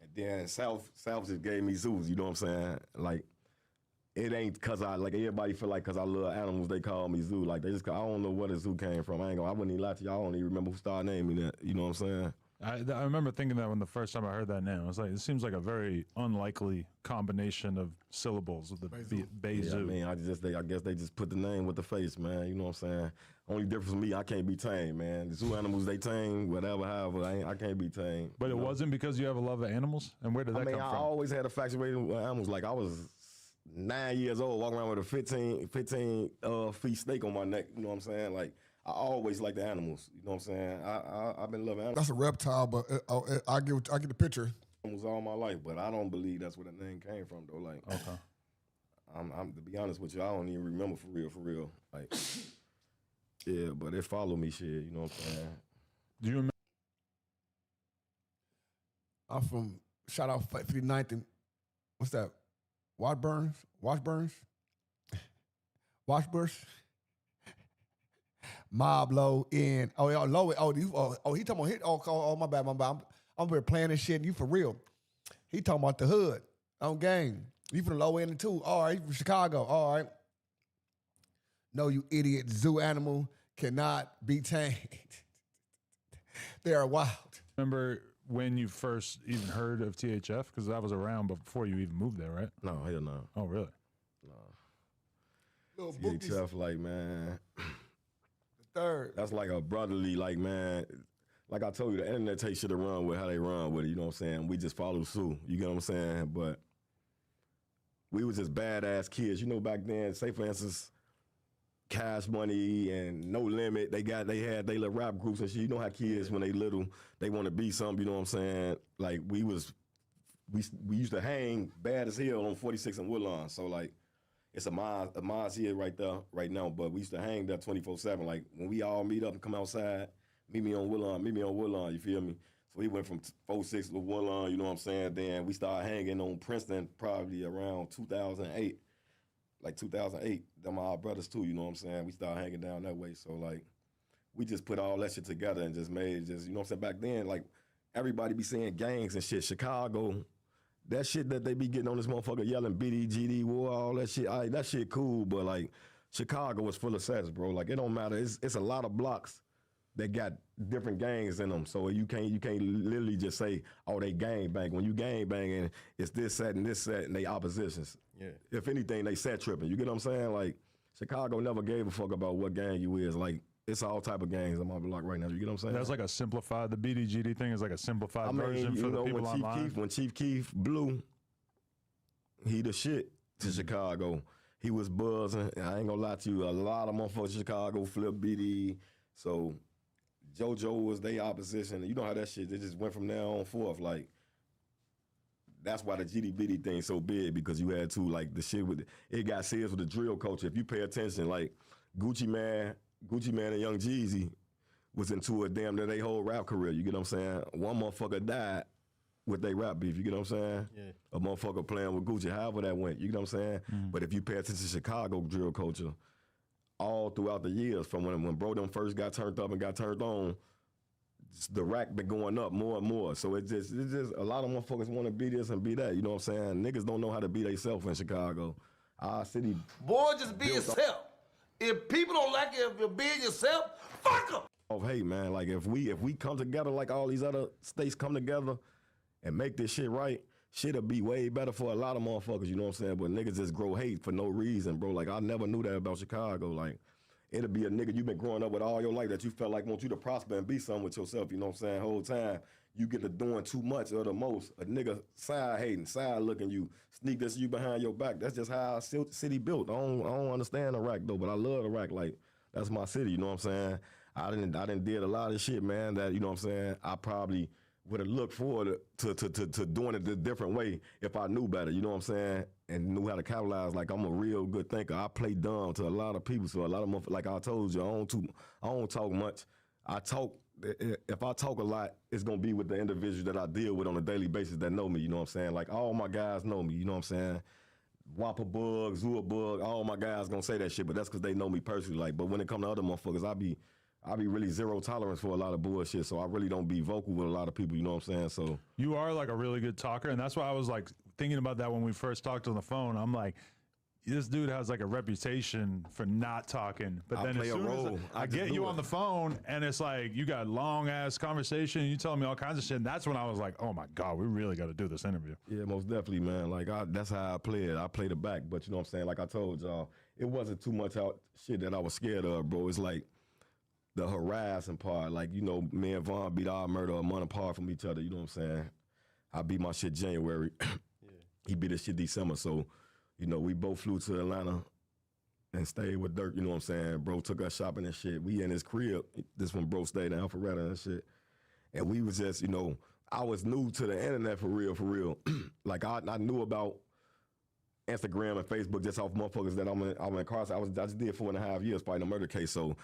And then South just gave me Zoos, you know what I'm saying? Like, it ain't cause everybody feel like cause I love animals, they call me Zoo. Like, they just, I don't know where the Zoo came from. I wouldn't even lie to y'all. I don't even remember who started naming that. You know what I'm saying? I remember thinking that when the first time I heard that name, I was like, it seems like a very unlikely combination of syllables with the Bayzoo. Yeah, I mean, I guess they just put the name with the face, man. You know what I'm saying? Only difference with me, I can't be tamed, man. The zoo animals, they tame, whatever, however, I can't be tamed. But it wasn't because you have a love of animals? And where did that come from? I always had a fascination with animals. Like, I was 9 years old, walking around with a 15 feet snake on my neck. You know what I'm saying? Like, I always like the animals. You know what I'm saying? I've been loving animals. That's a reptile, but I get the picture. Animals all my life, but I don't believe that's where the name came from, though. Like, okay. I'm to be honest with you, I don't even remember for real. Like, yeah, but it followed me, shit. You know what I'm saying? Do you remember? I'm from shout out 59th and what's that? Washburn. Mob Low in Low. He talking about hit. Oh my bad. I'm here playing this shit. And you for real? He talking about the hood on game. You from the low end too? All right, from Chicago. All right. No, you idiot. Zoo animal cannot be tamed. They are wild. Remember when you first even heard of THF? Because that was around before you even moved there, right? No, hell no. Oh, really? No. THF, like, man. Third. That's like a brotherly, like, man. Like I told you, the internet takes shit to run with how they run with it, you know what I'm saying? We just follow suit, you get what I'm saying? But we was just badass kids. You know, back then, say for instance, Cash Money and No Limit, they had their little rap groups and shit. You know how kids, when they little, they want to be something, you know what I'm saying? Like, we used to hang bad as hell on 46 and Woodlawn. So, like, it's a Maz here right there, right now, but we used to hang there 24/7. Like, when we all meet up and come outside, meet me on Woodlawn, you feel me? So we went from 46 to Woodlawn, you know what I'm saying? Then we started hanging on Princeton probably around 2008. Like 2008, them our brothers too, you know what I'm saying? We started hanging down that way. So, like, we just put all that shit together and just made you know what I'm saying? Back then, like, everybody be saying gangs and shit. Chicago, that shit that they be getting on this motherfucker yelling BD, GD, war, all that shit, that shit cool, but, like, Chicago is full of sets, bro. Like, it don't matter. It's a lot of blocks that got different gangs in them. So you can't literally just say, oh, they gang bang. When you gang banging, it's this set and they oppositions. Yeah. If anything, they set tripping. You get what I'm saying? Like, Chicago never gave a fuck about what gang you is. Like, it's all type of gangs on my block right now. You get what I'm saying? That's like a simplified, the BDGD thing is like a simplified version for the people online. When Chief Keef blew, he the shit to Chicago. He was buzzing. I ain't gonna lie to you. A lot of motherfuckers in Chicago flip BD. So JoJo was their opposition. You know how that shit, they just went from there on forth. Like, that's why the GD thing so big, because you had to, like, the shit with, it got serious with the drill culture. If you pay attention, like, Gucci Man and Young Jeezy was into it damn near their whole rap career. You get what I'm saying? One motherfucker died with their rap beef. You get what I'm saying? Yeah. A motherfucker playing with Gucci, however that went. You get what I'm saying? But if you pay attention to Chicago drill culture, all throughout the years, from when bro them first got turned up and got turned on, the rack been going up more and more. So it's just a lot of motherfuckers want to be this and be that. You know what I'm saying? Niggas don't know how to be themselves in Chicago. Our city. Boy, just be yourself. If people don't like it, if you're being yourself, fuck them. Oh, hey, man, like, if we come together like all these other states come together and make this shit right, shit'll be way better for a lot of motherfuckers, you know what I'm saying? But niggas just grow hate for no reason, bro. Like, I never knew that about Chicago. Like, it'll be a nigga you been growing up with all your life that you felt like want you to prosper and be something with yourself, you know what I'm saying? Whole time, you get to doing too much or the most. A nigga side hating, side looking you, sneak this you behind your back. That's just how our city built. I don't understand Iraq, though, but I love Iraq. Like, that's my city, you know what I'm saying? I didn't did a lot of shit, man, that, you know what I'm saying, I probably would have looked forward to doing it a different way if I knew better, you know what I'm saying, and knew how to capitalize. Like, I'm a real good thinker. I play dumb to a lot of people, so a lot of motherfuckers, like I told you, I don't talk much. If I talk a lot, it's gonna be with the individuals that I deal with on a daily basis that know me, you know what I'm saying? Like, all my guys know me, you know what I'm saying? Whopper Bug, Zua Bug, all my guys gonna say that shit, but that's because they know me personally. Like, but when it come to other motherfuckers, I be really zero tolerance for a lot of bullshit, so I really don't be vocal with a lot of people, you know what I'm saying? So you are like a really good talker, and that's why I was like thinking about that when we first talked on the phone. I'm like, this dude has like a reputation for not talking, but then as soon as I get you on the phone and it's like you got long ass conversation, you telling me all kinds of shit, and that's when I was like, oh my God, we really got to do this interview. Yeah, most definitely, man. Like, that's how I play it. I play the back, but you know what I'm saying? Like I told y'all, it wasn't too much shit that I was scared of, bro. It's like the harassing part. Like, you know, me and Vaughn beat our murder a month apart from each other, you know what I'm saying? I beat my shit January. He beat his shit December, so you know, we both flew to Atlanta and stayed with Dirk, you know what I'm saying? Bro took us shopping and shit. We in his crib. This one bro stayed in Alpharetta and shit. And we was just, you know, I was new to the internet for real. Like, I knew about Instagram and Facebook just off motherfuckers that I'm incarcerated. I just did 4.5 years fighting a murder case, so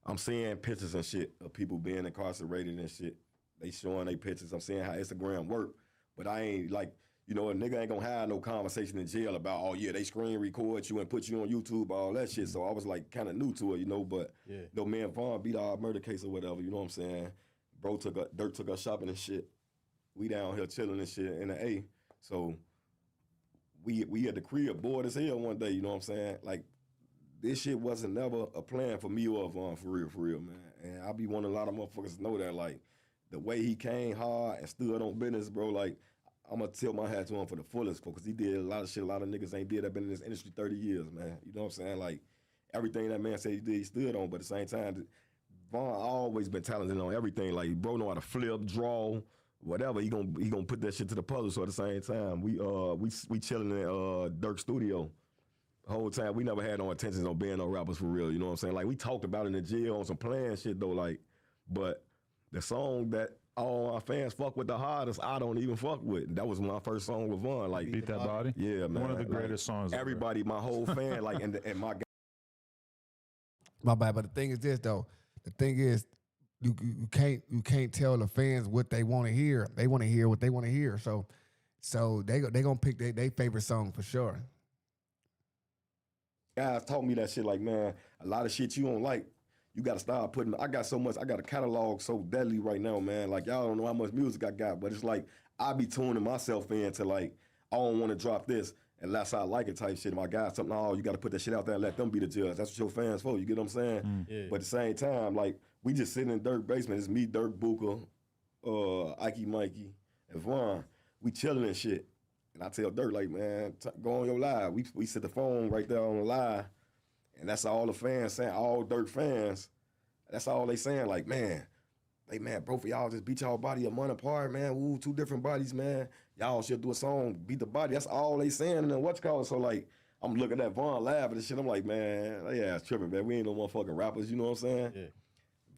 I'm seeing pictures and shit of people being incarcerated and shit. They showing their pictures. I'm seeing how Instagram work, but I ain't like, you know, a nigga ain't gonna have no conversation in jail about, oh yeah, they screen record you and put you on YouTube, all that shit. So I was like kind of new to it, you know, but you know, me and Vaughn beat our murder case or whatever, you know what I'm saying? Dirk took us shopping and shit. We down here chilling and shit in the A. So we at the crib bored as hell one day, you know what I'm saying? Like, this shit wasn't never a plan for me or Vaughn, for real, man. And I be wanting a lot of motherfuckers to know that, like, the way he came hard and stood on business, bro, like, I'm gonna tip my hat to him for the fullest, because he did a lot of shit a lot of niggas ain't did that been in this industry 30 years, man. You know what I'm saying? Like, everything that man said he did, he stood on, but at the same time, Vaughn always been talented on everything. Like, bro know how to flip, draw, whatever. He gonna put that shit to the puzzle. So at the same time, we chilling in Dirk's studio. The whole time, we never had no intentions on being no rappers for real, you know what I'm saying? Like, we talked about it in the jail on some playing shit though, like, but the song that all our fans fuck with the hardest, I don't even fuck with. That was my first song with Vaughn. Like, Beat That Body? Yeah, man. One of the greatest songs ever. Everybody, my whole fan, like, and my My bad, but the thing is this though. The thing is, you can't tell the fans what they want to hear. They want to hear what they want to hear. So they gonna pick their favorite song for sure. Guys taught me that shit. Like, man, a lot of shit you don't like, you gotta start putting. I got a catalog so deadly right now, man. Like, y'all don't know how much music I got, but it's like I be tuning myself in to, like, I don't want to drop this unless I like it type shit. My guys, something, oh, you got to put that shit out there and let them be the judge. That's what your fans for. You get what I'm saying? Yeah. But at the same time, like, we just sitting in Dirk's basement. It's me, Dirk, Booker, Ike Mikey, and Vaughn. We chilling and shit. And I tell Dirk, like, man, go on your live. We set the phone right there on the live, and that's all the fans saying, all Dirk fans. That's all they saying, like, man, both of y'all just beat y'all body a month apart, man. Woo, 2 different bodies, man. Y'all should do a song, beat the body. That's all they saying, and then what's called. So, like, I'm looking at Vaughn laughing and shit. I'm like, man, yeah, it's tripping, man. We ain't no motherfucking rappers, you know what I'm saying? Yeah.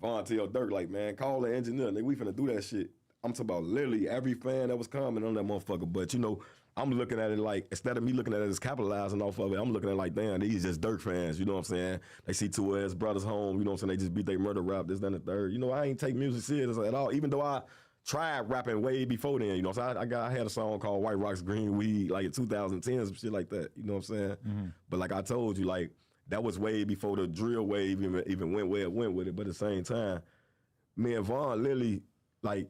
Vaughn tell Dirk, like, man, call the engineer. Nigga, we finna do that shit. I'm talking about literally every fan that was commenting on that motherfucker. But, you know, I'm looking at it like, instead of me looking at it as capitalizing off of it, I'm looking at it like, damn, these just Dirk fans, you know what I'm saying? They see 2 of his brothers home, you know what I'm saying? They just beat their murder rap, this, that, and the third. You know, I ain't take music serious at all, even though I tried rapping way before then, you know. So I had a song called White Rocks Green Weed, like in 2010, some shit like that, you know what I'm saying? Mm-hmm. But like I told you, like, that was way before the drill wave even went where it went with it. But at the same time, me and Vaughn literally, like,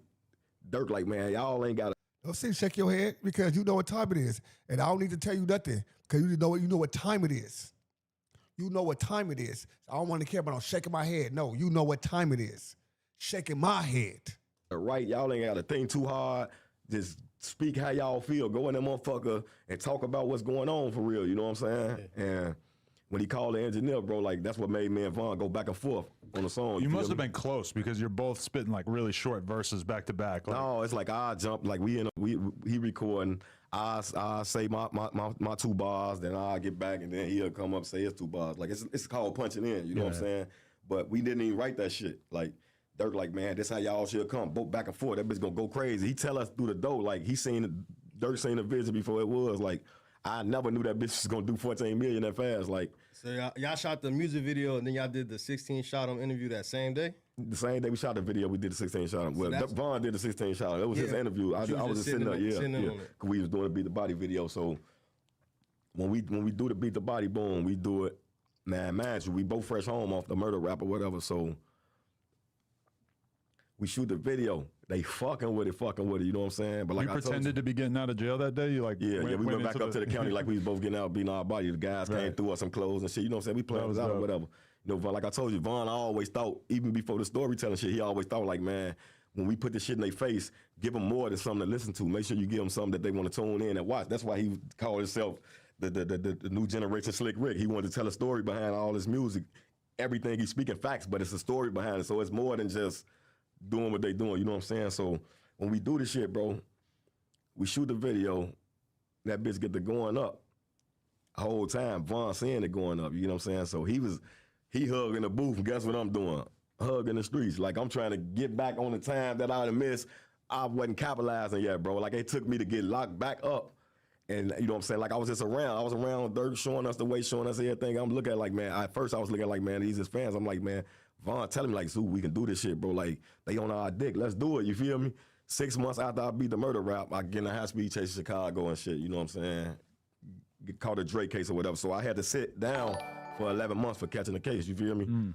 Dirk, like, man, y'all ain't got to. Don't say shake your head, because you know what time it is. And I don't need to tell you nothing, because you know what time it is. You know what time it is. I don't want to care about shaking my head. No, you know what time it is. Shaking my head. Right, y'all ain't got to think too hard. Just speak how y'all feel. Go in that motherfucker and talk about what's going on for real. You know what I'm saying? Yeah. And when he called the engineer, bro, like that's what made me and Von go back and forth on the song. You must have been close because you're both spitting like really short verses back to back. No, it's like I jump, like he recording. I say my 2 bars, then I get back, and then he'll come up say his 2 bars. Like it's called punching in. You know what I'm saying? But we didn't even write that shit. Like Dirk, like man, this how y'all should come. Both back and forth. That bitch gonna go crazy. He tell us through the door like Dirk seen the vision before it was like. I never knew that bitch was gonna do 14 million that fast. Like, so y'all shot the music video and then y'all did the 16 shot on interview that same day. The same day we shot the video, we did the 16 shot on. Well, Von did the 16 shot on. That was his interview. I was just sitting there, yeah. Cause we was doing the Beat the Body video. So when we do the Beat the Body, boom, we do it. Man, we both fresh home off the murder rap or whatever. So we shoot the video. They fucking with it, you know what I'm saying? But like you pretended to be getting out of jail that day? You like we went back up to the county like we was both getting out, beating our body. The guys came threw us some clothes and shit, you know what I'm saying? We playing out or whatever. You know, Von, like I told you, Von always thought, even before the storytelling shit, he always thought like, man, when we put this shit in their face, give them more than something to listen to. Make sure you give them something that they want to tune in and watch. That's why he called himself the new generation Slick Rick. He wanted to tell a story behind all this music. Everything he's speaking facts, but it's a story behind it. So it's more than just doing what they doing, you know what I'm saying? So when we do this shit, bro, we shoot the video, that bitch get the going up. The whole time, Von seeing it going up, you know what I'm saying? So he hugging the booth, and guess what I'm doing? Hugging the streets. Like I'm trying to get back on the time that I done missed. I wasn't capitalizing yet, bro. Like it took me to get locked back up. And you know what I'm saying? Like I was just around. I was around Dirk showing us the way, showing us everything. I'm looking at like, man, at first I was looking at like, man, these is fans. I'm like, man, Von, tell him like, Zoo, we can do this shit, bro. Like, they on our dick. Let's do it. You feel me? 6 months after I beat the murder rap, I get in a high-speed chase to Chicago and shit. You know what I'm saying? Get caught a Drake case or whatever. So I had to sit down for 11 months for catching the case. You feel me?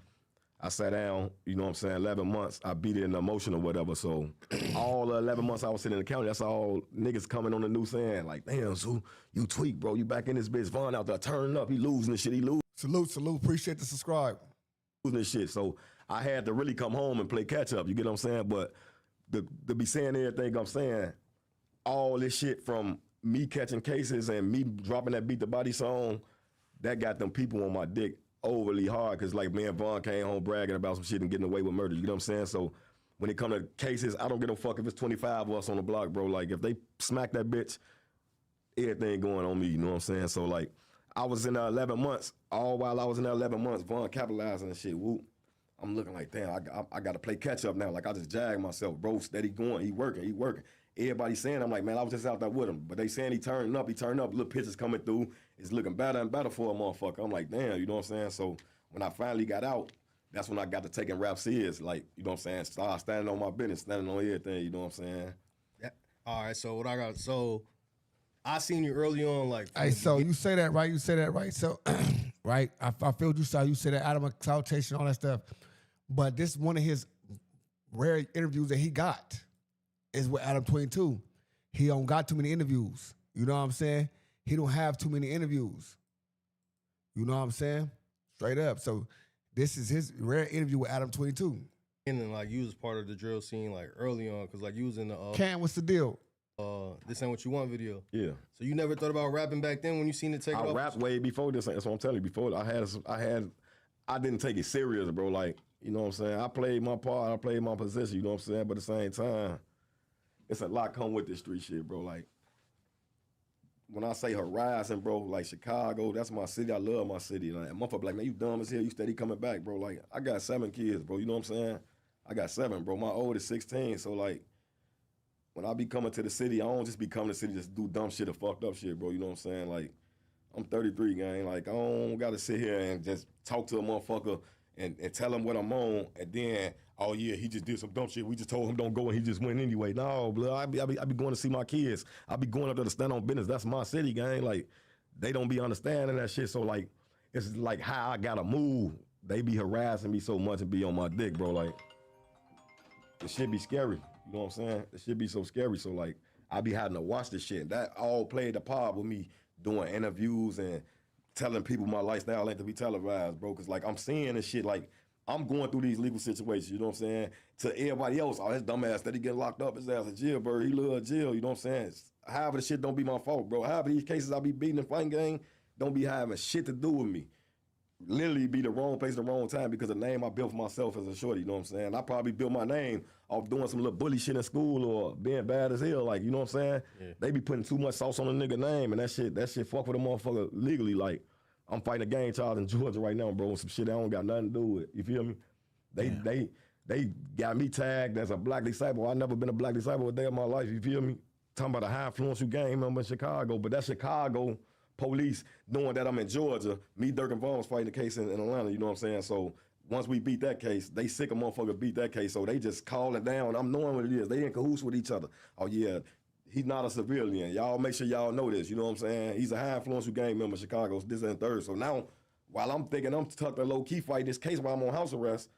I sat down, you know what I'm saying, 11 months. I beat it in the emotion or whatever. So all the 11 months I was sitting in the county, that's all niggas coming on the news saying, like, damn, Zoo, you tweak, bro. You back in this bitch. Von out there turning up. He losing this shit. He losing. Salute. Appreciate the subscribe. This shit. So I had to really come home and play catch up. You get what I'm saying? But to be saying everything I'm saying, all this shit from me catching cases and me dropping that Beat the Body song, that got them people on my dick overly hard because like me and Von came home bragging about some shit and getting away with murder. You know what I'm saying? So when it come to cases, I don't give no fuck if it's 25 of us on the block, bro. Like if they smack that bitch, everything going on me. You know what I'm saying? So like I was in there 11 months. All while I was in there 11 months, Von capitalizing and shit. Whoop. I'm looking like, damn, I got to play catch up now. Like I just jagged myself, bro. Steady going. He working. Everybody saying, I'm like, man, I was just out there with him. But they saying he turned up. Little pictures coming through. It's looking better and better for a motherfucker. I'm like, damn, you know what I'm saying? So when I finally got out, that's when I got to taking rap serious. Like, you know what I'm saying? Start standing on my business, standing on everything. You know what I'm saying? Yeah. All right. So what I got? So I seen you early on, like. Hey, so you say that right? So, right? I feel you saw you say that Adam exaltation, all that stuff. But this one of his rare interviews that he got is with Adam 22. He don't got too many interviews. You know what I'm saying? He don't have too many interviews. You know what I'm saying? Straight up. So this is his rare interview with Adam 22. And then like you was part of the drill scene like early on because like you was in the Cam, what's the deal? This Ain't What You Want video. Yeah. So you never thought about rapping back then when you seen it take off? I rapped way before this. That's what I'm telling you. Before I didn't take it serious, bro. Like, you know what I'm saying? I played my part. I played my position. You know what I'm saying? But at the same time, it's a lot come with this street shit, bro. Like, when I say horizon, bro, like Chicago, that's my city. I love my city. Like, a motherfucker like, man, you dumb as hell. You steady coming back, bro. Like, I got 7 kids, bro. You know what I'm saying? I got 7, bro. My oldest 16. So, like, when I be coming to the city, I don't just be coming to the city just do dumb shit or fucked up shit, bro. You know what I'm saying? Like, I'm 33, gang. Like, I don't got to sit here and just talk to a motherfucker and tell him what I'm on, and then, oh yeah, he just did some dumb shit. We just told him don't go, and he just went anyway. No, blood, I be going to see my kids. I be going up there to stand on business. That's my city, gang. Like, they don't be understanding that shit. So like, it's like how I gotta move. They be harassing me so much and be on my dick, bro. Like, the shit be scary. You know what I'm saying? The shit be so scary. So like, I be having to watch this shit. That all played a part with me doing interviews and telling people my lifestyle ain't to be televised, bro. Cause like I'm seeing this shit like I'm going through these legal situations, you know what I'm saying? To everybody else, oh, his dumbass that he getting locked up, his ass a jailbird, he love jail, you know what I'm saying? However, the shit don't be my fault, bro. However, these cases I be beating in fighting game don't be having shit to do with me. Literally be the wrong place at the wrong time because the name I built for myself as a shorty, you know what I'm saying? I probably built my name off doing some little bully shit in school or being bad as hell, like, you know what I'm saying? Yeah. They be putting too much sauce on a nigga name and that shit fuck with a motherfucker legally. Like, I'm fighting a gang child in Georgia right now, bro, with some shit I don't got nothing to do with. You feel me? They got me tagged as a black disciple. I never been a black disciple a day of my life, you feel me? Talking about a high influential gang member in Chicago, but that Chicago police knowing that I'm in Georgia, me, Dirk, and Vaughn was fighting the case in Atlanta, you know what I'm saying? So once we beat that case, they sick of motherfucker beat that case, so they just calling down. I'm knowing what it is. They in cahoots with each other. Oh yeah, he's not a civilian. Y'all make sure y'all know this, you know what I'm saying? He's a high influential gang member in Chicago, this and third. So now, while I'm thinking I'm tucked a low-key fight this case while I'm on house arrest,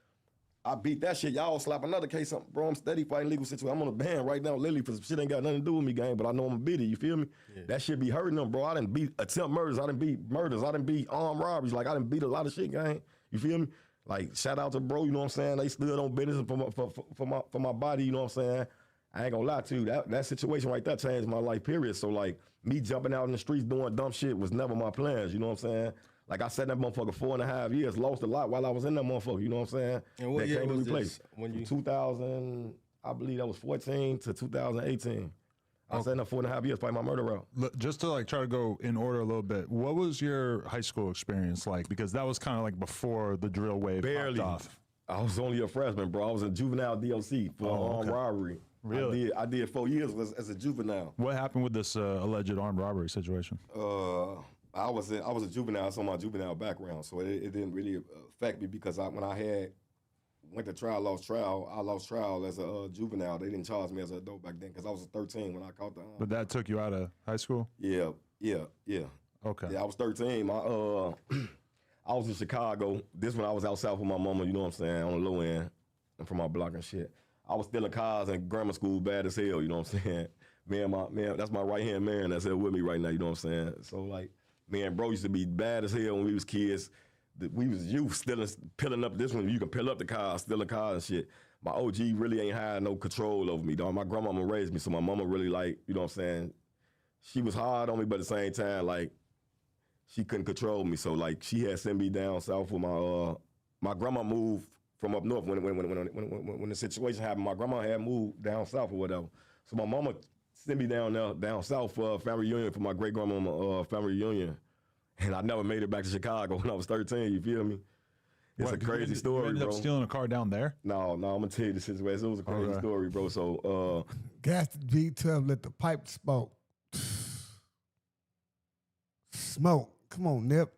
I beat that shit. Y'all slap another case up. Bro, I'm steady fighting legal situation. I'm on a ban right now, literally, for some shit ain't got nothing to do with me, gang, but I know I'm gonna beat it, you feel me? Yeah. That shit be hurting them, bro. I done beat attempt murders. I done beat murders. I done beat armed robberies. Like, I done beat a lot of shit, gang. You feel me? Like, shout out to bro, you know what I'm saying? They stood on business for my body, you know what I'm saying? I ain't gonna lie to you. That situation right there changed my life, period. So, like, me jumping out in the streets doing dumb shit was never my plans, you know what I'm saying? Like, I sat in that motherfucker 4.5 years, lost a lot while I was in that motherfucker, you know what I'm saying? And what year was this? When you 2000, I believe that was 14 to 2018. I sat in there 4.5 years fighting my murder route. Just to like try to go in order a little bit, what was your high school experience like? Because that was kind of like before the drill wave popped off. I was only a freshman, bro. I was in juvenile DOC for armed robbery. Really? I did 4 years as a juvenile. What happened with this alleged armed robbery situation? I was a juvenile, so my juvenile background, so it didn't really affect me because when I went to trial, lost trial. I lost trial as a juvenile. They didn't charge me as an adult back then because I was 13 when I caught the. But that took you out of high school? Yeah. Okay. Yeah, I was 13. I was in Chicago. This when I was out south with my mama, you know what I'm saying, on the low end, and from my block and shit. I was stealing cars in grammar school, bad as hell, you know what I'm saying. Man, that's my right hand man that's here with me right now, you know what I'm saying. So like. Me and bro used to be bad as hell when we was kids. We was youth, pilling up this one. You can pill up the car, stealing cars and shit. My OG really ain't had no control over me, dog. My grandmama raised me, so my mama really like, you know what I'm saying? She was hard on me, but at the same time, like, she couldn't control me. So like, she had sent me down south with my grandma moved from up north when the situation happened. My grandma had moved down south or whatever. So my mama sent me down south for a family reunion for my great grandmama family reunion, and I never made it back to Chicago when I was 13. You feel me? It's a crazy story, you ended bro. up stealing a car down there? No, I'm gonna tell you the situation. It was a crazy story, bro. So gas the V12, let the pipe smoke. Smoke. Come on, Nip.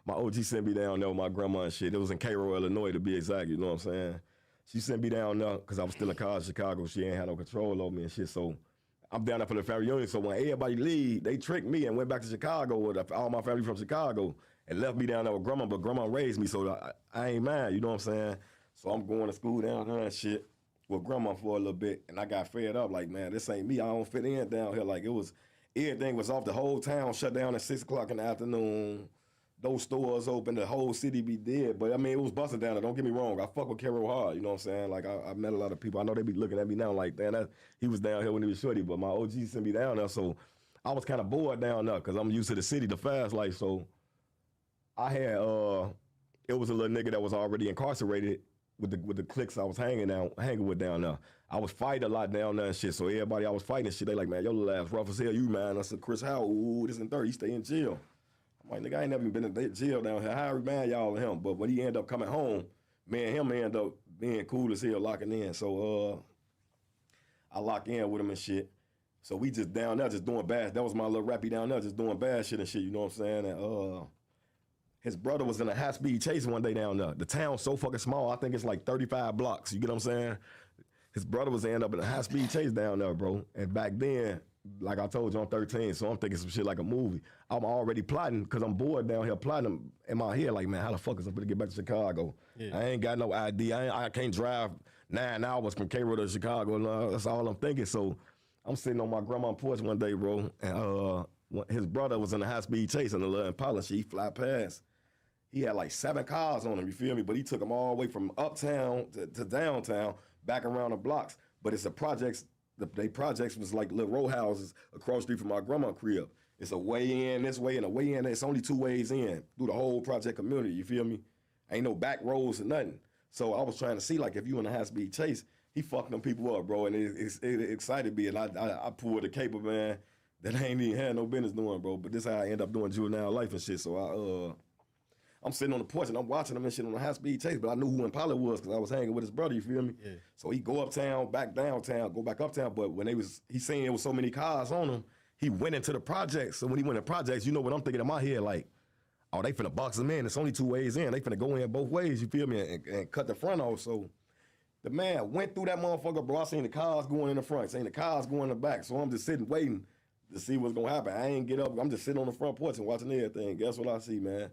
My OG sent me down there with my grandma and shit. It was in Cairo, Illinois, to be exact. You know what I'm saying? She sent me down there because I was stealing cars in Chicago. She ain't had no control over me and shit. So I'm down there for the family reunion, so when everybody leave, they tricked me and went back to Chicago with all my family from Chicago and left me down there with grandma, but grandma raised me, so I ain't mad, you know what I'm saying? So I'm going to school down there and shit with grandma for a little bit, and I got fed up, like, man, this ain't me, I don't fit in down here. Like, everything was off, the whole town shut down at 6 o'clock in the afternoon. Those stores open, the whole city be dead. But I mean, it was busting down there. Don't get me wrong. I fuck with Cairo hard, you know what I'm saying? Like, I met a lot of people. I know they be looking at me now like, damn, he was down here when he was shorty, but my OG sent me down there. So I was kind of bored down there because I'm used to the city, the fast life. So I had, it was a little nigga that was already incarcerated with the cliques I was hanging with down there. I was fighting a lot down there and shit. So everybody I was fighting and shit, they like, man, your little ass rough as hell, you man. I said, Chris Howell, ooh, this and third, he stay in jail. I'm like, nigga, I ain't never been in jail down here. How I remind y'all of him? But when he ended up coming home, me and him ended up being cool as hell, locking in. So I lock in with him and shit. So we just down there just doing bad. That was my little rappy down there just doing bad shit and shit, you know what I'm saying? And his brother was in a high-speed chase one day down there. The town's so fucking small, I think it's like 35 blocks, you get what I'm saying? His brother was end up in a high-speed chase down there, bro. And back then, like I told you, I'm 13, so I'm thinking some shit like a movie. I'm already plotting, because I'm bored down here, plotting in my head, like, man, how the fuck is I gonna get back to Chicago? Yeah. I ain't got no ID. I can't drive 9 hours from Cairo to Chicago. That's all I'm thinking. So I'm sitting on my grandma's porch one day, bro, and his brother was in a high-speed chase in the little Impala. She fly past. He had like 7 cars on him, you feel me? But he took them all the way from uptown to downtown, back around the blocks. But it's the projects, they projects was like little row houses across the street from my grandma's crib. It's a way in this way and a way in. It's only 2 ways in through the whole project community, you feel me? Ain't no back roads or nothing. So I was trying to see, like, if you in a high-speed chase, he fucked them people up, bro, and it excited me. And I pulled the caper, man, that I ain't even had no business doing, bro. But this is how I end up doing juvenile life and shit. So I'm sitting on the porch and I'm watching him and shit on a high-speed chase, but I knew who Impala was because I was hanging with his brother, you feel me? Yeah. So he go uptown, back downtown, go back uptown, but when he seen there was so many cars on him, he went into the projects. So when he went in projects, you know what I'm thinking in my head, like, oh, they finna box him in. It's only 2 ways in. They finna go in both ways, you feel me, and cut the front off. So the man went through that motherfucker, bro. I seen the cars going in the front, seen the cars going in the back. So I'm just sitting waiting to see what's gonna happen. I ain't get up. I'm just sitting on the front porch and watching everything. Guess what I see, man?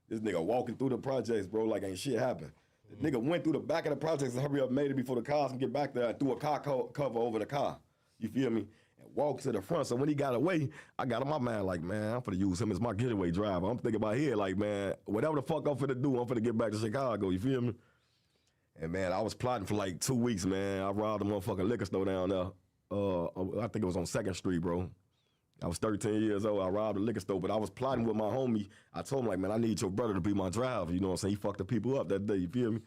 This nigga walking through the projects, bro, like ain't shit happened. The nigga went through the back of the projects and hurry up, made it before the cars can get back there and threw a car cover over the car. You feel me? And walked to the front. So when he got away, I got on my mind like, man, I'm finna use him as my getaway driver. I'm thinking about here like, man, whatever the fuck I'm finna do, I'm finna get back to Chicago. You feel me? And man, I was plotting for like 2 weeks, man. I robbed a motherfucking liquor store down there. I think it was on 2nd Street, bro. I was 13 years old. I robbed a liquor store, but I was plotting with my homie. I told him, like, man, I need your brother to be my driver. You know what I'm saying? He fucked the people up that day, you feel me?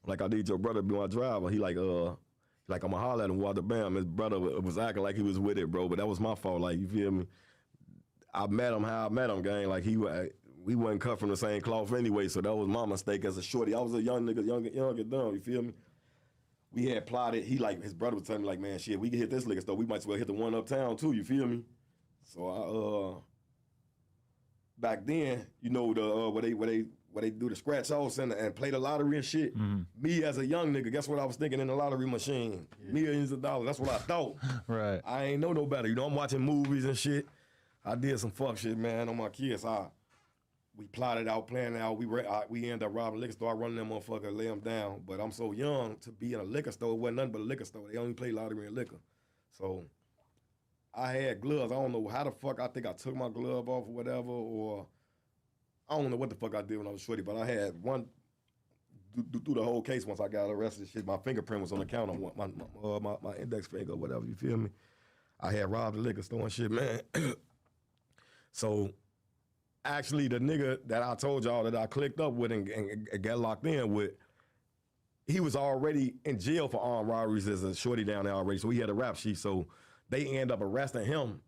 Like, I need your brother to be my driver. He like, I'm going to holler at him, Walter Bam. His brother was acting like he was with it, bro, but that was my fault, like, you feel me? I met him how I met him, gang. Like, we wasn't cut from the same cloth anyway, so that was my mistake as a shorty. I was a young nigga, young and dumb, you feel me? We had plotted. His brother was telling me, like, man, shit, we can hit this liquor store. We might as well hit the one uptown, too, you feel me? So back then, you know, where they do the scratch offs and play the lottery and shit. Mm-hmm. Me as a young nigga, guess what I was thinking in the lottery machine? Yeah. Millions of dollars. That's what I thought. Right. I ain't know no better. You know, I'm watching movies and shit. I did some fuck shit, man, on my kids. We plotted out, planned out. We ended up robbing a liquor store. I run them motherfucker, lay them down. But I'm so young to be in a liquor store. It wasn't nothing but a liquor store. They only play lottery and liquor. So I had gloves. I don't know how the fuck. I think I took my glove off or whatever, or I don't know what the fuck I did when I was shorty, but I had one through the whole case once I got arrested. Shit, my fingerprint was on the counter, my index finger or whatever, you feel me? I had robbed the liquor store and shit, man. So actually the nigga that I told y'all that I clicked up with and got locked in with, he was already in jail for armed robberies as a shorty down there already, so he had a rap sheet. So they end up arresting him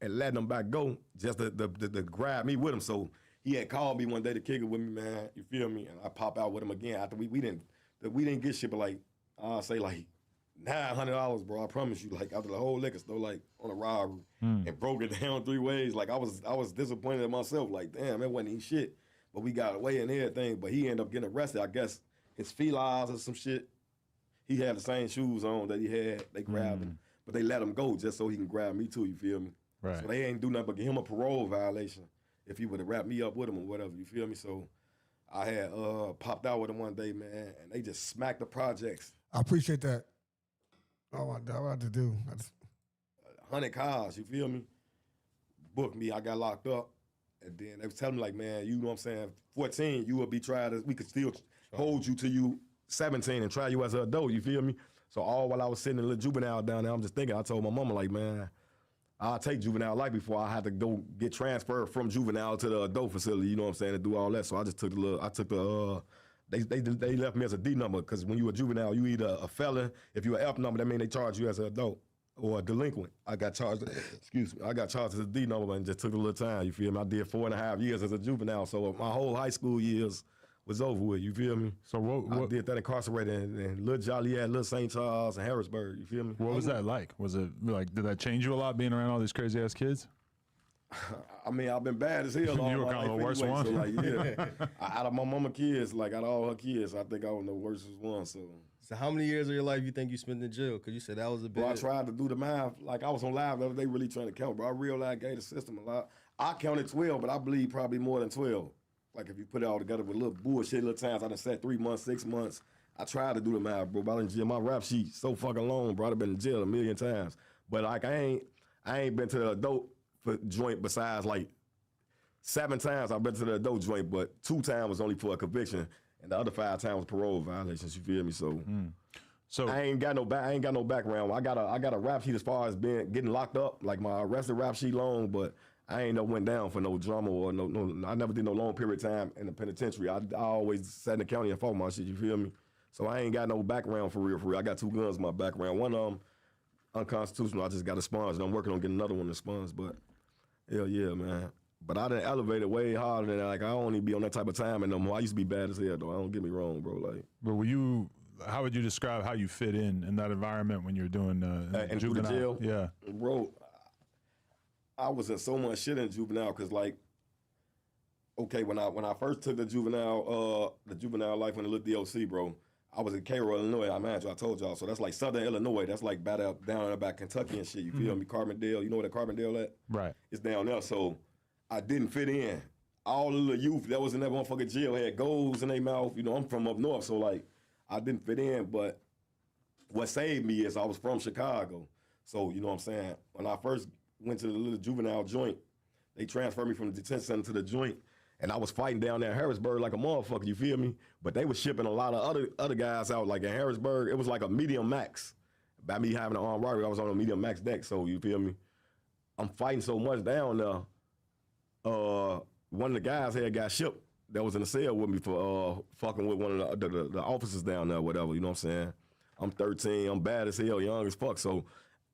and letting him back go just to grab me with him. So he had called me one day to kick it with me, man. You feel me? And I pop out with him again after we didn't get shit, but like I'll say like $900, bro. I promise you. Like after the whole liquor store, like on a robbery, and broke it down 3 ways. Like I was disappointed in myself. Like damn, it wasn't even shit. But we got away and everything. But he ended up getting arrested. I guess his felines or some shit. He had the same shoes on that he had. They grabbed him. But they let him go just so he can grab me too, you feel me? Right. So they ain't do nothing but give him a parole violation if he would have wrapped me up with him or whatever, you feel me? So I had popped out with him one day, man, and they just smacked the projects. I appreciate that. Oh, what I had to do. 100 cars, you feel me? Booked me, I got locked up. And then they was telling me like, man, you know what I'm saying, 14, you will be tried as, we could still hold you till you 17 and try you as an adult, you feel me? So all while I was sitting in the juvenile down there, I'm just thinking, I told my mama, like, man, I'll take juvenile life before I had to go get transferred from juvenile to the adult facility, you know what I'm saying, to do all that. So I just took they left me as a D number, because when you a juvenile, you either a felon. If you an F number, that means they charge you as an adult or a delinquent. I got charged as a D number and just took a little time, you feel me? I did 4.5 years as a juvenile, so my whole high school years was over with, you feel me? So what I did that incarcerated in Little Joliet, Little St. Charles, and Harrisburg, you feel me? What was that like? Was it like, did that change you a lot being around all these crazy ass kids? I mean, I've been bad as hell all you were my kind of life the worst anyway, one. so like, yeah. Out of my mama kids, like out of all her kids, I think I was the worst one, so. So how many years of your life you think you spent in jail? Because you said that was a bit. Bro, I tried to do the math. Like, I was on live the other day really trying to count, bro. I realized I gave the system a lot. I counted 12, but I believe probably more than 12. Like, if you put it all together with little bullshit, little times, I done sat 3 months, 6 months. I tried to do the math, bro. But I done jail. My rap sheet so fucking long, bro. I've been in jail a million times. But, like, I ain't been to the adult joint besides, like, 7 times I've been to the adult joint, but 2 times was only for a conviction, and the other 5 times was parole violations. You feel me? So I ain't got no background. I got a rap sheet as far as getting locked up. Like my arrested rap sheet long, but I ain't went down for no drama or no. I never did no long period of time in the penitentiary. I always sat in the county and fought my shit. You feel me? So I ain't got no background for real. I got 2 guns in my background. One of them unconstitutional. I just got expunged. And I'm working on getting another one expunged. But hell yeah, man. But I done elevated way harder than that. Like I don't even be on that type of time no more. I used to be bad as hell though. Don't get me wrong, bro. Like, but how would you describe how you fit in that environment when you're doing and juvenile? Through the jail? Yeah, bro. I was in so much shit in juvenile because like, okay, when I first took the juvenile life when I looked DOC, bro, I was in Cairo, Illinois. I told y'all. So that's like Southern Illinois. That's like down about Kentucky and shit. You feel me? Carbondale. You know where the Carbondale at? Right. It's down there. So I didn't fit in. All of the youth that was in that motherfucking jail had goals in their mouth. You know, I'm from up north, so like I didn't fit in. But what saved me is I was from Chicago. So you know what I'm saying? When I first went to the little juvenile joint, they transferred me from the detention center to the joint. And I was fighting down there in Harrisburg like a motherfucker, you feel me? But they was shipping a lot of other guys out. Like in Harrisburg, it was like a medium max. By me having an armed robbery, I was on a medium max deck, so you feel me? I'm fighting so much down there. One of the guys had got shipped that was in the cell with me for fucking with one of the officers down there, whatever, you know what I'm saying? I'm 13, I'm bad as hell, young as fuck, so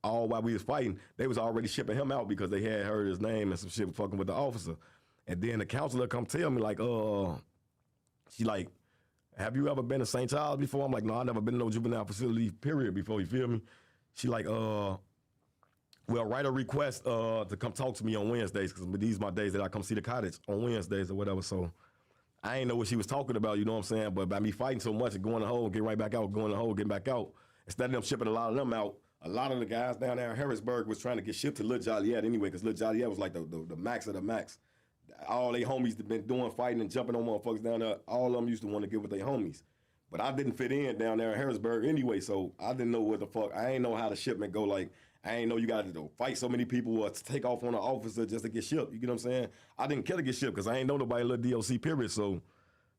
all while we was fighting, they was already shipping him out because they had heard his name and some shit fucking with the officer. And then the counselor come tell me like, she like, have you ever been to St. Charles before? I'm like, no, I never been to no juvenile facility, period, before, you feel me? She like, well, write a request to come talk to me on Wednesdays, because these are my days that I come see the cottage on Wednesdays or whatever. So I ain't know what she was talking about, you know what I'm saying? But by me fighting so much and going to the hole, get right back out, going to the hole, getting back out, instead of them shipping a lot of them out, a lot of the guys down there in Harrisburg was trying to get shipped to Lil Joliet anyway, because Lil Joliet was like the max of the max. All they homies that been doing fighting and jumping on motherfuckers down there, all of them used to want to get with their homies. But I didn't fit in down there in Harrisburg anyway, so I didn't know what the fuck. I ain't know how the shipment go. Like, I ain't know you got to fight so many people or to take off on an officer just to get shipped. You get what I'm saying? I didn't care to get shipped because I ain't know nobody Lil DOC, period. So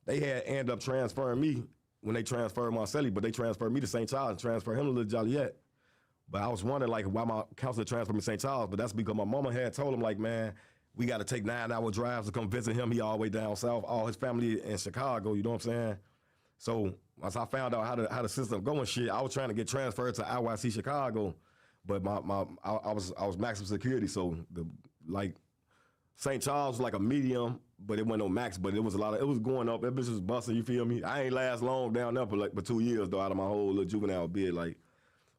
they had end up transferring me when they transferred Marcelli, but they transferred me to St. Charles and transferred him to Lil Joliet. But I was wondering, like, why my counselor transferred me to St. Charles, but that's because my mama had told him, like, man, we got to take 9-hour drives to come visit him. He all the way down south, all his family in Chicago, you know what I'm saying? So once I found out how the system going shit, I was trying to get transferred to IYC Chicago, but I was maximum security, so St. Charles was like a medium, but it wasn't no max, but it was it was going up. That bitch was busting, you feel me? I ain't last long down there for 2 years though, out of my whole little juvenile bid. Like,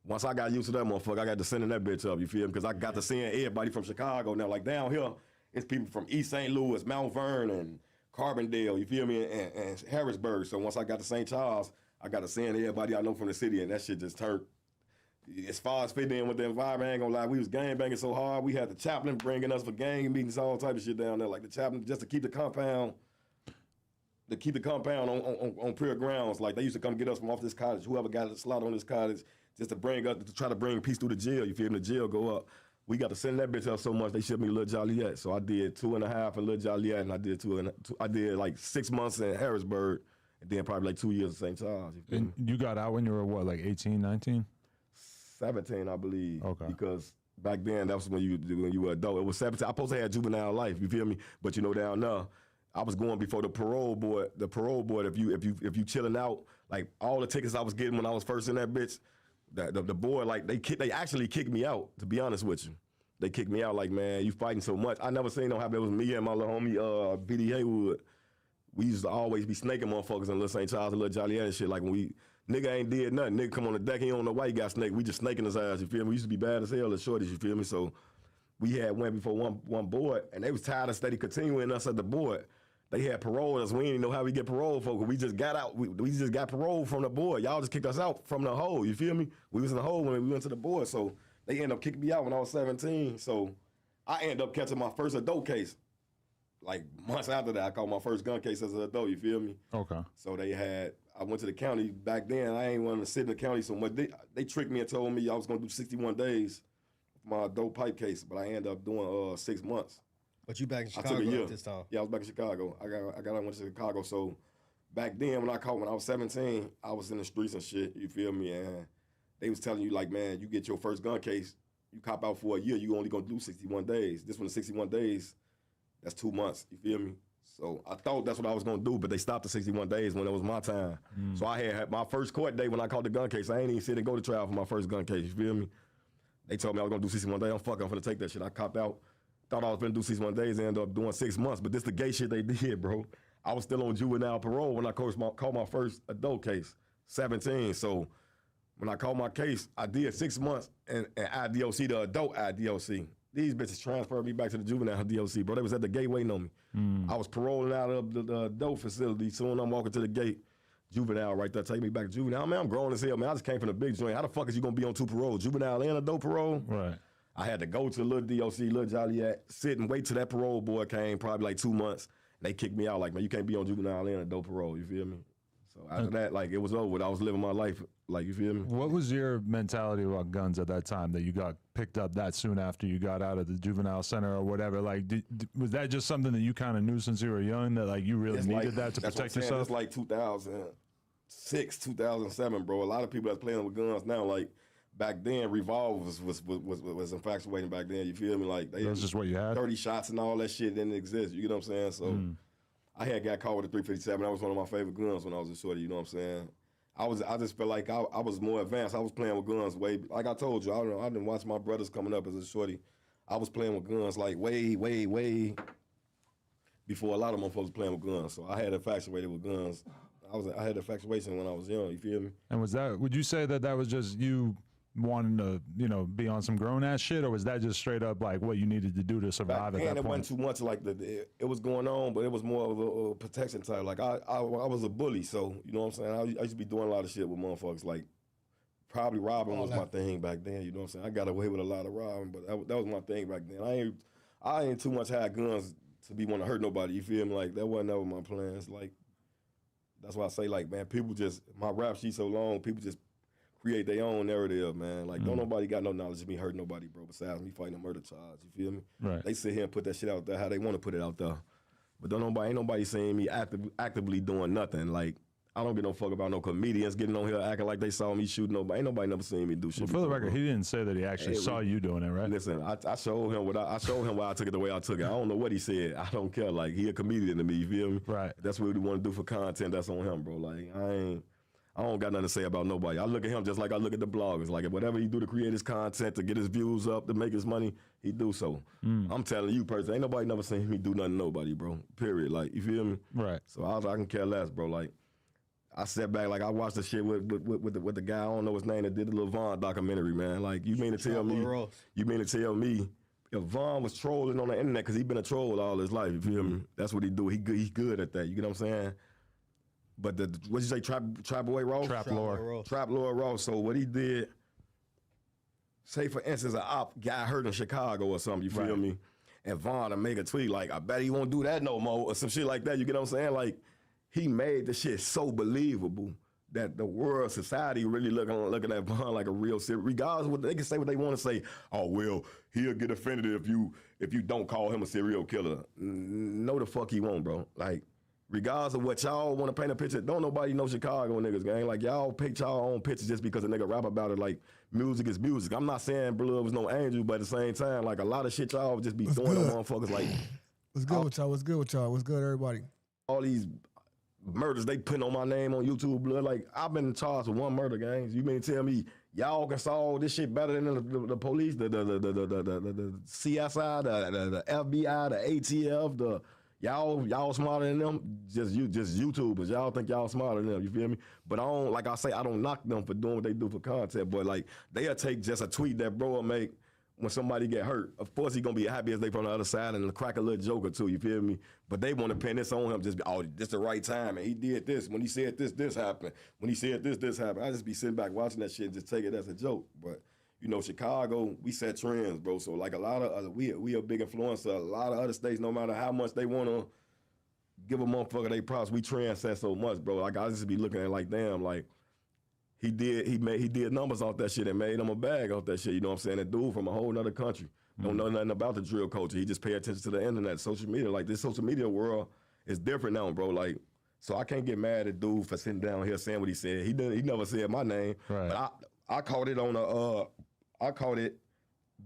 once I got used to that motherfucker, I got to sending that bitch up, you feel me? Because I got to seeing everybody from Chicago now. Like down here, it's people from East St. Louis, Mount Vernon, Carbondale, you feel me, and Harrisburg. So once I got to St. Charles, I got to seeing everybody I know from the city, and that shit just turned. As far as fitting in with the environment, I ain't gonna lie, we was gangbanging so hard. We had the chaplain bringing us for gang meetings, all type of shit down there. Like the chaplain, just to keep the compound on pure grounds. Like they used to come get us from off this cottage, whoever got a slot on this cottage, just to bring us, to try to bring peace through the jail. You feel me? The jail go up. We got to send that bitch up so much, they shipped me to Lil Joliet. So I did 2.5 in Lil Joliet, and I did like 6 months in Harrisburg, and then probably like 2 years in St. Charles. And you got out when you were what, like 18, 19? 17, I believe. Okay. Because back then, that was when you were adult. It was 17. I supposed to have juvenile life, you feel me? But you know, down there, I was going before the parole board. The parole board, if you chilling out, like all the tickets I was getting when I was first in that bitch, the board, like they actually kicked me out, to be honest with you. They kicked me out like, man, you fighting so much. I never seen no happen. It was me and my little homie, B.D. Haywood. We used to always be snaking motherfuckers in Lil St. Charles and Lil Joliet and shit. Like when nigga ain't did nothing. Nigga come on the deck, he don't know why he got snaked. We just snaking his ass, you feel me? We used to be bad as hell as shorties, you feel me? So we had went before one board, and they was tired of steady continuing us at the board. They had parole us. We didn't know how we get parole for. We just got out. We just got parole from the board. Y'all just kicked us out from the hole. You feel me? We was in the hole when we went to the board. So they ended up kicking me out when I was 17. So I ended up catching my first adult case. Like months after that, I caught my first gun case as an adult. You feel me? Okay. So I went to the county. Back then, I ain't wanting to sit in the county so much. They tricked me and told me I was going to do 61 days for my adult pipe case. But I ended up doing 6 months. But you back in I Chicago took a year. at this time. Yeah, I was back in Chicago. I went to Chicago. So back then when I was 17, I was in the streets and shit, you feel me? And they was telling you like, man, you get your first gun case, you cop out for a year, you only gonna do 61 days. This one is 61 days, that's 2 months, you feel me? So I thought that's what I was gonna do, but they stopped the 61 days when it was my time. So I had my first court day when I caught the gun case. I ain't even sit and go to trial for my first gun case, you feel me? They told me I was gonna do 61 days. I'm finna take that shit. I copped out. Thought I was gonna do 61 days and ended up doing 6 months. But this the gay shit they did, bro. I was still on juvenile parole when I caught my first adult case, 17. So when I caught my case, I did 6 months and IDOC, the adult IDOC. These bitches transferred me back to the juvenile DOC, bro. They was at the gate waiting on me. I was paroling out of the adult facility. Soon I'm walking to the gate. Juvenile right there, take me back to juvenile. Man, I'm grown as hell, man. I just came from the big joint. How the fuck is you gonna be on 2 parole? Juvenile and adult parole? Right. I had to go to Lil DOC, Lil Joliet, sit and wait till that parole boy came, probably like 2 months. They kicked me out like, man, you can't be on juvenile and adult parole, you feel me? So after that, like, it was over. I was living my life, like, you feel me? What was your mentality about guns at that time that you got picked up that soon after you got out of the juvenile center or whatever? Like, was that just something that you kind of knew since you were young that, like, you really needed that to protect yourself? It's like 2006, 2007, bro. A lot of people that's playing with guns now, like, back then, revolvers was infatuating back then, you feel me? Like, that's just what you had? 30 shots and all that shit didn't exist, you get what I'm saying? So I had got caught with a 357. That was one of my favorite guns when I was a shorty, you know what I'm saying? I just felt like I was more advanced. I was playing with guns way, like I told you, I didn't watch my brothers coming up as a shorty. I was playing with guns like way before a lot of motherfuckers playing with guns. So I had infatuated with guns. I had infatuation when I was young, you feel me? And would you say that was just you wanting to, be on some grown ass shit, or was that just straight up like what you needed to do to survive at that point? It wasn't too much like it was going on, but it was more of a protection type. Like I was a bully, so you know what I'm saying? I used to be doing a lot of shit with motherfuckers. Like probably robbing was my thing back then. You know what I'm saying? I got away with a lot of robbing, but that was my thing back then. I ain't too much had guns to be want to hurt nobody. You feel me? Like that wasn't ever my plans. Like that's why I say like, man, people just my rap sheet so long, people just create their own narrative, man. Like, don't nobody got no knowledge of me hurting nobody, bro, besides me fighting a murder charge, you feel me? Right. They sit here and put that shit out there how they want to put it out there. But ain't nobody seeing me actively doing nothing. Like, I don't give no fuck about no comedians getting on here acting like they saw me shooting nobody. Ain't nobody never seen me do shit. Well, for the record, he didn't say that he actually saw you doing it, right? Listen, I showed him why I took it the way I took it. I don't know what he said. I don't care. Like, he a comedian to me, you feel me? Right. That's what we want to do for content. That's on him, bro. Like, I don't got nothing to say about nobody. I look at him just like I look at the bloggers. Like, whatever he do to create his content, to get his views up, to make his money, he do so. I'm telling you personally, ain't nobody never seen me do nothing to nobody, bro. Period. Like, you feel me? Right. So I can care less, bro. Like, I sat back, like, I watched the shit with the guy, I don't know his name, that did the Lil Vaughn documentary, man. Like, you mean to tell me if Vaughn was trolling on the internet, because he been a troll all his life, you feel me? That's what he do. He good at that, you get what I'm saying? But what'd you say, Trap Boy Ross? Trap Lord. Trap Lord Ross. So what he did, say for instance, an op got hurt in Chicago or something, you feel me? And Vaughn to make a tweet like, I bet he won't do that no more, or some shit like that, you get what I'm saying? Like, he made the shit so believable that the world, society really looking at Vaughn like a real serious, regardless of what they can say what they want to say. Oh, well, he'll get offended if you don't call him a serial killer. No the fuck he won't, bro. Like, regardless of what y'all want to paint a picture, don't nobody know Chicago niggas, gang. Like, y'all pick y'all own pictures just because a nigga rap about it. Like, music is music. I'm not saying Blood was no angel, but at the same time, like, a lot of shit y'all just be doing to motherfuckers. Like, what's good with y'all? What's good with y'all? What's good, everybody? All these murders they putting on my name on YouTube, Blood. Like, I've been charged with one murder, gang. You mean to tell me y'all can solve this shit better than the police, the CSI, the FBI, the ATF, Y'all smarter than them, just YouTubers. Y'all think y'all smarter than them, you feel me? But I don't knock them for doing what they do for content, but like, they'll take just a tweet that bro will make when somebody get hurt. Of course he gonna be happy as they from the other side and crack a little joke or two, you feel me? But they want to pin this on him, just be, oh, this the right time, and he did this. When he said this happened. When he said this happened. I just be sitting back watching that shit and just take it as a joke. But you know, Chicago, we set trends, bro. So like a lot of we a big influencer. A lot of other states, no matter how much they want to give a motherfucker they props, we trend set so much, bro. Like I just be looking at it like, damn, like he did numbers off that shit and made him a bag off that shit. You know what I'm saying? A dude from a whole nother country. Don't know nothing about the drill culture. He just pay attention to the internet, social media. Like this social media world is different now, bro. Like, so I can't get mad at dude for sitting down here saying what he said. He never said my name. Right. But I caught it on I caught it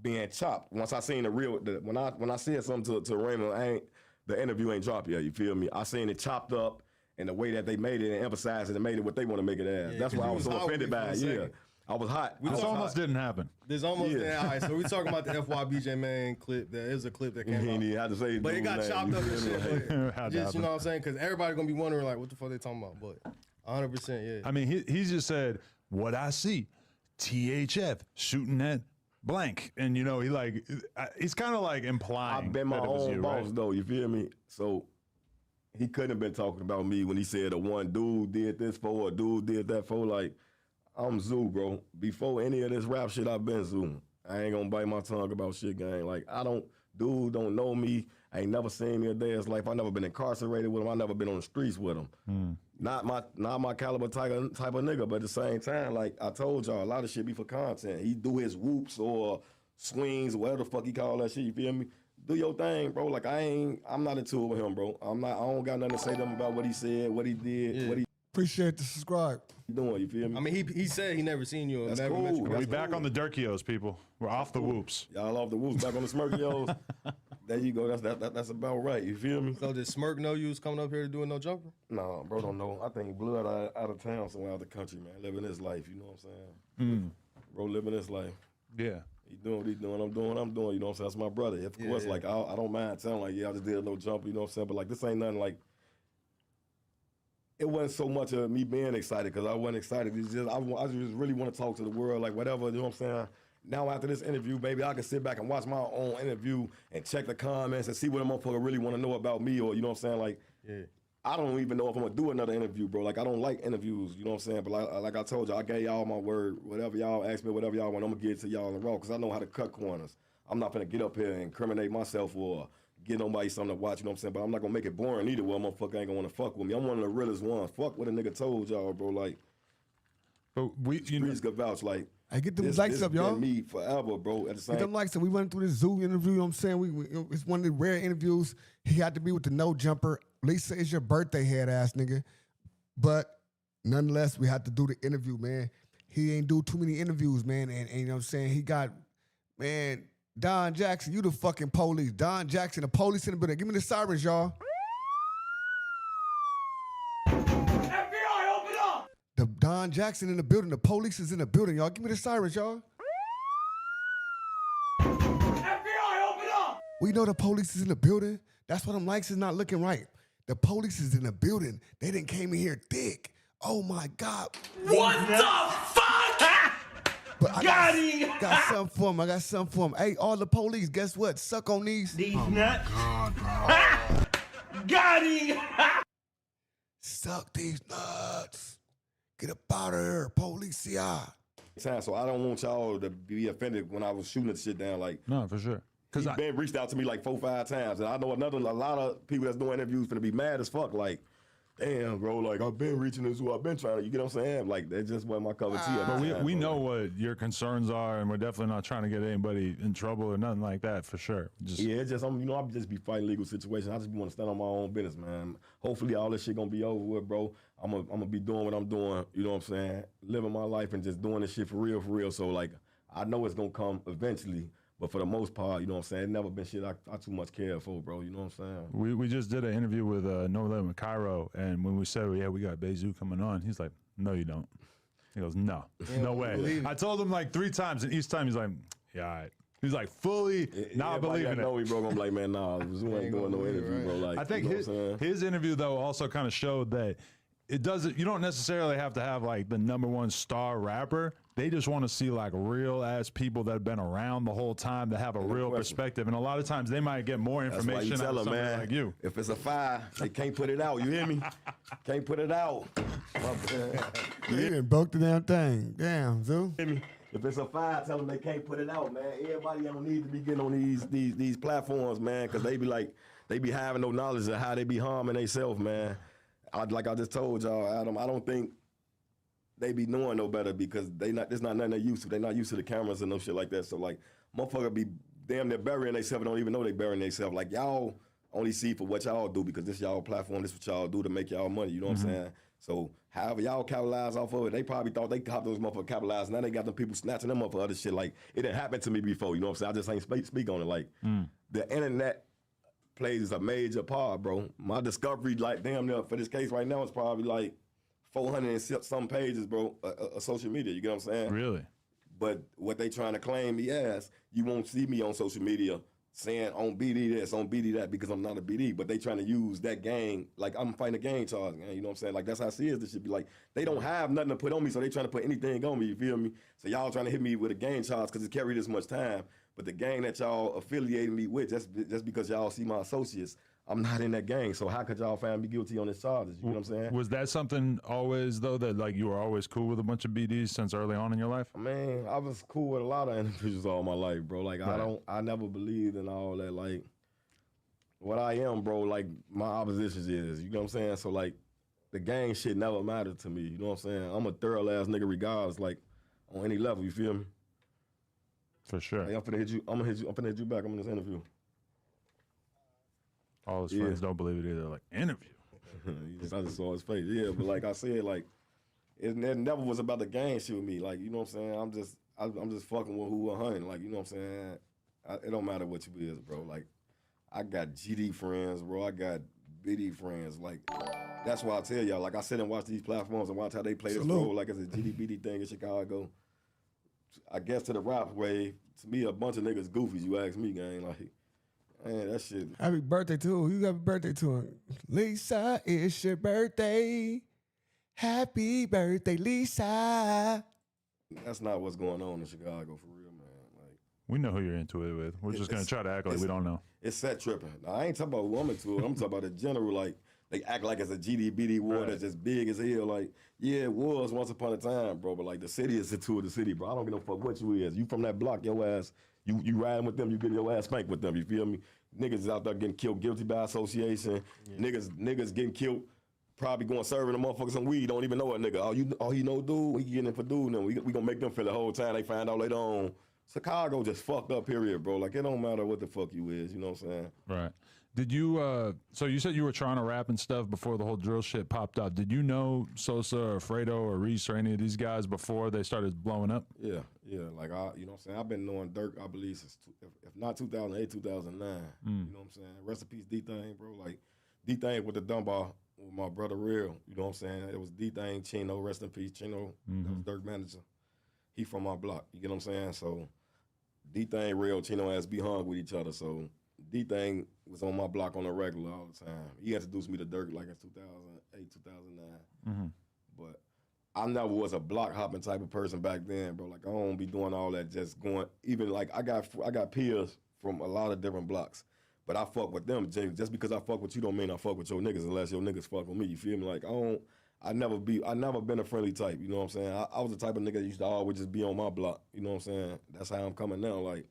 being chopped. Once I seen when I said something to Raymond, the interview ain't dropped yet. You feel me? I seen it chopped up and the way that they made it and emphasized it and made it what they want to make it as. That's why I was so offended by it. Yeah. I was hot. This almost didn't happen. There's almost all right. So we talking about the FYBJ man clip. There is a clip that came out. He had to say, but it got chopped up and shit. But just, you know what I'm saying? Because everybody gonna be wondering like, what the fuck they talking about? But 100%, yeah. I mean, he just said what I see. THF shooting at blank, and you know he's kind of like implying. I've been my own boss right? though. You feel me? So he couldn't have been talking about me when he said a one dude did this for, or a dude did that for. Like, I'm Zoo, bro. Before any of this rap shit, I've been Zoo. I ain't gonna bite my tongue about shit, gang. Like, dude don't know me. I ain't never seen me a day in his life. I never been incarcerated with him. I never been on the streets with him. Not my caliber type of nigga, but at the same time, like I told y'all, a lot of shit be for content. He do his whoops or swings or whatever the fuck he call that shit, you feel me? Do your thing, bro. Like I'm not in tour with him, bro. I don't got nothing to say to him about what he said, what he did, what he appreciate the subscribe. Doing, you feel me? I mean, he said he never seen you. That's never cool. met you. We back on the Durkios, people. We're off the whoops. Y'all off the whoops, back on the Smirkios. There you go. That's about right. You feel me? So did Smirk know you was coming up here to do a no jumper? No, bro, don't know. I think Blood out of town, somewhere out the country, man, living his life. You know what I'm saying? Bro, living his life. Yeah. He doing what he doing. I'm doing what I'm doing. You know what I'm saying? That's my brother. Of course, like I don't mind telling like, yeah, I just did a no jumper. You know what I'm saying? But like this ain't nothing like. It wasn't so much of me being excited because I wasn't excited. It's just I just really want to talk to the world, like whatever. You know what I'm saying? Now after this interview, baby, I can sit back and watch my own interview and check the comments and see what a motherfucker really want to know about me, or you know what I'm saying? Like, I don't even know if I'm gonna do another interview, bro. Like I don't like interviews, you know what I'm saying? But like I told you, I gave y'all my word. Whatever y'all ask me, whatever y'all want, I'm gonna give it to y'all in the raw because I know how to cut corners. I'm not gonna get up here and incriminate myself or get nobody something to watch, you know what I'm saying? But I'm not gonna make it boring either. Well, motherfucker ain't gonna wanna fuck with me. I'm one of the realest ones. Fuck what a nigga told y'all, bro. Like, but streets could vouch. Like, hey, get them likes up, y'all. Been me forever, bro. At the same Get them likes up. We went through this Zoo interview. You know what I'm saying? It's one of the rare interviews. He had to be with the no jumper. Lisa, it's your birthday, head ass nigga. But nonetheless, we had to do the interview, man. He ain't do too many interviews, man. And you know what I'm saying? He got, man, Don Jackson, you the fucking police. Don Jackson, the police in the building. Give me the sirens, y'all. FBI, open up! The Don Jackson in the building. The police is in the building, y'all. Give me the sirens, y'all. FBI, open up! We know the police is in the building. That's why them likes is not looking right. The police is in the building. They didn't came in here thick. Oh my God. What the fuck? But I Got him! got something for him. I got something for him. Hey, all the police, guess what? Suck on these. These nuts. Got him! Suck these nuts. Get up out of here, police. So I don't want y'all to be offended when I was shooting the shit down. Like, no, for sure. He's been reached out to me like 4 or 5 times, and I know a lot of people that's doing interviews finna be mad as fuck. Like, damn, bro, like I've been reaching this, who I've been trying to. You get what I'm saying? Like that just wasn't my cup of tea. But we know what your concerns are, and we're definitely not trying to get anybody in trouble or nothing like that, for sure. It's just I'm just be fighting legal situations. I just want to stand on my own business, man. Hopefully all this shit gonna be over with, bro. I'm gonna be doing what I'm doing. You know what I'm saying? Living my life and just doing this shit for real. So like, I know it's gonna come eventually. But for the most part, you know what I'm saying, it never been shit I too much care for, bro. You know what I'm saying? We just did an interview with No Limit Cairo, and when we said, yeah, we got Bezoo coming on, he's like, no, you don't. He goes, no, no way. I told him like 3 times, and each time he's like, yeah, all right. He's like fully not believing it. I know he, bro. I'm like, man, nah, Bezoo ain't doing no interview, bro. Like, I think his interview though also kind of showed that it doesn't. You don't necessarily have to have like the #1 star rapper. They just want to see like real ass people that have been around the whole time that have a real perspective, and a lot of times they might get more information That's why you out of tell somebody man, like you. If it's a fire, they can't put it out. You hear me? Can't put it out. You done broke the damn thing. Damn, Zoo. If it's a fire, tell them they can't put it out, man. Everybody don't need to be getting on these platforms, man, because they be having no knowledge of how they be harming themselves, man. Like I just told y'all, Adam, I don't think they be knowing no better because there's not nothing they used to. They not used to the cameras and no shit like that. So like, motherfucker be damn near burying themselves and don't even know they burying themselves. Like y'all only see for what y'all do because this y'all platform, this what y'all do to make y'all money. You know what I'm saying? So however y'all capitalize off of it, they probably thought they caught those motherfuckers capitalized. Now they got them people snatching them up for other shit. Like it didn't happen to me before. You know what I'm saying? I just ain't speak on it. Like the internet plays a major part, bro. My discovery, like damn near for this case right now, is probably like 400 and some pages, bro, of social media. You get what I'm saying? Really? But what they trying to claim me as, you won't see me on social media saying on BD this, on BD that, because I'm not a BD. But they trying to use that gang, like I'm fighting a gang charge, man. You know what I'm saying? Like that's how serious this should be. Like they don't have nothing to put on me, so they trying to put anything on me. You feel me? So y'all trying to hit me with a gang charge because it carried this much time. But the gang that y'all affiliated me with, just because y'all see my associates, I'm not in that gang. So how could y'all find me guilty on this charges? You know what I'm saying? Was that something always though that like you were always cool with a bunch of BDs since early on in your life? Man, I was cool with a lot of individuals all my life, bro. Like I never believed in all that. Like what I am, bro. Like my opposition is. You know what I'm saying? So like the gang shit never mattered to me. You know what I'm saying? I'm a thorough ass nigga regardless. Like on any level. You feel me? For sure. Hey, I'm finna hit you. I'm finna hit you back. I'm in this interview. All his friends don't believe it either. Like, interview. I just saw his face. Yeah, but like I said, like it never was about the gang shit with me. Like, you know what I'm saying? I'm just fucking with who 100. Like, you know what I'm saying? It don't matter what you is, bro. Like, I got GD friends, bro. I got BD friends. Like, that's why I tell y'all. Like, I sit and watch these platforms and watch how they play this role. Like, it's a GD BD thing in Chicago. I guess to the rap wave, to me, a bunch of niggas goofies. You ask me, gang. Like, man, that shit. Happy birthday to who? You got a birthday to him. Lisa, it's your birthday. Happy birthday, Lisa. That's not what's going on in Chicago, for real, man. Like, we know who you're into it with. We're just gonna try to act like we don't know. It's set tripping. Now, I ain't talking about who I'm into it. I'm talking about the general. Like, they act like it's a GD-BD war that's just big as hell. Like, yeah, it was once upon a time, bro. But like, the city is into the city, bro. I don't give no fuck what you is. You from that block, your ass. You riding with them, you getting your ass spanked with them. You feel me? Niggas is out there getting killed guilty by association. Yeah. Niggas getting killed, probably going serving the motherfuckers some weed. Don't even know a nigga. Oh, he know dude. We getting in for dude. And we gonna make them feel the whole time. They find out later on. Chicago just fucked up. Period, bro. Like it don't matter what the fuck you is. You know what I'm saying? Right. Did you? So you said you were trying to rap and stuff before the whole drill shit popped up. Did you know Sosa or Fredo or Reese or any of these guys before they started blowing up? Yeah. Like you know what I'm saying. I've been knowing Dirk, I believe, since if not 2008, 2009. You know what I'm saying. Rest in peace, D-Thing, bro. Like D-Thing with the Dunbar with my brother Real. You know what I'm saying. It was D-Thing, Chino. Rest in peace, Chino. That was Dirk manager. He from my block. You get what I'm saying. So D-Thing, Real, Chino ass be hung with each other. So D-Thing was on my block on the regular all the time. He introduced me to Dirk like in 2008, 2009. But I never was a block hopping type of person back then, bro. Like I don't be doing all that, just going. Even like I got peers from a lot of different blocks, but I fuck with them. Just because I fuck with you don't mean I fuck with your niggas unless your niggas fuck with me. You feel me? Like I never been a friendly type. You know what I'm saying? I was the type of nigga that used to always just be on my block. You know what I'm saying? That's how I'm coming now. Like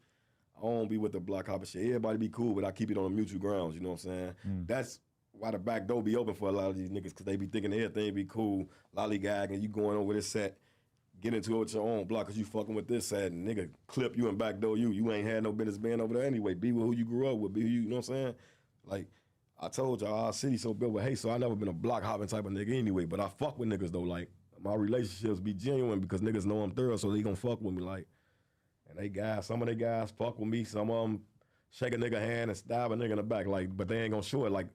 I don't be with the block hopping shit. Everybody be cool, but I keep it on the mutual grounds. You know what I'm saying? That's why the back door be open for a lot of these niggas, because they be thinking everything be cool, lollygagging, you going over this set, get into it with your own block because you fucking with this set, and nigga clip you and backdoor you. You ain't had no business being over there anyway. Be with who you grew up with. Be who you know what I'm saying? Like, I told y'all, our city so built with hate, so I never been a block hopping type of nigga anyway, but I fuck with niggas though. Like, my relationships be genuine because niggas know I'm thorough, so they gonna fuck with me. Like, and some of they guys fuck with me, some of them shake a nigga hand and stab a nigga in the back, like, but they ain't gonna show it. Like,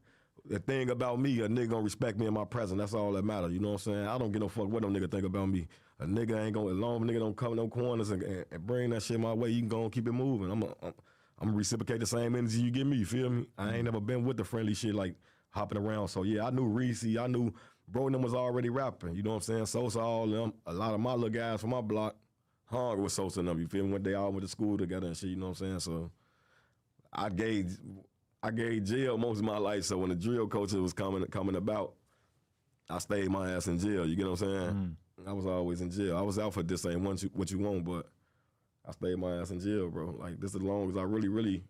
the thing about me, a nigga gonna respect me in my presence. That's all that matters. You know what I'm saying? I don't give no fuck what no nigga think about me. A nigga ain't gonna, as long as a nigga don't cover no corners and bring that shit my way, you can go and keep it moving. I'm gonna reciprocate the same energy you give me. You feel me? I ain't never been with the friendly shit like hopping around. So yeah, I knew Reese. I knew bro and them was already rapping. You know what I'm saying? Sosa, all them. A lot of my little guys from my block hung with Sosa and them. You feel me? When they all went to school together and shit. You know what I'm saying? So I gave jail most of my life, so when the drill culture was coming about, I stayed my ass in jail. You get what I'm saying? I was always in jail. I was out for this ain't what you want, but I stayed my ass in jail, bro. Like, this is as long as I really, really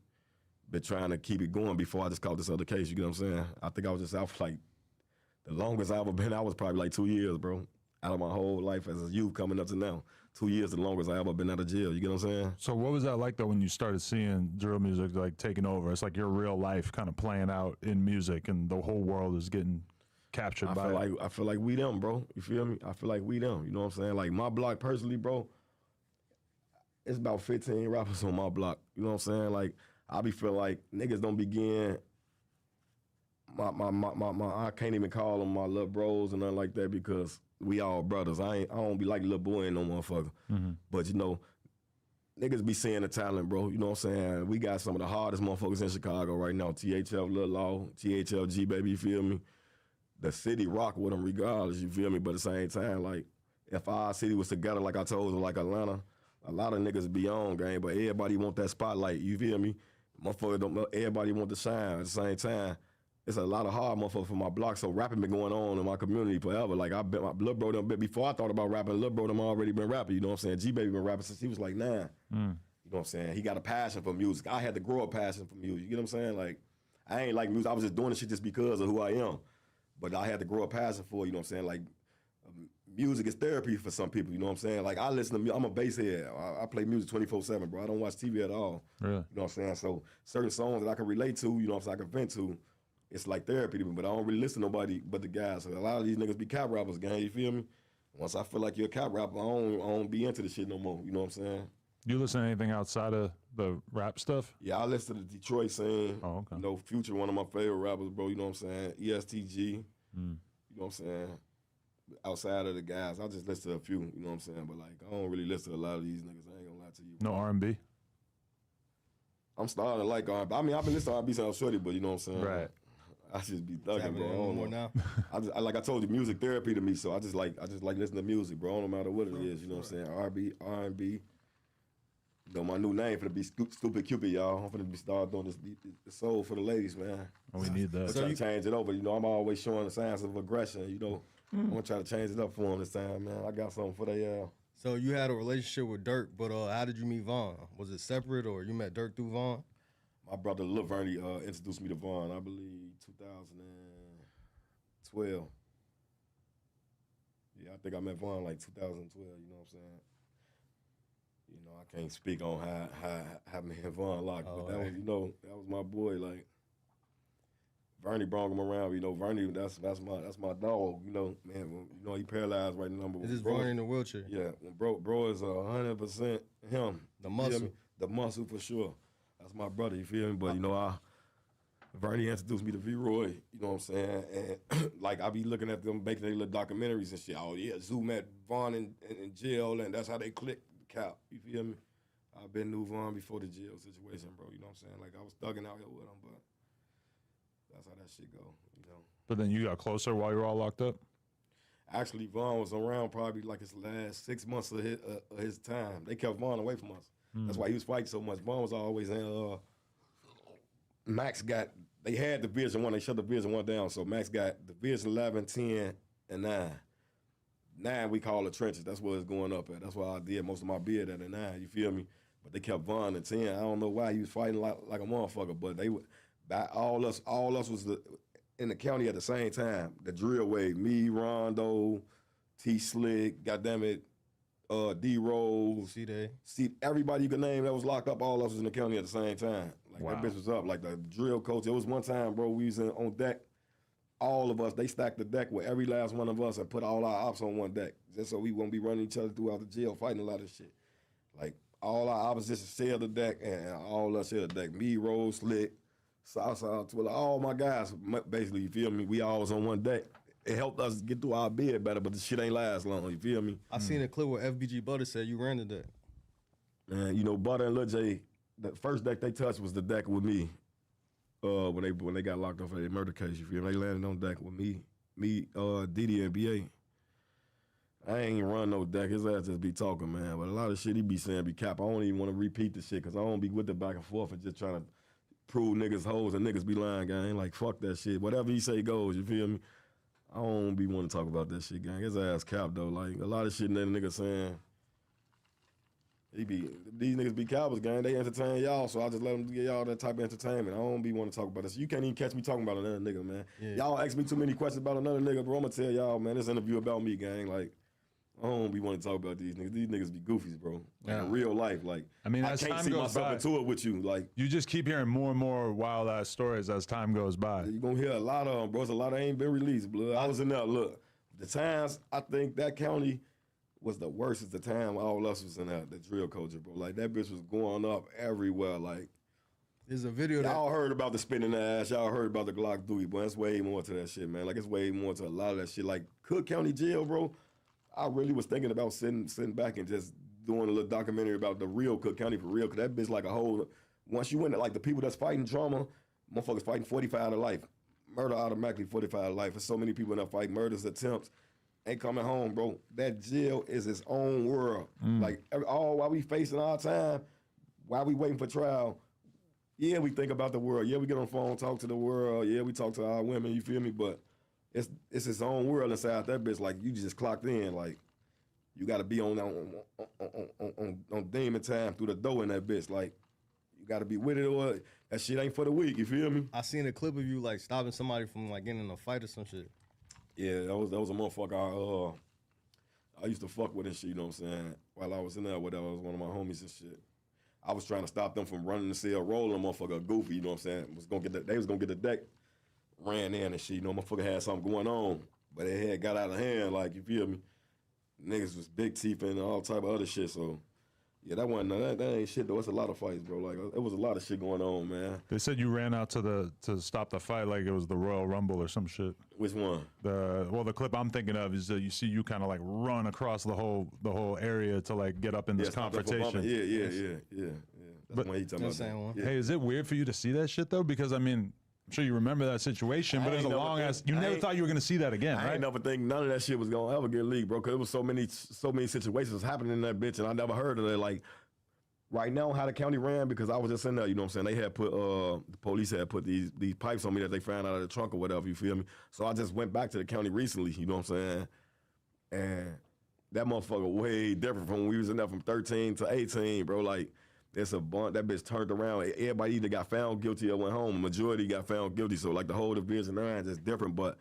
been trying to keep it going before I just caught this other case. You get what I'm saying? I think I was just out for like, the longest I ever been, I was probably like 2 years, bro. Out of my whole life as a youth coming up to now. 2 years the longest I ever been out of jail. You get what I'm saying? So what was that like though when you started seeing drill music like taking over? It's like your real life kind of playing out in music, and the whole world is getting captured by it. I feel like we them, bro. You feel me? I feel like we them. You know what I'm saying? Like my block personally, bro. It's about 15 rappers on my block. You know what I'm saying? Like I be feeling like niggas don't begin. I can't even call them my little bros and nothing like that because we all brothers. I don't be like little boy and no motherfucker. Mm-hmm. But you know, niggas be seeing the talent, bro. You know what I'm saying? We got some of the hardest motherfuckers in Chicago right now. THF Lil Law, THLG, baby, you feel me? The city rock with them regardless, you feel me? But at the same time, like, if our city was together, like I told you, like Atlanta, a lot of niggas be on game, but everybody want that spotlight, you feel me? Motherfucker don't, everybody want to shine at the same time. It's a lot of hard motherfuckers from my block, so rapping been going on in my community forever. Like, I bet my little bro done been, before I thought about rapping, little bro done already been rapping, you know what I'm saying? G-Baby been rapping since he was like 9. You know what I'm saying? He got a passion for music. I had to grow a passion for music, you know what I'm saying? Like, I ain't like music, I was just doing this shit just because of who I am. But I had to grow a passion for it, you know what I'm saying? Like, music is therapy for some people, you know what I'm saying? Like, I listen to music, I'm a bass head. I play music 24/7, bro. I don't watch TV at all. Really? You know what I'm saying? So, certain songs that I can relate to, you know what I'm saying, I can vent to, it's like therapy to me, but I don't really listen to nobody but the guys. So a lot of these niggas be cap rappers, gang, you feel me? Once I feel like you're a cap rapper, I don't be into the shit no more, you know what I'm saying? You listen to anything outside of the rap stuff? Yeah, I listen to the Detroit scene. Oh, okay. You know, Future, one of my favorite rappers, bro, you know what I'm saying? ESTG, you know what I'm saying? Outside of the guys, I just listen to a few, you know what I'm saying? But like, I don't really listen to a lot of these niggas, I ain't gonna lie to you. No R&B? I'm starting to like R&B. I mean, I've been listening to R&B since I was shorty, but you know what I'm saying? Right. I just be thugging, bro. I don't more know. now? Like I told you, music therapy to me. So I just like listening to music, bro. No matter what it is, you know what I'm saying? R&B. You know, my new name finna be Stupid Cupid, y'all. I'm finna be start doing this soul for the ladies, man. Oh, we need that. I'm trying to change it over. You know, I'm always showing the signs of aggression. You know, I'm gonna try to change it up for them this time, man. I got something for they. So you had a relationship with Dirk, but how did you meet Vaughn? Was it separate, or you met Dirk through Vaughn? My brother Lil Vernie introduced me to Vaughn, I believe 2012. Yeah, I think I met Vaughn like 2012, you know what I'm saying? You know, I can't speak on how me and Vaughn locked, but that was, you know, that was my boy. Like, Vernie brought him around, you know, Vernie, that's my dog, you know, man, you know, he paralyzed right now. Is this Vernie in the wheelchair? Yeah, bro is 100% him. The muscle. The muscle for sure. That's my brother, you feel me? But, you know, Vernie introduced me to V-Roy, you know what I'm saying? And, like, I be looking at them making their little documentaries and shit. Oh, yeah, Zoo met Vaughn in jail, and that's how they clicked the cap, you feel me? I've been knew Vaughn before the jail situation, bro, you know what I'm saying? Like, I was thugging out here with him, but that's how that shit go, you know? But then you got closer while you were all locked up? Actually, Vaughn was around probably like his last 6 months of his time. They kept Vaughn away from us. That's why he was fighting so much. Vaughn was always in. Max got, they had Division 1, they shut Division 1 down, so Max got Division 11, 10, and 9. 9 we call the trenches, that's where it's going up at. That's why I did most of my bid at the 9, you feel me? But they kept Vaughn at 10. I don't know why he was fighting like a motherfucker, but they would, all us was in the county at the same time. The drill wave, me, Rondo, T-Slick, goddammit, D-Rose. See, everybody you could name that was locked up, all of us was in the county at the same time. Like, that bitch was up. Like, the drill coach, it was one time, bro, we was on deck. All of us, they stacked the deck with every last one of us and put all our ops on one deck, just so we won't be running each other throughout the jail, fighting a lot of shit. Like, all our opposition share the deck, and all of us share the deck. Me, Rose, Slick, Southside, Twiller, all my guys, basically, you feel me? We all was on one deck. It helped us get through our bid better, but the shit ain't last long, you feel me? I seen a clip where FBG Butter said you ran the deck. Man, you know, Butter and Lil Zay, the first deck they touched was the deck with me. When they got locked up for their murder case, you feel me? They landed on deck with me, Diddy and BA. I ain't run no deck. His ass just be talking, man. But a lot of shit he be saying be cap. I don't even want to repeat the shit because I don't be with the back and forth and just trying to prove niggas hoes and niggas be lying, gang. Like, fuck that shit. Whatever he say goes, you feel me? I don't be wanting to talk about that shit, gang. His ass cap, though. Like, a lot of shit that nigga saying, these niggas be cowards, gang. They entertain y'all, so I just let them get y'all that type of entertainment. I don't be wanting to talk about this. You can't even catch me talking about another nigga, man. Yeah. Y'all ask me too many questions about another nigga, bro. I'm going to tell y'all, man, this interview about me, gang. Like, I don't be wanting to talk about these niggas. These niggas be goofies, bro. Like Yeah. in real life, like I mean, I as can't time see goes myself by, into it with you. Like you just keep hearing more and more wild ass stories as time goes by. you gonna hear a lot of them, bro. There's a lot that ain't been released, blood. I was in there. Look, the times I think that county was the worst at the time. All us was in there, the drill culture, bro. Like that bitch was going up everywhere. Like there's a video that y'all heard about the spinning ass. Y'all heard about the Glock Dewey, but it's way more to that shit, man. Like it's way more to a lot of that shit. Like Cook County Jail, bro. I really was thinking about sitting back and just doing a little documentary about the real Cook County for real. Cause that bitch like a whole. Once you went like the people that's fighting drama, motherfuckers fighting 45 to life. Murder automatically 45 to life. There's so many people in that fight. Murders, attempts, ain't coming home, bro. That jail is its own world. Like all while we facing our time, while we waiting for trial. Yeah, we think about the world. Yeah, we get on the phone, talk to the world. Yeah, we talk to our women. You feel me? But it's its own world inside that bitch. Like you just clocked in. Like you got to be on demon time through the door in that bitch. Like you got to be with it or that shit ain't for the weak. You feel me? I seen a clip of you like stopping somebody from like getting in a fight or some shit. Yeah, that was a motherfucker. I used to fuck with and shit. You know what I'm saying? While I was in there, whatever, was one of my homies and shit. I was trying to stop them from running the cell, rolling a motherfucker goofy. You know what I'm saying? They was gonna get the deck, ran in and shit. You know, motherfucker had something going on, but it had got out of hand. Like you feel me? Niggas was big teeth and all type of other shit. So yeah, that ain't shit though. It's a lot of fights, bro. Like it was a lot of shit going on, man. They said you ran out to stop the fight like it was the Royal Rumble or some shit. Which one? The clip I'm thinking of is that you see you kind of like run across the whole area to like get up in this confrontation. Yeah. That's the one he talking about. Hey, is it weird for you to see that shit though? Because I mean, I'm sure you remember that situation, but it was a long ass. You never thought you were gonna see that again, right? I ain't never think none of that shit was gonna ever get leaked, bro. Cause it was so many situations happening in that bitch, and I never heard of it. Like right now, how the county ran, because I was just in there. You know what I'm saying? They had put the police had put these pipes on me that they found out of the trunk or whatever. You feel me? So I just went back to the county recently. You know what I'm saying? And that motherfucker way different from when we was in there from 13 to 18, bro. Like. It's a bunch. That bitch turned around. Everybody either got found guilty or went home. The majority got found guilty. So like the whole division 9 is different, but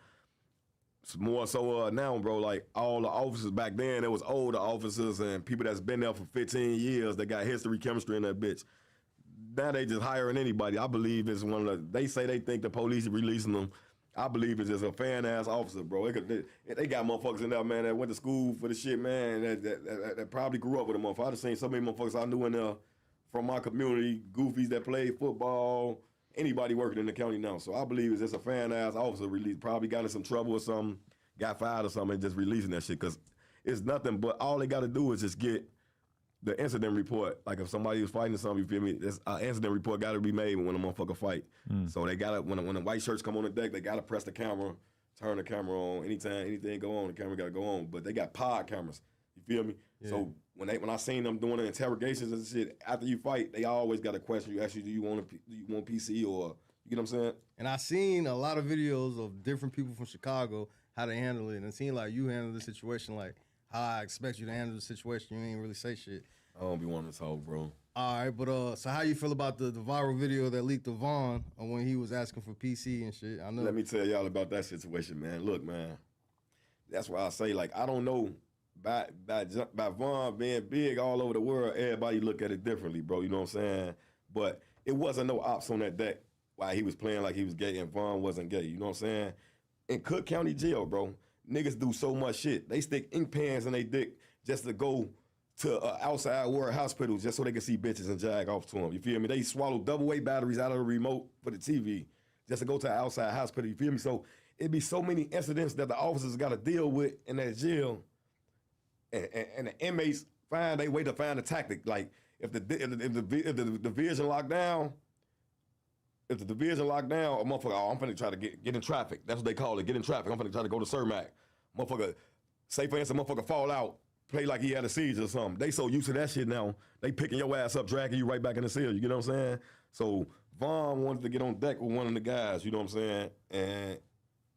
it's more so now, bro. Like all the officers back then, it was older officers and people that's been there for 15 years that got history, chemistry in that bitch. Now they just hiring anybody. I believe it's one of the. They say they think the police are releasing them. I believe it's just a fan ass officer, bro. They got motherfuckers in there, man, that went to school for the shit, man. That probably grew up with a motherfucker. I just seen so many motherfuckers I knew in there. From my community, goofies that played football, anybody working in the county now. So I believe it's just a fan-ass officer released, probably got in some trouble or something, got fired or something, and just releasing that shit. Because it's nothing but all they got to do is just get the incident report. Like if somebody was fighting or something, you feel me? This incident report got to be made when a motherfucker fight. So they got to, when the white shirts come on the deck, they got to press the camera, turn the camera on. Anytime anything go on, the camera got to go on. But they got pod cameras. You feel me? Yeah. So when I seen them doing the interrogations and shit, after you fight, they always got a question. You ask you, do you want PC or, you get what I'm saying? And I seen a lot of videos of different people from Chicago, how they handle it. And it seemed like you handle the situation like how I expect you to handle the situation. You ain't really say shit. I don't be wanting to talk, bro. All right, but so how you feel about the viral video that leaked of Vaughn when he was asking for PC and shit? I know. Let me tell y'all about that situation, man. Look, man, that's why I say, like, I don't know. By Vaughn being big all over the world, everybody look at it differently, bro. You know what I'm saying? But it wasn't no ops on that deck while he was playing like he was gay and Vaughn wasn't gay. You know what I'm saying? In Cook County Jail, bro, niggas do so much shit. They stick ink pens in their dick just to go to outside world hospitals just so they can see bitches and jag off to them. You feel me? They swallow double-A batteries out of the remote for the TV just to go to an outside hospital. You feel me? So it be so many incidents that the officers got to deal with in that jail. And the inmates find a way to find a tactic. Like if the division locked down, a motherfucker, I'm finna try to get in traffic. That's what they call it, get in traffic. I'm finna try to go to Cermak. Motherfucker, say for instance, motherfucker fall out, play like he had a seizure or something. They so used to that shit now, they picking your ass up, dragging you right back in the cell. You get what I'm saying? So Vaughn wanted to get on deck with one of the guys, you know what I'm saying? And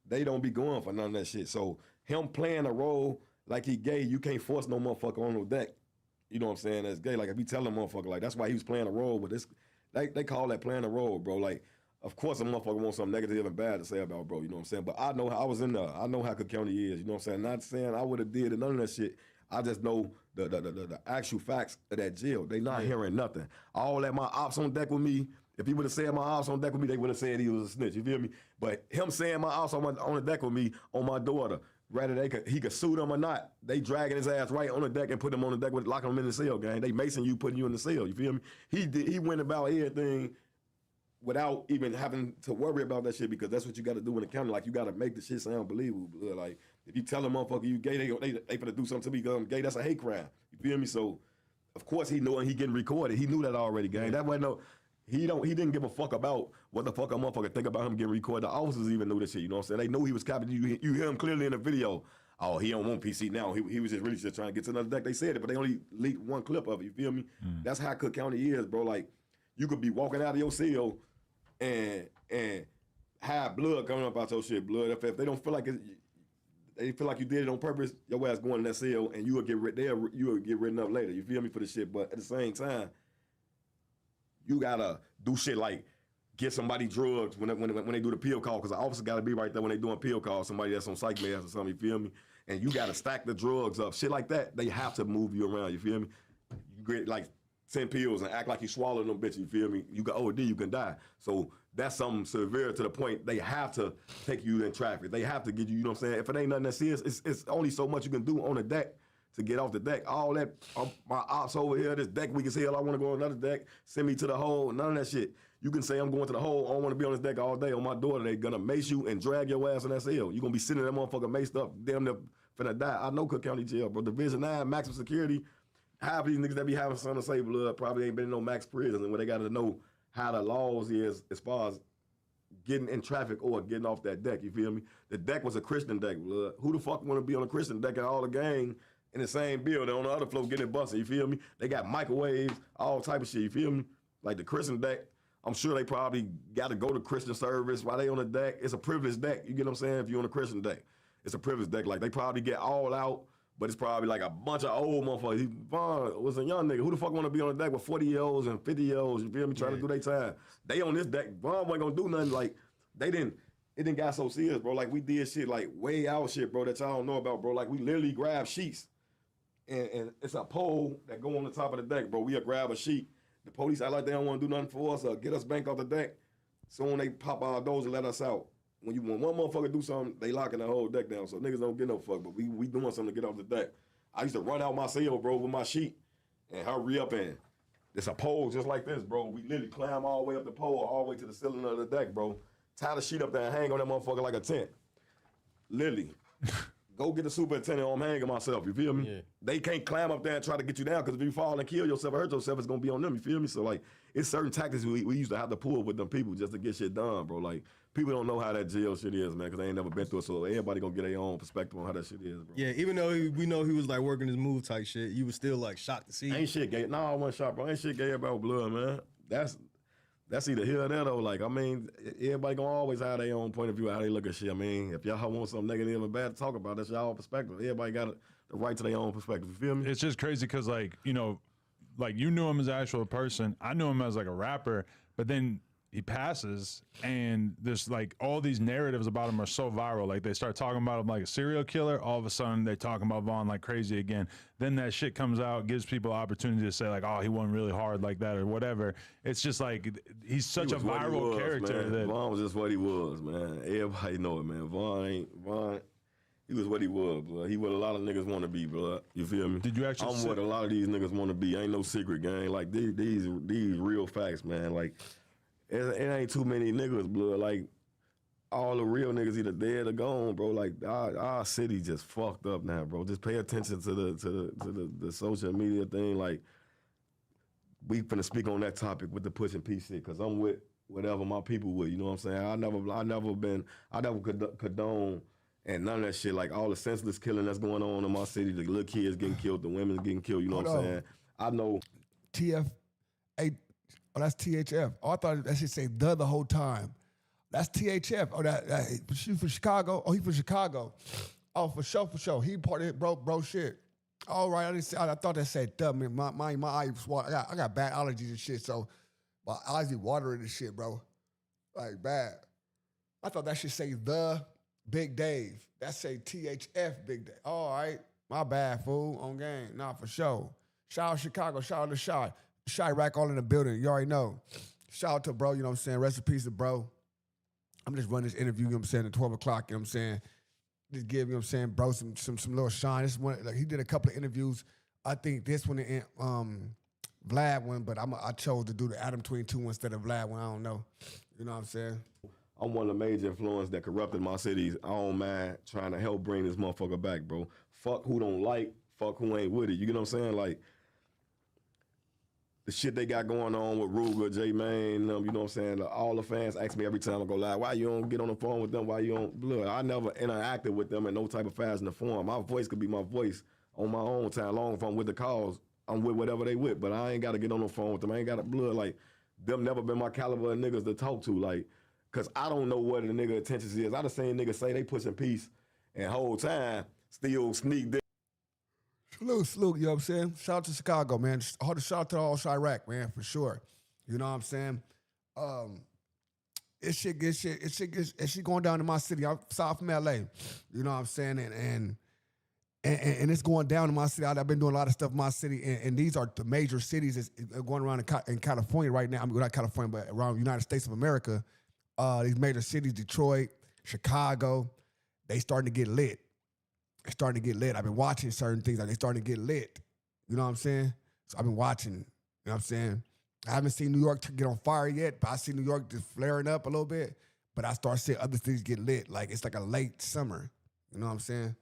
they don't be going for none of that shit. So him playing a role like he gay, you can't force no motherfucker on no deck. You know what I'm saying? That's gay. Like if you tell a motherfucker, like that's why he was playing a role. But this, they call that playing a role, bro. Like, of course a motherfucker wants something negative and bad to say about bro. You know what I'm saying? But I know how I was in there. I know how Cook County is. You know what I'm saying? Not saying I would have did none of that shit. I just know the actual facts of that jail. They not hearing nothing. All that my ops on deck with me, if he would have said my ops on deck with me, they would have said he was a snitch. You feel me? But him saying my ops on the deck with me on my daughter, rather he could sue them or not, they dragging his ass right on the deck and put him on the deck with locking him in the cell, gang. They macing you, putting you in the cell. You feel me? He went about everything without even having to worry about that shit, because that's what you got to do in the county. Like, you got to make the shit sound believable. Like, if you tell a motherfucker you gay, they finna do something to me because I'm gay. That's a hate crime. You feel me? So, of course, he knowing he getting recorded. He knew that already, gang. That wasn't no. He didn't give a fuck about what the fuck a motherfucker think about him getting recorded. The officers even knew this shit. You know what I'm saying? They knew he was copying you. You hear him clearly in the video. Oh, he don't want PC now. He was just really just trying to get to another deck. They said it, but they only leaked one clip of it. You feel me? That's how Cook County is, bro. Like, you could be walking out of your cell and have blood coming up out your shit. Blood. If they don't feel like they feel like you did it on purpose, your ass going in that cell and you will get written up later. You feel me for the shit? But at the same time, you gotta do shit like get somebody drugs when they do the pill call, because the officer gotta be right there when they doing pill call. Somebody that's on psych meds or something. You feel me? And you gotta stack the drugs up. Shit like that. They have to move you around. You feel me? You get like 10 pills and act like you swallowed them bitches, you feel me? You can OD, you can die. So that's something severe to the point they have to take you in traffic. They have to get you, you know what I'm saying? If it ain't nothing that serious, it's only so much you can do on the deck to get off the deck. All that, my ops over here, this deck weak as hell, I want to go on another deck, send me to the hole, none of that shit. You can say I'm going to the hole, I don't want to be on this deck all day. On my daughter, they gonna mace you and drag your ass in that cell. You gonna be sitting in that motherfucker maced up, damn near finna die. I know Cook County Jail, bro. Division 9, maximum security. Half of these niggas that be having something to say blood probably ain't been in no max prison, and where they got to know how the laws is as far as getting in traffic or getting off that deck. You feel me? The deck was a Christian deck, blood. Who the fuck want to be on a Christian deck and all the gang in the same building on the other floor getting busted? You feel me? They got microwaves, all type of shit. You feel me? Like the Christian deck, I'm sure they probably got to go to Christian service while they on the deck. It's a privileged deck. You get what I'm saying? If you're on a Christian deck, it's a privileged deck. Like they probably get all out. But it's probably like a bunch of old motherfuckers. Vaughn was a young nigga. Who the fuck want to be on the deck with 40-year-olds and 50-year-olds, you feel me, trying to do their time? They on this deck, Vaughn wasn't gonna do nothing. Like, it didn't got so serious, bro. Like, we did shit like way out shit, bro, that y'all don't know about, bro. Like, we literally grab sheets, and it's a pole that go on the top of the deck, bro. We'll grab a sheet. The police act like they don't want to do nothing for us or get us banked off the deck. So when they pop our doors and let us out, when one motherfucker do something, they locking the whole deck down. So niggas don't get no fuck, but we doing something to get off the deck. I used to run out my cell, bro, with my sheet and hurry up, and it's a pole just like this, bro. We literally climb all the way up the pole, all the way to the ceiling of the deck, bro. Tie the sheet up there and hang on that motherfucker like a tent. Literally. Go get the superintendent, I'm hanging myself, you feel me? Yeah. They can't climb up there and try to get you down, because if you fall and kill yourself or hurt yourself, it's gonna be on them, you feel me? So like, it's certain tactics we used to have to pull with them people just to get shit done, bro. Like, people don't know how that jail shit is, man, because they ain't never been through it, so everybody gonna get their own perspective on how that shit is, bro. Yeah, even though we know he was like working his move type shit, you was still like shocked to see. Ain't shit gay. No, I wasn't shocked, bro. Ain't shit gay about blood, man. That's either here or there, though. Like, I mean, everybody gonna always have their own point of view, how they look at shit. I mean, if y'all want something negative and bad to talk about, that's y'all perspective. Everybody got the right to their own perspective. You feel me? It's just crazy because, like, you know, like you knew him as an actual person. I knew him as like a rapper, but then he passes, and there's like all these narratives about him are so viral. Like they start talking about him like a serial killer. All of a sudden they talking about Vaughn like crazy again. Then that shit comes out, gives people opportunity to say like, oh, he wasn't really hard like that or whatever. It's just like he's such a viral character. Man. That Vaughn was just what he was, man. Everybody know it, man. Vaughn. He was what he was, bro. He what a lot of niggas want to be, bro. You feel me? Did you actually? I'm what a lot of these niggas want to be. Ain't no secret, gang. Like these real facts, man. Like. It ain't too many niggas, blood. Like, all the real niggas either dead or gone, bro. Like, our city just fucked up now, bro. Just pay attention to the social media thing. Like, we finna speak on that topic with the push and peace shit, because I'm with whatever my people with. You know what I'm saying? I never condone and none of that shit. Like, all the senseless killing that's going on in my city, the little kids getting killed, the women getting killed. You know what I'm saying? I know. Oh, that's THF. Oh, I thought that should say the whole time. That's THF. Oh, that she from Chicago. Oh, he from Chicago. Oh, for sure. He part of it, bro. Shit. All right, I thought that said the. Man, my eyes water. I got bad allergies and shit, so my eyes be watering and shit, bro. Like bad. I thought that should say the Big Dave. That say THF Big Dave. All right. My bad, fool. On game. Nah, for sure. Shout out Chicago. Shout out to Shot. Chirac all in the building. You already know. Shout out to bro, you know what I'm saying? Rest in peace to bro. I'm just running this interview, you know what I'm saying, at 12 o'clock, you know what I'm saying? Just give, you know what I'm saying, bro, some little shine. This one, like, he did a couple of interviews. I think this one, Vlad one, but I chose to do the Adam 22 instead of Vlad one. I don't know. You know what I'm saying? I'm one of the major influences that corrupted my cities. I don't mind trying to help bring this motherfucker back, bro. Fuck who don't like, fuck who ain't with it. You get what I'm saying? Like, the shit they got going on with Ruger, J-Mane, you know what I'm saying? All the fans ask me every time I go live, why you don't get on the phone with them? Why you don't? Look, I never interacted with them in no type of fashion or form. My voice could be my voice on my own time. Long if I'm with the cause, I'm with whatever they with. But I ain't got to get on the phone with them. I ain't got to blood. Like, them never been my caliber of niggas to talk to. Like, because I don't know what the nigga intentions is. I done seen niggas say they pushing peace and whole time still sneak this. Salute, you know what I'm saying? Shout out to Chicago, man. Shout out to all Chirac, man, for sure. You know what I'm saying? It shit going down in my city. I'm south from LA. You know what I'm saying? And it's going down in my city. I've been doing a lot of stuff in my city, and these are the major cities that's going around in California right now. I mean, not California, but around the United States of America. These major cities, Detroit, Chicago, they starting to get lit. It's starting to get lit. I've been watching certain things. Like they starting to get lit. You know what I'm saying? So I've been watching. You know what I'm saying? I haven't seen New York get on fire yet, but I see New York just flaring up a little bit. But I start seeing other cities get lit. Like it's like a late summer. You know what I'm saying?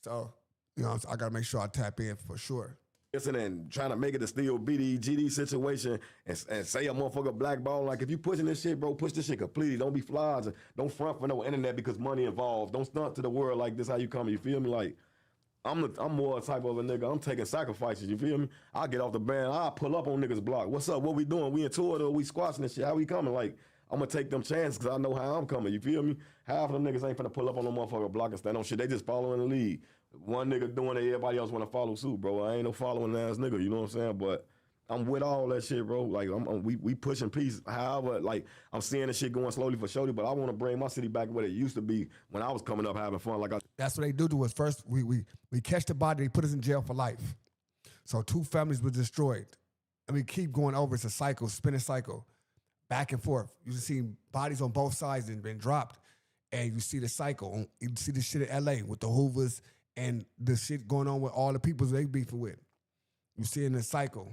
So, you know, I got to make sure I tap in for sure. And trying to make it a still BD situation and say a motherfucker blackball. Like, if you pushing this shit, bro, push this shit completely. Don't be flies. Don't front for no internet because money involved. Don't stunt to the world like this how you come. You feel me? Like, I'm more type of a nigga. I'm taking sacrifices. You feel me? I'll get off the band. I'll pull up on niggas' block. What's up? What we doing? We into it or we squashing this shit? How we coming? Like, I'm going to take them chances because I know how I'm coming. You feel me? Half of them niggas ain't finna pull up on no motherfucker block and stand on shit. They just following the lead. One nigga doing it, everybody else want to follow suit, bro. I ain't no following ass nigga, you know what I'm saying? But I'm with all that shit, bro. Like, we pushing peace. However, like, I'm seeing the shit going slowly for shorty, but I want to bring my city back where it used to be when I was coming up having fun. That's what they do to us. First, we catch the body, they put us in jail for life. So 2 families were destroyed. And we keep going over. It's a cycle, spinning cycle, back and forth. You see bodies on both sides and been dropped. And you see the cycle. You see the shit in LA with the Hoovers and the shit going on with all the people they beefing with. You see in the cycle.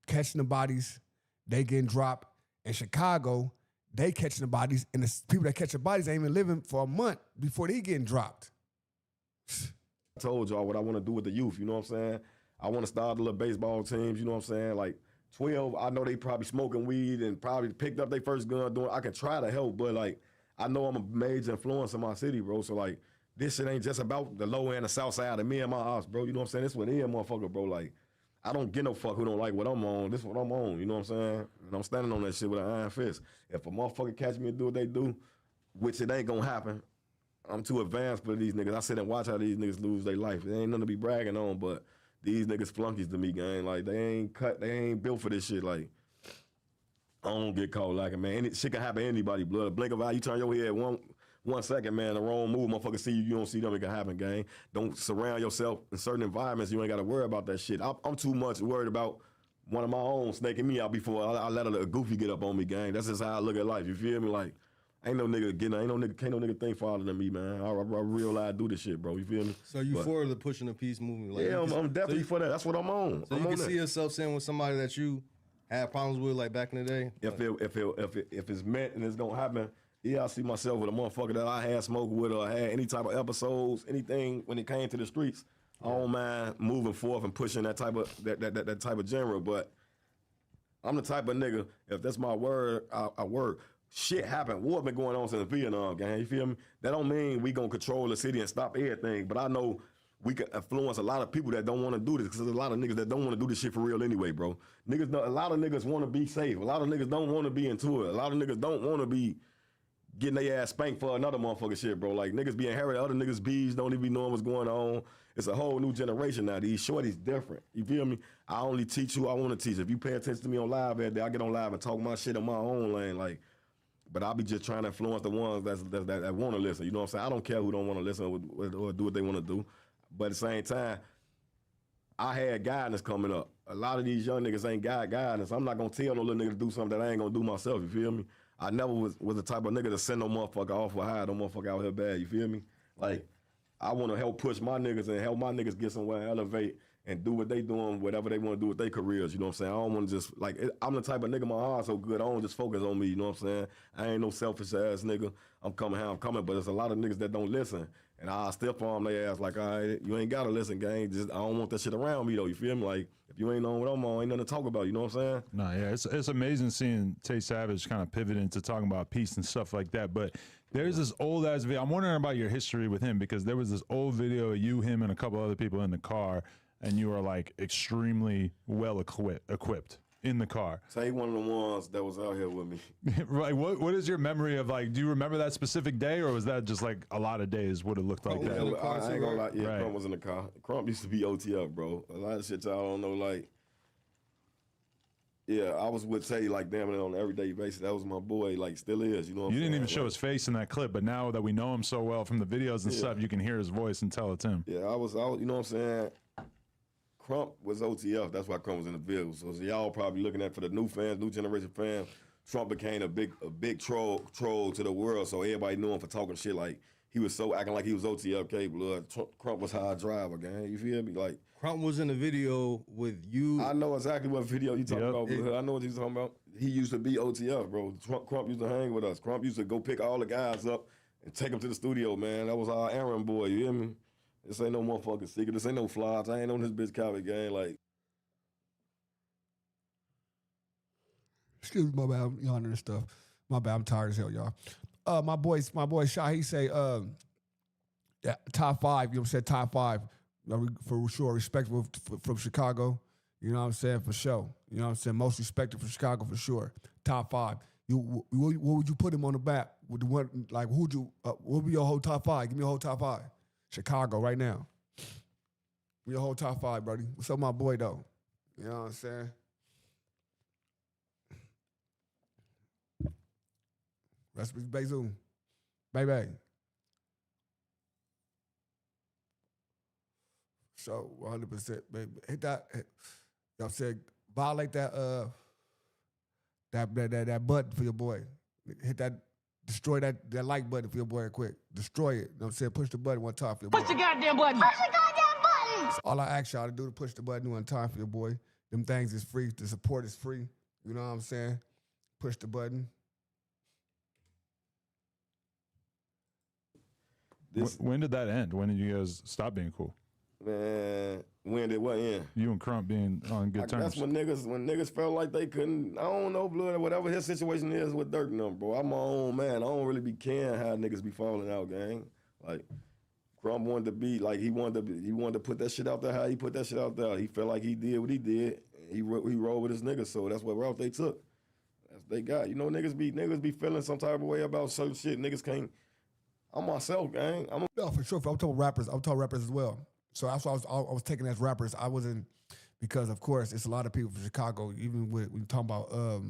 Catching the bodies, they getting dropped. In Chicago, they catching the bodies, and the people that catch the bodies ain't even living for a month before they getting dropped. I told y'all what I want to do with the youth, you know what I'm saying? I want to start the little baseball teams, you know what I'm saying? Like, 12, I know they probably smoking weed and probably picked up their first gun doing. I can try to help, but, like, I know I'm a major influence in my city, bro, so, like, this shit ain't just about the low end, the south side, and me and my ops, bro. You know what I'm saying? This what it is, motherfucker, bro. Like, I don't get no fuck who don't like what I'm on. This is what I'm on. You know what I'm saying? And I'm standing on that shit with an iron fist. If a motherfucker catch me and do what they do, which it ain't gonna happen, I'm too advanced for these niggas. I sit and watch how these niggas lose their life. There ain't nothing to be bragging on, but these niggas flunkies to me, gang. Like, they ain't built for this shit. Like, I don't get caught like it, man. Shit can happen to anybody, blood. A blink of eye, you turn your head 1 second, man, the wrong move, motherfucker see you don't see them, it can happen, gang. Don't surround yourself in certain environments, you ain't got to worry about that shit. I'm too much worried about one of my own snaking me out before I let a goofy get up on me, gang. That's just how I look at life, you feel me? Like, can't no nigga think farther than me, man. I realize do this shit, bro, you feel me? So you for the pushing the peace movement? Like, yeah, I'm definitely for that. That's what I'm on. So you can see yourself saying with somebody that you had problems with, like back in the day? If it's meant and it's gonna happen, yeah, I see myself with a motherfucker that I had smoked with or had any type of episodes, anything when it came to the streets. I don't mind moving forth and pushing that type of that type of genre, but I'm the type of nigga, if that's my word, I work. Shit happened. War been going on since Vietnam, gang. You feel me? That don't mean we gonna control the city and stop everything, but I know we can influence a lot of people that don't want to do this, because there's a lot of niggas that don't want to do this shit for real anyway, bro. A lot of niggas want to be safe. A lot of niggas don't want to be into it. A lot of niggas don't want to be getting their ass spanked for another motherfucker shit, bro. Like, niggas be inheriting other niggas' bees, don't even be knowing what's going on. It's a whole new generation now. These shorties different. You feel me? I only teach who I want to teach. If you pay attention to me on live every day, I get on live and talk my shit in my own lane. Like, but I be just trying to influence the ones that want to listen. You know what I'm saying? I don't care who don't want to listen or do what they want to do. But at the same time, I had guidance coming up. A lot of these young niggas ain't got guidance. I'm not gonna tell no little nigga to do something that I ain't gonna do myself, you feel me? I never was the type of nigga to send no motherfucker off or hire no motherfucker out here bad, you feel me? Like, I wanna help push my niggas and help my niggas get somewhere, elevate, and do what they doing, whatever they wanna do with their careers, you know what I'm saying? I don't wanna just, like, I'm the type of nigga, my heart so good, I don't just focus on me, you know what I'm saying? I ain't no selfish ass nigga. I'm coming how I'm coming, but there's a lot of niggas that don't listen. And I still farm their ass like, all right, you ain't gotta listen, gang. Just I don't want that shit around me though. You feel me? Like if you ain't on what I'm on, ain't nothing to talk about. You know what I'm saying? No, yeah, it's amazing seeing Tay Savage kind of pivot into talking about peace and stuff like that. But there's this old ass video. I'm wondering about your history with him because there was this old video of you, him, and a couple other people in the car, and you were like extremely well equipped in the car. Tay one of the ones that was out here with me. Right. What is your memory of, like, do you remember that specific day, or was that just like a lot of days what it looked like? Yeah, that? I ain't gonna lie. Yeah, Right. Crump was in the car. Crump used to be OTF, bro. A lot of shit y'all don't know. Like, yeah, I was with Tay like damn it on an everyday basis. That was my boy. Like, still is. You know. What You I'm didn't even saying? show his face in that clip, but now that we know him so well from the videos and Yeah. stuff, you can hear his voice and tell it's him. Yeah, I was. You know what I'm saying? Crump was OTF. That's why Crump was in the video. So y'all probably looking at for the new fans, new generation fans. Trump became a big troll to the world. So everybody knew him for talking shit. Like he was so acting like he was OTF blood. Crump was high driver, gang. You feel me? Like Crump was in the video with you. I know exactly what video you talking about, blood. I know what you talking about. He used to be OTF, bro. Crump used to hang with us. Crump used to go pick all the guys up and take them to the studio, man. That was our errand boy. You hear me? This ain't no motherfucking secret. This ain't no flops. I ain't on this bitch copy gang. Like, Excuse me, my bad. I'm yawning and stuff. My bad. I'm tired as hell, y'all. My boy Shy, he say, yeah, top 5. You know what I'm saying? Top 5 for sure. Respectable from Chicago. You know what I'm saying? For sure. You know what I'm saying? Most respected from Chicago for sure. Top 5. What would you put him on the map? With what, like, who'd you? What would be your whole top 5? Give me your whole top 5. Chicago right now. Give me your whole top 5, buddy. What's up, my boy though? You know what I'm saying? Rest in peace, Bezoo. Baby. So 100%, baby. Hit that. Y'all said violate that that button for your boy. Hit that. Destroy that like button for your boy quick. Destroy it. You know what I'm saying? Push the button one time for your boy. Push the goddamn button. Push the goddamn button. That's all I ask y'all to do to push the button one time for your boy. Them things is free. The support is free. You know what I'm saying? Push the button. When did that end? When did you guys stop being cool? man, when did what end? You and Crump being on good terms. That's when niggas felt like they couldn't. I don't know, blood. Whatever his situation is with Dirk and them, bro. I'm my own man. I don't really be caring how niggas be falling out, gang. Like Crump wanted to be like he wanted to put that shit out there. How he put that shit out there. He felt like he did what he did. He rolled with his niggas, so that's what route they took. That's they got. You know, niggas be feeling some type of way about certain shit. Niggas can't. I'm myself, gang. No, for sure. I'm talking rappers. I'm talking rappers as well. So that's why I was taking as rappers. I wasn't, because of course it's a lot of people from Chicago. Even when you talking about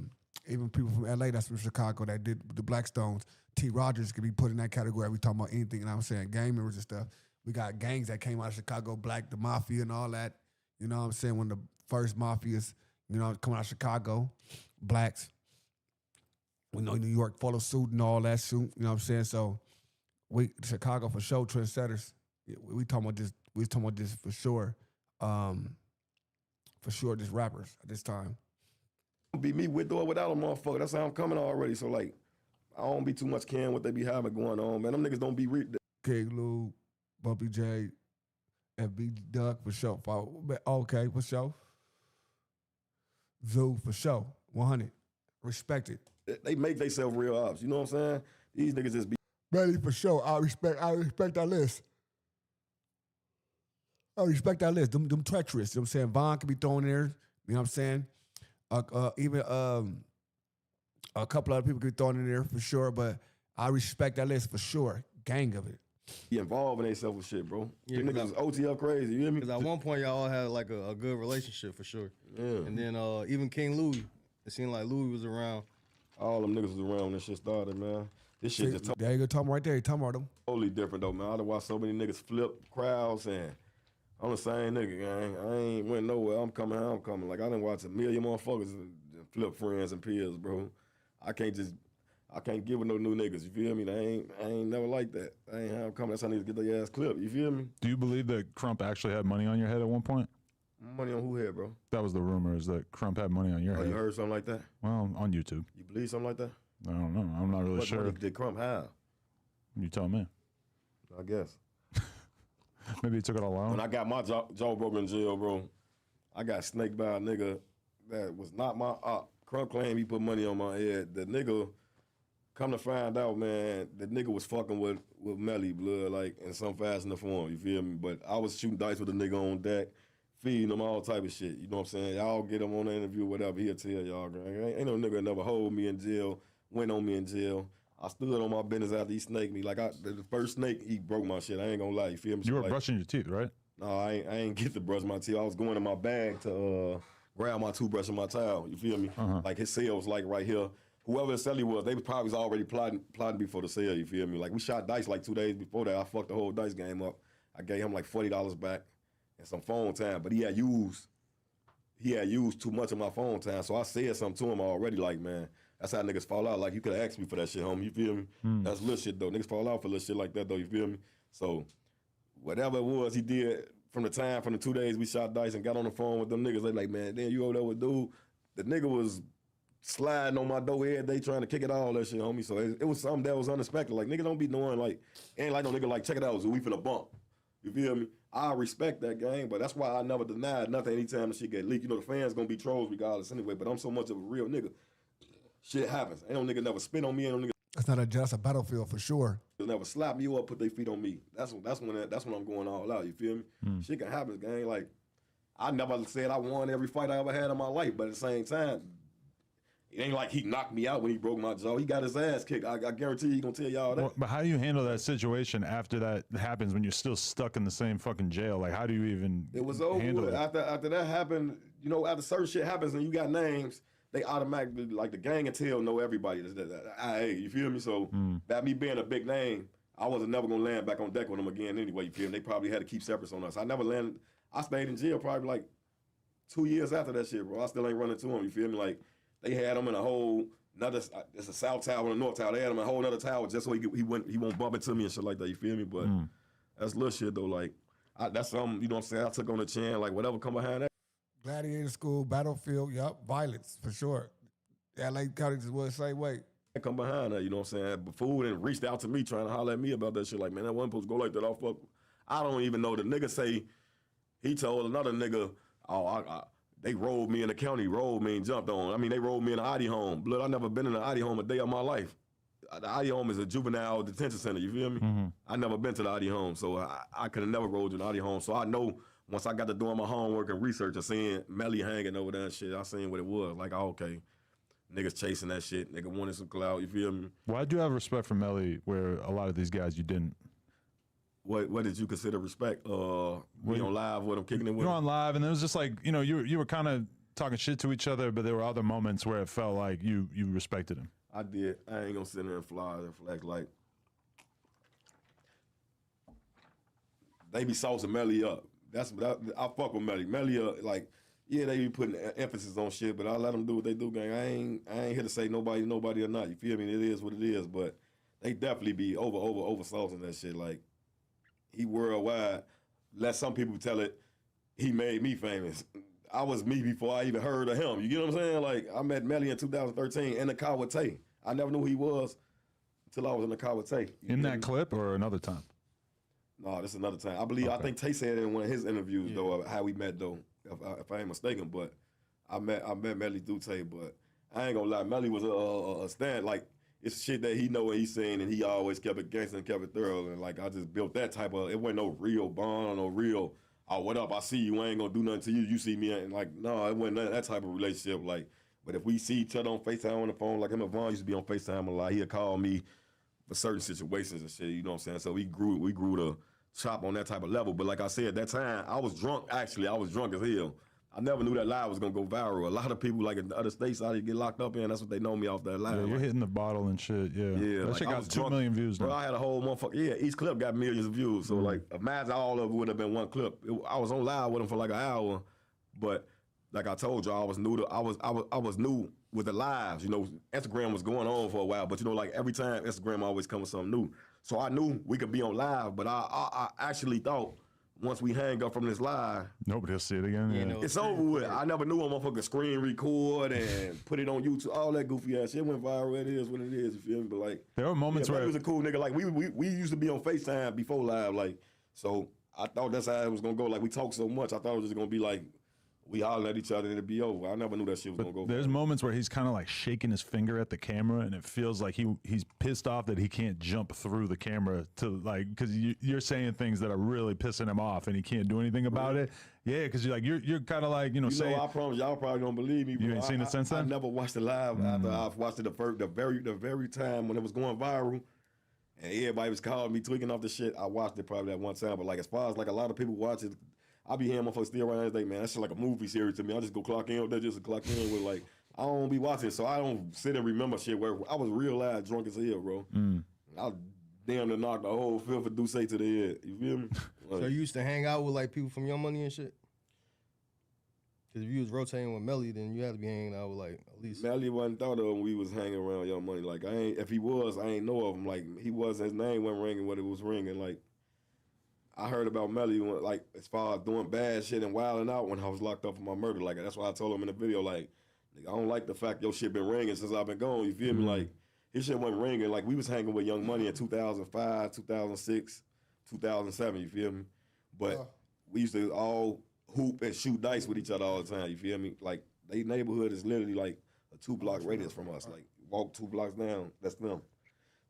even people from LA that's from Chicago that did the Blackstones. T. Rogers could be put in that category. We talking about anything, and I'm saying gang members and stuff. We got gangs that came out of Chicago, Black, the Mafia and all that. You know what I'm saying? When the first mafias, you know, coming out of Chicago, blacks. We know New York follow suit and all that suit. You know what I'm saying? So Chicago for sure, trendsetters. We talking about this. We talking about this for sure. For sure, just rappers at this time. Be me with or without a motherfucker. That's how I'm coming already. So like, I don't be too much caring what they be having going on, man. Them niggas don't be King Lou, Bumpy J, and B Duck for sure. Okay, for sure. Zoo for sure. 100. Respect it. They make themselves real ops. You know what I'm saying? These niggas just be ready for sure. I respect that list. I respect that list. Them treacherous. You know what I'm saying? Von could be thrown in there. You know what I'm saying? Even a couple other people could be thrown in there for sure, but I respect that list for sure. Gang of it. Be involved in themselves with shit, bro. Yeah, You niggas is OTL crazy, you hear me? Because at one point y'all had like a good relationship for sure. Yeah. And then even King Louis, it seemed like Louis was around. All them niggas was around when this shit started, man. This shit just there you go, talking right there. You talking about them. Totally different though, man. I done watched so many niggas flip crowds and I'm the same nigga, gang. I ain't went nowhere. I'm coming how I'm coming. Like, I done watched a million motherfuckers and flip friends and peers, bro. I can't give with no new niggas, you feel me? I ain't never like that. I ain't how I'm coming. That's how niggas get their ass clipped, you feel me? Do you believe that Crump actually had money on your head at one point? Money on who head, bro? That was the rumors that Crump had money on your head. You heard something like that? Well, on YouTube. You believe something like that? I don't know. I'm not really What sure. money did Crump have? You tell me. I guess. Maybe he took it all out. When I got my jaw broken in jail, bro, I got snaked by a nigga that was not my op. Crump claimed he put money on my head. The nigga, come to find out, man, the nigga was fucking with Melly blood, like, in some fashion or form, you feel me? But I was shooting dice with a nigga on deck, feeding him all type of shit, you know what I'm saying? Y'all get him on the interview, whatever, he'll tell y'all, gang. Ain't no nigga never hold me in jail, went on me in jail. I stood on my business after he snaked me. Like, the first snake, he broke my shit. I ain't gonna lie, you feel me? You were like, brushing your teeth, right? No, I ain't get to brush my teeth. I was going in my bag to grab my toothbrush and my towel, you feel me? Like, his cell was like right here. Whoever his celly was, they probably was already plotting before the sale, you feel me? Like, we shot dice like 2 days before that. I fucked the whole dice game up. I gave him like $40 back and some phone time, but he had used too much of my phone time, so I said something to him already, like, man, that's how niggas fall out. Like, you could have asked me for that shit, homie, you feel me? That's little shit, though. Niggas fall out for little shit like that, though, you feel me? So, whatever it was he did from the 2 days we shot dice and got on the phone with them niggas, they like, man, then you over there with dude. The nigga was sliding on my door every day trying to kick it all that shit, homie. So it was something that was unexpected. Like, nigga don't be knowing, like, ain't like no nigga like, check it out, so we finna bump. You feel me? I respect that game, but that's why I never denied nothing anytime the shit get leaked. You know, the fans gonna be trolls regardless anyway, but I'm so much of a real nigga. Shit happens. Ain't no nigga never spit on me, ain't no nigga. That's not just a battlefield for sure. They'll never slap me up, put their feet on me. That's when I'm going all out, you feel me? Shit can happen, gang. Like, I never said I won every fight I ever had in my life, but at the same time, it ain't like he knocked me out when he broke my jaw. He got his ass kicked. I guarantee he gonna tell y'all that. Well, but how do you handle that situation after that happens when you're still stuck in the same fucking jail? Like, how do you even It was over handle with. it? After that happened, you know, after certain shit happens and you got names, they automatically, like, the gang and tail know everybody. Hey, you feel me? So that me being a big name, I wasn't never gonna land back on deck with them again anyway, you feel me? They probably had to keep separates on us. I stayed in jail probably like 2 years after that shit, bro. I still ain't running to them, you feel me? Like, they had them in a whole it's a south tower and a north tower. They had him in a whole other tower just so he won't bump into me and shit like that, you feel me? But that's little shit though, like, that's something, you know what I'm saying, I took on the chin, like, whatever come behind that. Gladiator school, battlefield, violence for sure. LA County just was the same way. I come behind that, you know what I'm saying? But fool and reached out to me trying to holler at me about that shit. Like, man, that wasn't supposed to go like that. I don't even know. The nigga say he told another nigga, they rolled me in the county, rolled me and jumped on. I mean, they rolled me in an ID home. Blood, I never been in an ID home a day of my life. The ID home is a juvenile detention center, you feel me? I never been to the ID home, so I could have never rolled in the ID home. So I know once I got to doing my homework and research and seeing Melly hanging over there and shit, I seen what it was. Like, okay, niggas chasing that shit, nigga wanted some clout, you feel me? Why do you have respect for Melly where a lot of these guys you didn't? What did you consider respect? We on live with him, kicking it with him? You're on live, and it was just like, you know, you were kind of talking shit to each other, but there were other moments where it felt like you respected him. I did. I ain't gonna sit there and fly and flex like. They be saucing Melly up. I fuck with Melly. Melly, like, yeah, they be putting emphasis on shit, but I let them do what they do, gang. I ain't here to say nobody or not. You feel me? It is what it is, but they definitely be over saucing that shit. Like, he worldwide. Let some people tell it, he made me famous. I was me before I even heard of him. You get what I'm saying? Like, I met Melly in 2013 in the car with Tay. I never knew who he was until I was in the car with Tay. In that clip or another time? No, this is another time. I think Tay said it in one of his interviews, though, how we met, though, if I ain't mistaken. But I met Melly through Tay, but I ain't gonna lie. Melly was a stand, like, it's shit that he know what he's saying, and he always kept it gangster and kept it thorough. And, like, I just built that type of, it wasn't no real bond or no real, what up, I see you, I ain't gonna do nothing to you, you see me, and, like, no, it wasn't that type of relationship. Like, but if we see each other on FaceTime on the phone, like him and Vaughn used to be on FaceTime a lot, he'd call me for certain situations and shit, you know what I'm saying? So we grew to chop on that type of level. But like I said, at that time, I was drunk, actually. I was drunk as hell. I never knew that live was gonna go viral. A lot of people like in the other states how they get locked up in. That's what they know me off that live. Yeah, you're hitting the bottle and shit. Yeah, Yeah, that like, shit I got was 2 drunk. million views now. Bro, I had a whole motherfucker. Yeah, each clip got millions of views. So like, imagine all of it would have been one clip. I was on live with them for like an hour, but like I told you, I was new to. I was new with the lives. You know, Instagram was going on for a while, but you know, like every time Instagram always comes with something new. So I knew we could be on live, but I actually thought. Once we hang up from this live, nobody will see it again. Yeah. It's over with. I never knew a motherfucker screen record and put it on YouTube. All that goofy ass shit went viral. It is what it is. You feel me? But like, there were moments where he was a cool nigga. Like we used to be on FaceTime before live. Like, so I thought that's how it was gonna go. Like we talked so much, I thought it was just gonna be like we hollering at each other and it'd be over. I never knew that shit was gonna go. There's moments where he's kind of like shaking his finger at the camera, and it feels like he's pissed off that he can't jump through the camera to like because you're saying things that are really pissing him off, and he can't do anything about it. Yeah, because you're kind of like saying. I promise y'all probably don't believe me. You ain't seen it since then. I never watched it live after I've watched it the very time when it was going viral, and everybody was calling me tweaking off the shit. I watched it probably that one time, but like as far as like a lot of people watch it. I be hearing motherfuckers still around every day, man. That's just like a movie series to me. I just go clock in. They just clock in with like I don't be watching, so I don't sit and remember shit. Where I was real loud, drunk as hell, bro. I damn near knocked the whole fifth of Duce to the head. You feel me? Like, So you used to hang out with like people from Young Money and shit? Because if you was rotating with Melly, then you had to be hanging out with like at least. Melly wasn't thought of when we was hanging around Young Money. Like if he was, I ain't know of him. Like he was, his name wasn't ringing when it was ringing. Like. I heard about Melly when, like, as far as doing bad shit and wilding out when I was locked up for my murder. Like, that's why I told him in the video, like, nigga, I don't like the fact your shit been ringing since I've been gone. You feel me? Like, his shit wasn't ringing. Like, we was hanging with Young Money in 2005, 2006, 2007, you feel me? But we used to all hoop and shoot dice with each other all the time, you feel me? Like, they neighborhood is literally, like, a 2-block radius from us. Like, walk 2 blocks down, that's them.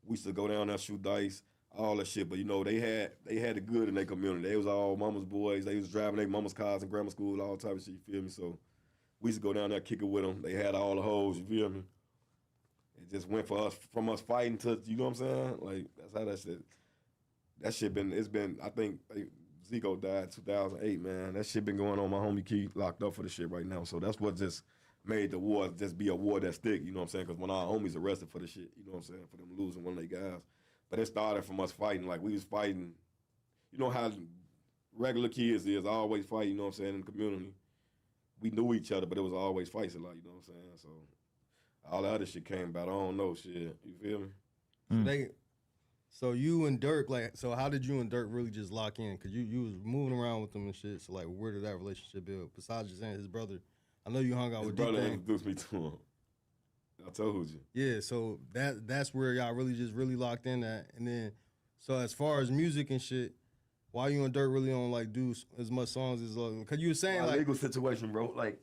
We used to go down there, shoot dice. All that shit, but you know they had it good in their community. They was all mama's boys. They was driving their mama's cars in grammar school, all type of shit. You feel me? So we used to go down there, kick it with them. They had all the hoes. You feel me? It just went from us fighting to you know what I'm saying? Like that's how that shit. That shit been. It's been. I think Zico died 2008. Man, that shit been going on. My homie Key locked up for the shit right now. So that's what just made the war just be a war that stick. You know what I'm saying? Because when our homies arrested for the shit, you know what I'm saying? For them losing one of their guys. But it started from us fighting. Like, we was fighting. You know how regular kids is, always fight, you know what I'm saying, in the community. We knew each other, but it was always fights a lot, you know what I'm saying? So, all the other shit came about. I don't know, shit. You feel me? So you and Dirk, like, so how did you and Dirk really just lock in? Because you was moving around with them and shit, so, like, where did that relationship build? Besides just saying his brother, I know you hung out with His brother D-Thang. introduced me to him. I told you. Yeah, so that's where y'all really locked in at. And then, so as far as music and shit, why you and Dirk really don't like do as much songs as because you were saying My like legal situation, bro. Like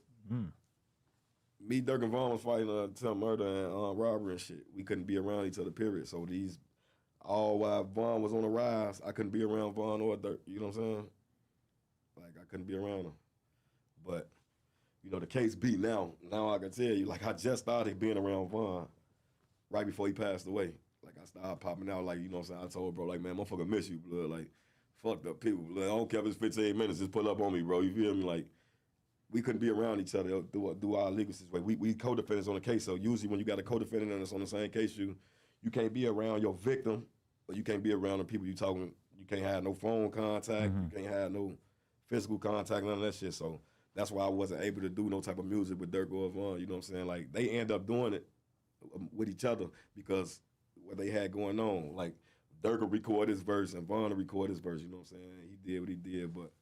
me, Dirk and Vaughn was fighting attempt murder and robbery and shit. We couldn't be around each other. Period. So while Vaughn was on the rise, I couldn't be around Vaughn or Dirk. You know what I'm saying? Like I couldn't be around them. But. You know, the case beat now I can tell you, like, I just started being around Vaughn right before he passed away. Like, I started popping out, like, you know what I'm saying? I told bro, like, man, motherfucker miss you, blood. Like, fucked up people, blood. I don't care if it's 15 minutes, just pull up on me, bro. You feel me? Like, we couldn't be around each other, do our legal situation. We co-defendants on the case, so usually when you got a co-defendant and it's on the same case, you can't be around your victim, or you can't be around the people you talking. You can't have no phone contact, you can't have no physical contact, none of that shit, so... That's why I wasn't able to do no type of music with Dirk or Vaughn, you know what I'm saying? Like, they end up doing it with each other because what they had going on. Like, Dirk would record his verse and Vaughn would record his verse, you know what I'm saying? He did what he did, but...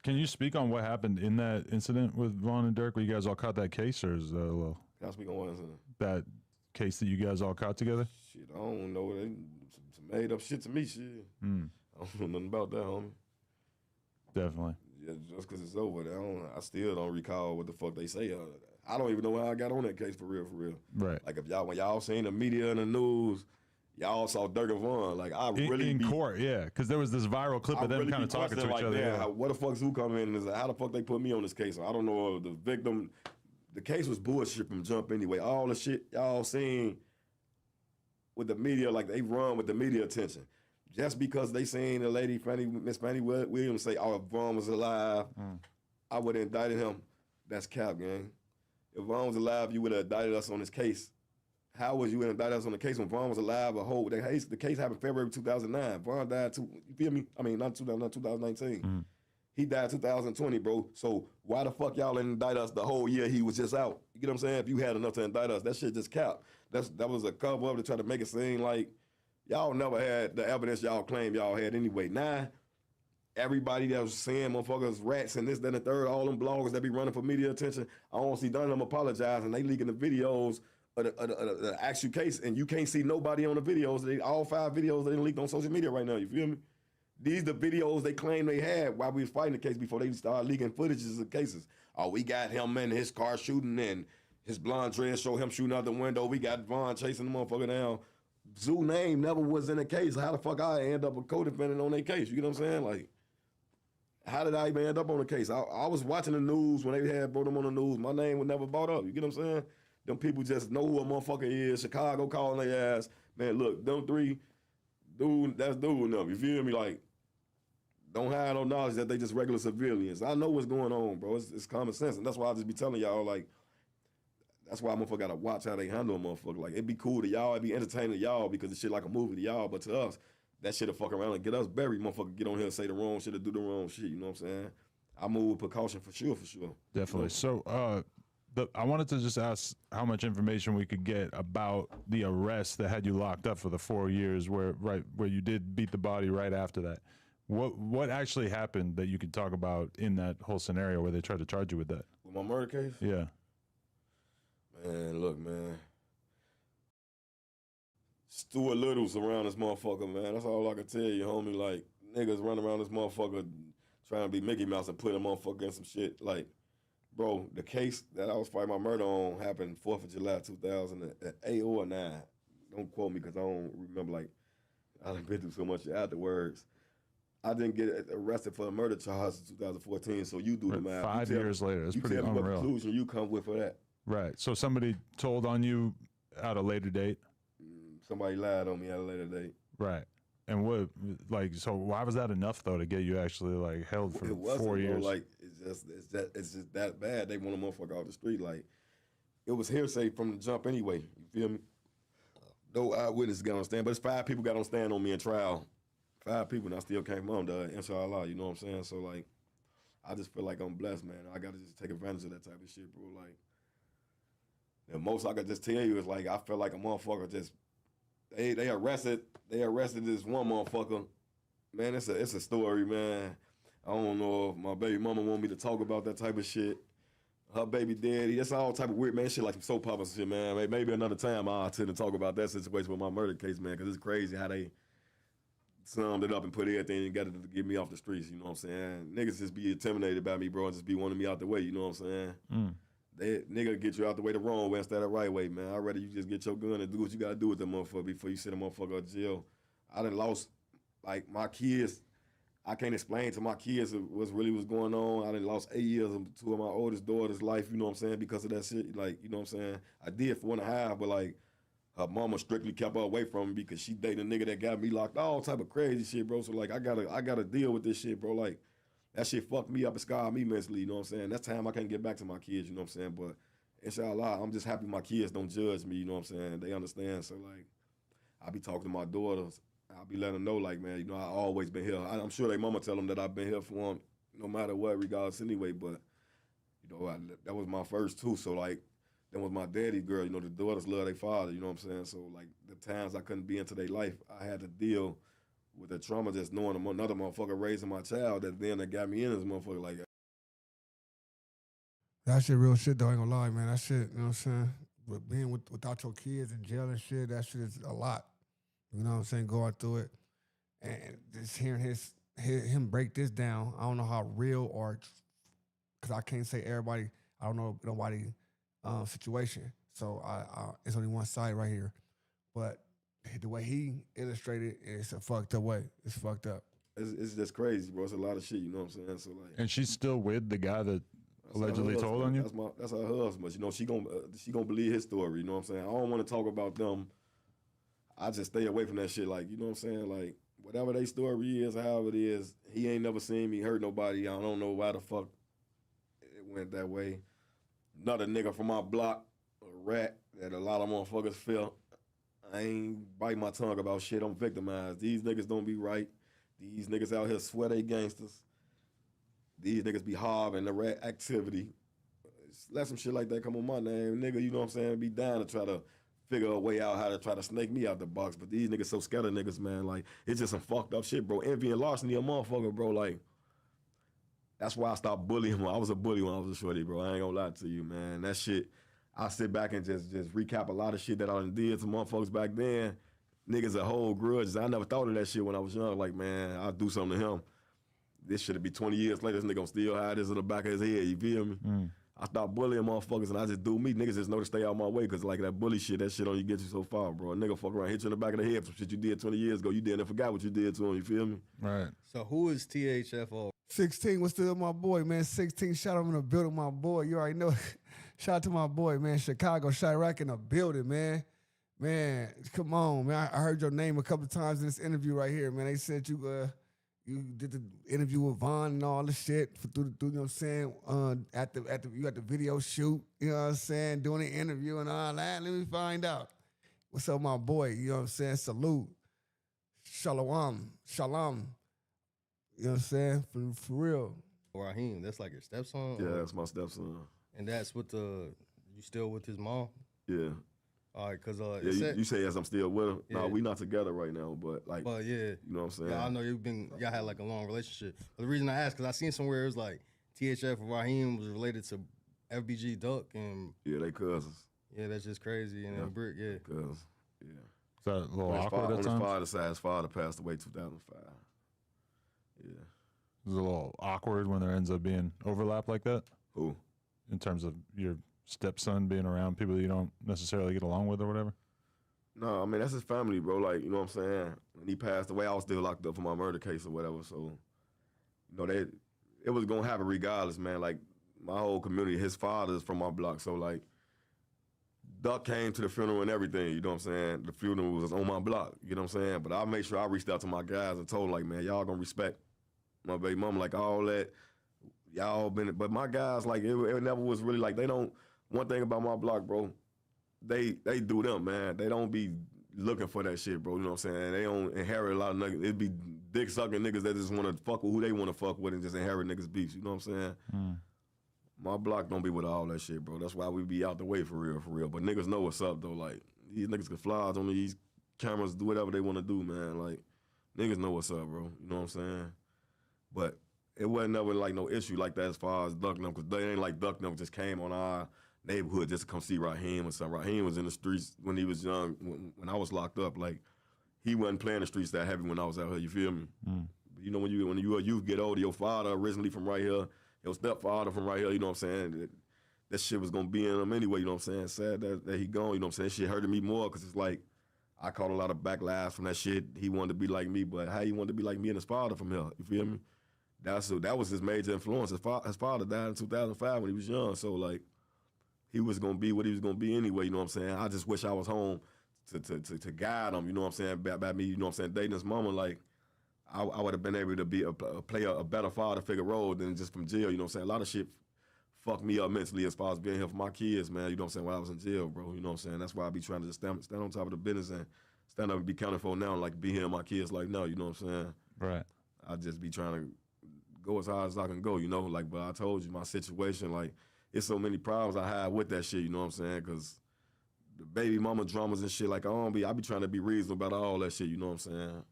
Can you speak on what happened in that incident with Vaughn and Dirk where you guys all caught that case, or is Can I speak on what incident? that case that you guys all caught together? Shit, I don't know. They some made up shit to me, shit. I don't know nothing about that, homie. Definitely. Yeah, just because it's over, I still don't recall what the fuck they say. I don't even know how I got on that case for real. Right. Like when y'all seen the media and the news, y'all saw Dirk and Vaughn. Like in court, yeah, because there was this viral clip of them really kind of talking to each like, other. Damn, Yeah. what the fuck Zoo come in and is like, how the fuck they put me on this case? I don't know the victim. The case was bullshit from jump anyway. All the shit y'all seen with the media, like they run with the media attention. Just because they seen the lady, Miss Fannie Williams say, oh, if Vaughn was alive, I would have indicted him. That's cap, gang. If Vaughn was alive, you would have indicted us on this case. How was you indicted us on the case when Vaughn was alive? The case happened February 2009. Vaughn died, you feel me? I mean, not 2019. He died 2020, bro. So why the fuck y'all didn't indict us the whole year he was just out? You get what I'm saying? If you had enough to indict us, that shit just cap. That was a cover up to try to make it seem like y'all never had the evidence y'all claim y'all had anyway. Now, everybody that was saying motherfuckers rats and this, that, and the third, all them bloggers that be running for media attention, I don't see none of them apologizing. They leaking the videos of the actual case, and you can't see nobody on the videos. All 5 videos they leaked on social media right now. You feel me? These the videos they claim they had while we was fighting the case before they started leaking footages of cases. Oh, we got him in his car shooting, and his blonde dread show him shooting out the window. We got Vaughn chasing the motherfucker down. Zoo name never was in the case. How the fuck I end up a co-defendant on their case? You get what I'm saying? Like, how did I even end up on the case? I was watching the news when they had brought them on the news. My name was never brought up. You get what I'm saying? Them people just know who a motherfucker is. Chicago calling their ass. Man, look, them 3, dude, that's dude enough. You feel me? Like, don't have no knowledge that they just regular civilians. I know what's going on, bro. It's common sense. And that's why I just be telling y'all, like, that's why a motherfucker gotta watch how they handle a motherfucker. Like, it'd be cool to y'all, it'd be entertaining to y'all because it's shit like a movie to y'all, but to us, that shit'll fuck around and get us buried. Motherfucker get on here and say the wrong shit or do the wrong shit, you know what I'm saying? I move with precaution for sure. Definitely. So, I wanted to just ask how much information we could get about the arrest that had you locked up for the 4 years where you did beat the body right after that. What actually happened that you could talk about in that whole scenario where they tried to charge you with that? With my murder case? Yeah. Man, look, man. Stuart Little's around this motherfucker, man. That's all I can tell you, homie. Like, niggas running around this motherfucker trying to be Mickey Mouse and put a motherfucker in some shit. Like, bro, the case that I was fighting my murder on happened 4th of July 2008 or 9. Don't quote me because I don't remember, like, I done been through so much afterwards. I didn't get arrested for a murder charge in 2014, so you do the math. 5 years later. It's pretty unreal. What conclusion you come with for that. Right. So somebody told on you at a later date? Somebody lied on me at a later date. Right. And so why was that enough, though, to get you actually, like, held for 4 years? Bro, like, it's just that bad. They want a motherfucker off the street. Like, it was hearsay from the jump anyway. You feel me? No eyewitnesses got on stand, but it's 5 people got on stand on me in trial. 5 people, and I still came home, inshallah, you know what I'm saying? So, like, I just feel like I'm blessed, man. I got to just take advantage of that type of shit, bro. Like, the most I could just tell you is, like, I feel like a motherfucker just, they arrested this one motherfucker. Man, it's a story, man. I don't know if my baby mama want me to talk about that type of shit. Her baby daddy, that's all type of weird, man, shit like some soap opera shit, man. Maybe another time I'll tend to talk about that situation with my murder case, man, because it's crazy how they summed it up and put everything together to get me off the streets, you know what I'm saying? Niggas just be intimidated by me, bro, and just be wanting me out the way, you know what I'm saying? They nigga get you out the way the wrong way instead of the right way, man. I'd rather you just get your gun and do what you gotta do with the motherfucker before you send a motherfucker to jail. I done lost, like, my kids. I can't explain to my kids what really was going on. I done lost 8 years of 2 of my oldest daughter's life, you know what I'm saying, because of that shit. Like, you know what I'm saying? I did 4.5, but, like, her mama strictly kept her away from me because she dated a nigga that got me locked, all type of crazy shit, bro. So, like, I gotta deal with this shit, bro. Like, that shit fucked me up and scarred me mentally, you know what I'm saying? That's time I can't get back to my kids, you know what I'm saying? But inshallah, I'm just happy my kids don't judge me, you know what I'm saying? They understand. So, like, I be talking to my daughters. I'll be letting them know, like, man, you know, I always been here. I'm sure they mama tell them that I've been here for them no matter what, regardless anyway. But, you know, that was my first too. So, like, that was my daddy girl. You know, the daughters love their father, you know what I'm saying? So, like, the times I couldn't be into their life, I had to deal with the trauma just knowing another motherfucker raising my child that got me in this motherfucker like that. That shit real shit, though. I ain't gonna lie, man. That shit, you know what I'm saying? But being without your kids in jail and shit, that shit is a lot. You know what I'm saying? Going through it. And just hearing him break this down, I don't know how real or, because I can't say everybody, I don't know nobody situation. So it's only one side right here. But the way he illustrated, it's a fucked up way. It's fucked up. It's just crazy, bro. It's a lot of shit, you know what I'm saying? So, like, and she's still with the guy that allegedly told on you? That's her husband. You know, she gonna believe his story, you know what I'm saying? I don't want to talk about them. I just stay away from that shit, like, you know what I'm saying? Like, whatever their story is, however it is, he ain't never seen me hurt nobody. I don't know why the fuck it went that way. another nigga from my block, a rat that a lot of motherfuckers feel. I ain't bite my tongue about shit. I'm victimized. These niggas don't be right. These niggas out here swear they gangsters. These niggas be harboring the rat activity. Let some shit like that come on my name, nigga. You know what I'm saying? Be down to try to figure a way out how to try to snake me out the box. But these niggas so scared of niggas, man. Like, it's just some fucked up shit, bro. Envy and larceny a motherfucker, bro. Like, that's why I stopped bullying him. I was a bully when I was a shorty, bro. I ain't gonna lie to you, man. That shit, I sit back and just recap a lot of shit that I done did to motherfuckers back then. Niggas that hold grudges. I never thought of that shit when I was young. Like, man, I'll do something to him. This shit'll be 20 years later, this nigga gonna still have this in the back of his head, you feel me? I stopped bullying motherfuckers and I just do me. Niggas just know to stay out my way because like that bully shit, that shit only get you so far, bro. A nigga fuck around, hit you in the back of the head for shit you did 20 years ago. You did and forgot what you did to him, you feel me? Right. So who is THF? 16 was still my boy, man. 16 shot him in the building, my boy. You already know. Shout out to my boy, man. Chicago, Chirac in the building, man. Man, come on, man. I heard your name a couple of times in this interview right here, man. They said you did the interview with Vaughn and all this shit through you know what I'm saying? You got the video shoot, you know what I'm saying? Doing the interview and all that. Let me find out. What's up, my boy? You know what I'm saying? Salute. Shalom. Shalom. You know what I'm saying? For real. Raheem, that's like your stepson? Yeah, that's my stepson. And that's with you still with his mom? Yeah. All right, because yeah, you say yes, I'm still with him. Yeah. No, we not together right now, but like, yeah, you know what I'm saying? Yeah, I know y'all had like a long relationship. But the reason I asked, because I seen somewhere it was like THF and Raheem was related to FBG Duck and yeah, they cousins. Yeah, that's just crazy. And then Brick, yeah, cousins. Yeah. Is that a little awkward at his times? father's side, his father passed away 2005. Yeah. Is it a little awkward when there ends up being overlap like that? Who? In terms of your stepson being around people that you don't necessarily get along with or whatever? No, I mean, that's his family, bro. Like, you know what I'm saying? When he passed away, I was still locked up for my murder case or whatever. So, you know, it was going to happen regardless, man. Like, my whole community, his father's from my block. So, like, Duck came to the funeral and everything, you know what I'm saying? The funeral was on my block, you know what I'm saying? But I made sure I reached out to my guys and told them, like, man, y'all going to respect my baby mama, like, all that. Y'all been, but my guys, like, it never was really like, they don't, one thing about my block, bro, they do them, man. They don't be looking for that shit, bro. You know what I'm saying? They don't inherit a lot of niggas. It'd be dick sucking niggas that just want to fuck with who they want to fuck with and just inherit niggas beefs. You know what I'm saying? My block don't be with all that shit, bro. That's why we be out the way for real. But niggas know what's up though. Like these niggas can fly out on these cameras, do whatever they want to do, man. Like niggas know what's up, bro. You know what I'm saying? But it wasn't never like no issue like that as far as Duck Numb, because they ain't like Duck Numb just came on our neighborhood just to come see Raheem or something. Raheem was in the streets when he was young, when I was locked up. Like, he wasn't playing the streets that heavy when I was out here, you feel me? You know, when you a youth, get older, your father originally from right here, your stepfather from right here, you know what I'm saying? That shit was gonna be in him anyway, you know what I'm saying? Sad that he gone, you know what I'm saying? That shit hurted me more, because it's like, I caught a lot of backlash from that shit. He wanted to be like me, but how he wanted to be like me and his father from here, you feel me? That was his major influence. His father died in 2005 when he was young, so like, he was gonna be what he was gonna be anyway, you know what I'm saying? I just wish I was home to guide him, you know what I'm saying, about me, you know what I'm saying, dating his mama, like, I would have been able to be play a better father figure role than just from jail, you know what I'm saying? A lot of shit fucked me up mentally as far as being here for my kids, man, you know what I'm saying, while I was in jail, bro, you know what I'm saying? That's why I be trying to just stand on top of the business and stand up and be counted for now, and like be here with my kids like now, you know what I'm saying? Right. I just be trying to go as hard as I can go, you know, like, but I told you my situation, like, it's so many problems I have with that shit, you know what I'm saying? Because the baby mama dramas and shit, like, I be trying to be reasonable about all that shit, you know what I'm saying?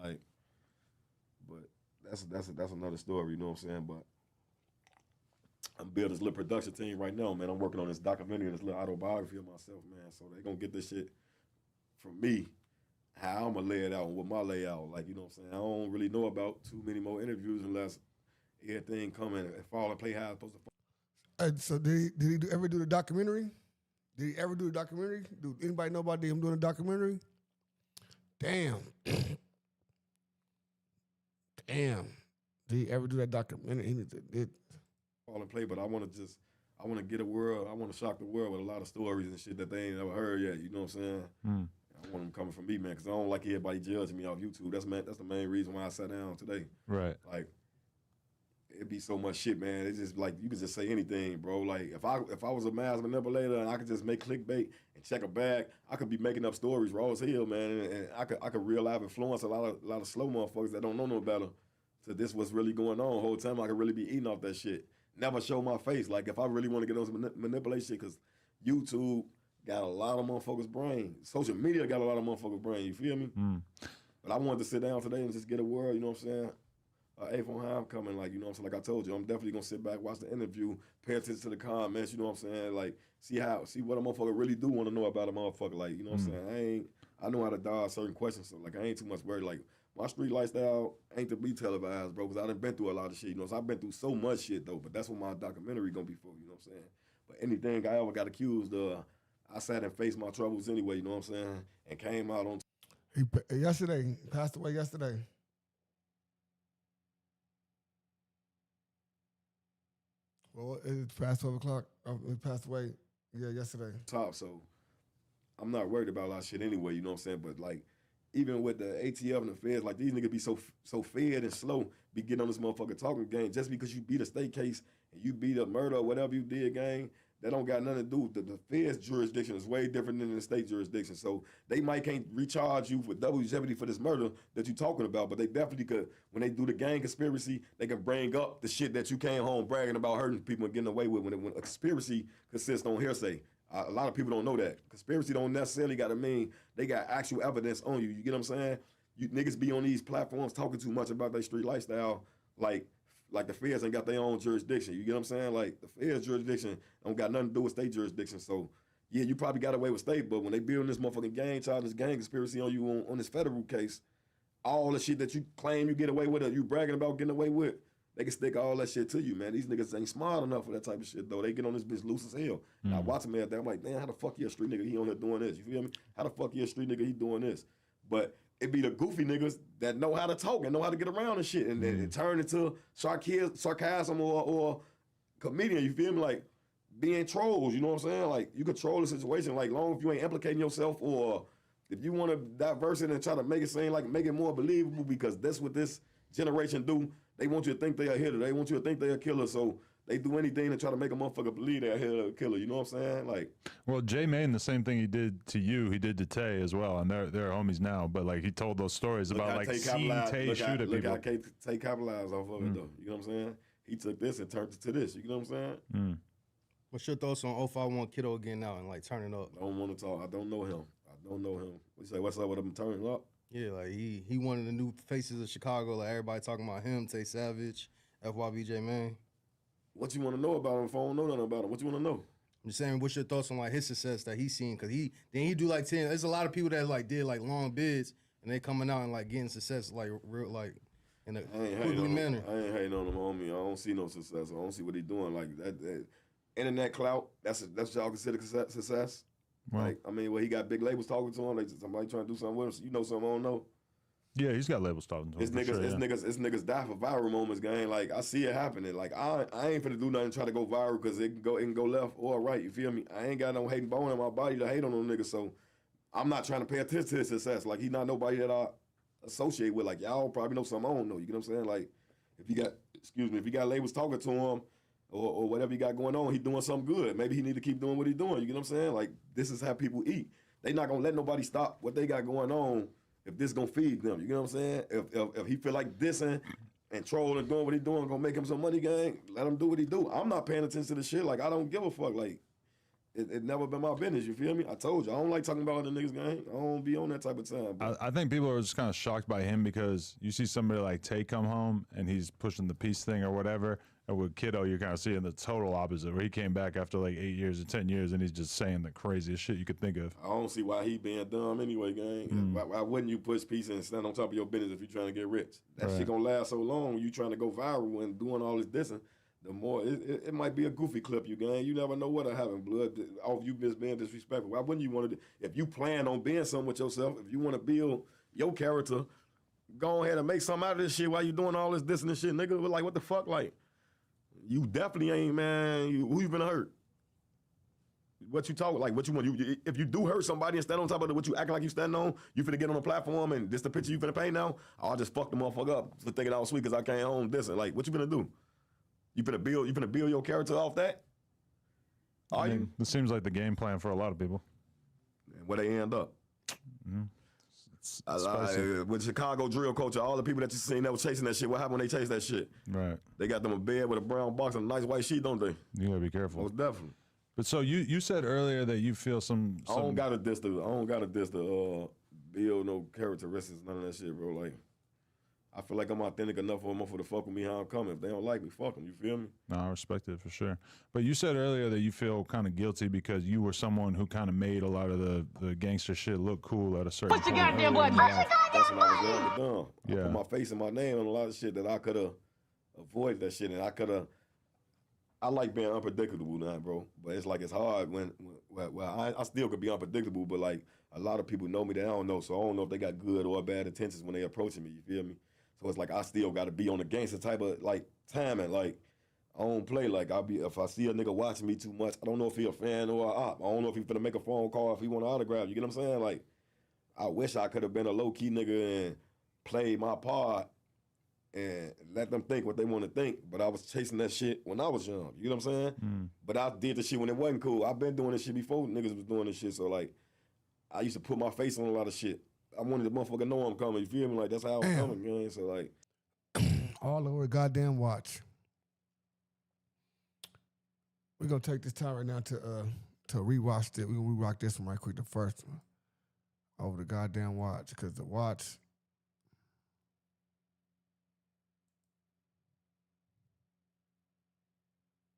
Like, but that's another story, you know what I'm saying? But I'm building this little production team right now, man. I'm working on this documentary, this little autobiography of myself, man. So they gonna get this shit from me, how I'm gonna lay it out and what my layout, like, you know what I'm saying? I don't really know about too many more interviews unless everything come in and fall and play how it's supposed to fall. So did he ever do the documentary? Did he ever do the documentary? Do anybody know about him doing a documentary? Damn. Damn. Did he ever do that documentary? Fall and play, but I want to get a world, I want to shock the world with a lot of stories and shit that they ain't never heard yet, you know what I'm saying? I want them coming from me, man, because I don't like everybody judging me off YouTube. That's the main reason why I sat down today. Right. Like, it'd be so much shit, man. It's just like you could just say anything, bro. Like if I was a mass manipulator and I could just make clickbait and check a bag, I could be making up stories raw as hell, man. And I could real life influence a lot of slow motherfuckers that don't know no better. So this what's really going on. The whole time I could really be eating off that shit. Never show my face. Like if I really want to get on some manipulation shit, because YouTube got a lot of motherfuckers' brain. Social media got a lot of motherfuckers' brain. You feel me? But I wanted to sit down today and just get a word, you know what I'm saying? Eighth on high, I'm coming, like, you know what I'm saying? Like I told you, I'm definitely gonna sit back, watch the interview, pay attention to the comments, you know what I'm saying? Like, see what a motherfucker really do want to know about a motherfucker. Like, you know what I'm saying? I know how to dodge certain questions, so like I ain't too much worried. Like, my street lifestyle ain't to be televised, bro, because I done been through a lot of shit, you know. So I've been through so much shit though, but that's what my documentary gonna be for, you know what I'm saying? But anything I ever got accused of, I sat and faced my troubles anyway, you know what I'm saying? And came out on He passed away yesterday. Well, it's past 12 o'clock. He passed away, yesterday. Top, so I'm not worried about a lot of shit anyway, you know what I'm saying? But like, even with the ATF and the feds, like these niggas be so fed and slow, be getting on this motherfucker talking game. Just because you beat a state case and you beat a murder or whatever you did, gang, that don't got nothing to do with the feds jurisdiction is way different than the state jurisdiction. So they might can't recharge you for double jeopardy for this murder that you talking about, but they definitely could, when they do the gang conspiracy, they can bring up the shit that you came home bragging about hurting people and getting away with when a conspiracy consists on hearsay. A lot of people don't know that. Conspiracy don't necessarily got to mean they got actual evidence on you. You get what I'm saying? You niggas be on these platforms talking too much about their street lifestyle, like the feds ain't got their own jurisdiction. You get what I'm saying? Like the feds jurisdiction don't got nothing to do with state jurisdiction. So yeah, you probably got away with state, but when they building this motherfucking gang charge, this gang conspiracy on you on this federal case, all the shit that you claim you get away with or you bragging about getting away with, they can stick all that shit to you, man. These niggas ain't smart enough for that type of shit, though. They get on this bitch loose as hell. And I watch them out there, I'm like, damn, how the fuck you a street nigga? He on here doing this. You feel me? How the fuck you a street nigga? He doing this. But it be the goofy niggas that know how to talk and know how to get around and shit. And then it turn into sarcasm or comedian, you feel me? Like being trolls, you know what I'm saying? Like you control the situation, like long if you ain't implicating yourself or if you want to diverse it and try to make it seem like make it more believable because that's what this generation do. They want you to think they a hitter. They want you to think they a killer. So they do anything to try to make a motherfucker believe they're a hitter or a killer. You know what I'm saying? Like, well, Jay Maine, the same thing he did to you, he did to Tay as well, and they're homies now. But like he told those stories about like seeing Tay shoot at people. Look how Tay capitalized off of it though. You know what I'm saying? He took this and turned it to this. You know what I'm saying? What's your thoughts on 051 Kiddo getting out and like turning up? I don't want to talk. I don't know him. We say, what's up with him turning up? Yeah, like he one of the new faces of Chicago. Like everybody talking about him, Tay Savage, FYBJ Man. What you want to know about him if I don't know nothing about him? What you want to know? I'm just saying, what's your thoughts on like his success that he's seen? Cause he do like 10. There's a lot of people that like did like long bids and they coming out and like getting success like real like in a quickly manner. I ain't hating on him, homie. I don't see no success. I don't see what he doing. Like that internet clout. That's what y'all consider success. Wow. Like I mean, he got big labels talking to him. Like somebody trying to do something with him. You know something I don't know. Yeah, he's got labels talking to him. His niggas die for viral moments, gang. Like I see it happening. Like I ain't finna do nothing try to go viral because it can go left or right. You feel me? I ain't got no hating bone in my body to hate on them niggas. So I'm not trying to pay attention to his success. Like he's not nobody that I associate with. Like y'all probably know something I don't know. You get what I'm saying? Like if he got labels talking to him or whatever he got going on, he doing something good. Maybe he need to keep doing what he doing. You get what I'm saying? Like this is how people eat. They not gonna let nobody stop what they got going on. If this gonna feed them, you know what I'm saying? If he feel like dissing and trolling, doing what he doing, gonna make him some money, gang, let him do what he do. I'm not paying attention to the shit. Like, I don't give a fuck. Like, it never been my business, you feel me? I told you, I don't like talking about the niggas, gang. I don't be on that type of time. I think people are just kind of shocked by him because you see somebody like Tay come home and he's pushing the peace thing or whatever. And with Kiddo, you're kind of seeing the total opposite, where he came back after like 8 years or 10 years and he's just saying the craziest shit you could think of. I don't see why he being dumb anyway, gang. Why wouldn't you push peace and stand on top of your business if you're trying to get rich? That shit gonna last so long when you trying to go viral and doing all this dissing. The more, it might be a goofy clip, you gang. You never know what'll happen, blood, off you just being disrespectful. Why wouldn't you want to, if you plan on being something with yourself, if you want to build your character, go ahead and make something out of this shit while you doing all this dissing and shit, nigga. Like, what the fuck, like? You definitely ain't, man. Who you been hurt? What you talk like? What you want? If you do hurt somebody and stand on top of it, what you acting like you standing on, you finna get on the platform and this the picture you finna paint now? I'll just fuck the motherfucker up for thinking I was sweet because I came home dissing. Like, what you finna do? You finna build your character off that? Are you? This seems like the game plan for a lot of people. And where they end up. Mm-hmm. With Chicago drill culture, all the people that you seen that was chasing that shit, what happened when they chased that shit? Right. They got them a bed with a brown box and a nice white sheet, don't they? You gotta be careful. Most definitely. But so you said earlier that you feel some I don't gotta diss the build no characteristics, none of that shit, bro. Like, I feel like I'm authentic enough for a motherfucker to fuck with me how I'm coming. If they don't like me, fuck them. You feel me? No, I respect it for sure. But you said earlier that you feel kind of guilty because you were someone who kind of made a lot of the gangster shit look cool at a certain point. Push the goddamn button. Push the That's goddamn when I was button. young and dumb. Yeah. I put my face and my name on a lot of shit that I could have avoided that shit, and I like being unpredictable now, bro. But it's like it's hard when I still could be unpredictable, but like a lot of people know me that I don't know, so I don't know if they got good or bad intentions when they approaching me. You feel me? So it's like I still got to be on the gangster type of like timing. Like I don't play like if I see a nigga watching me too much, I don't know if he a fan or a op. I don't know if he finna make a phone call if he want an autograph. You get what I'm saying? Like I wish I could have been a low key nigga and played my part and let them think what they want to think. But I was chasing that shit when I was young. You know what I'm saying? Mm. But I did the shit when it wasn't cool. I've been doing this shit before niggas was doing this shit. So like I used to put my face on a lot of shit. I wanted the motherfucker know I'm coming. You feel me? Like that's how I was coming, man. So like all over the goddamn watch. We're gonna take this time right now to rewatch it. We're gonna re-rock this one right quick, the first one. Over the goddamn watch. Because the watch.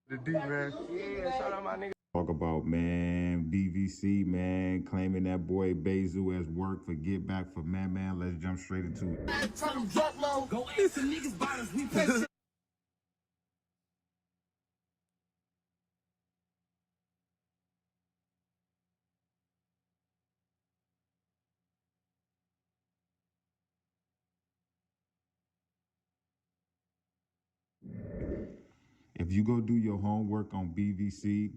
The D, man. Yeah, shout out my nigga. Talk about, man, BVC, man, claiming that boy Bezoo as work for Get Back for Man. Let's jump straight into it. Tell them drop low. Go answer niggas bottoms. We pay shit. If you go do your homework on BVC,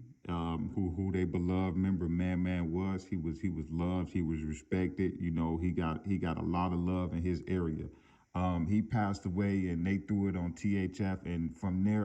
who they beloved member Man was, he was loved, he was respected. You know, he got a lot of love in his area. He passed away, and they threw it on THF, and from there.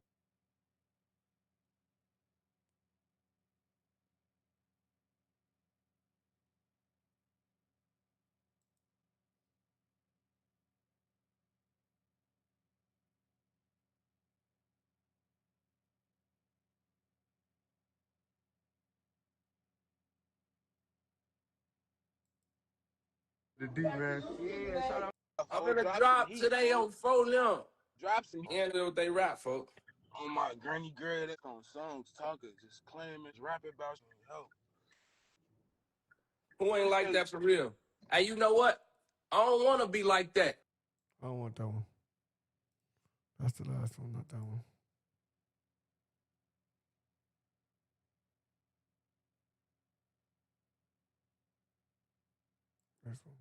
The D, man. Yeah, shout out. I'm gonna drop today on Folium. Drop some And what they rap, folks. on my granny girl that's on songs talking, just claiming, rapping about some help. Who ain't like that for real? Hey, you know what? I don't want to be like that. I don't want that one. That's the last one, not that one. This one.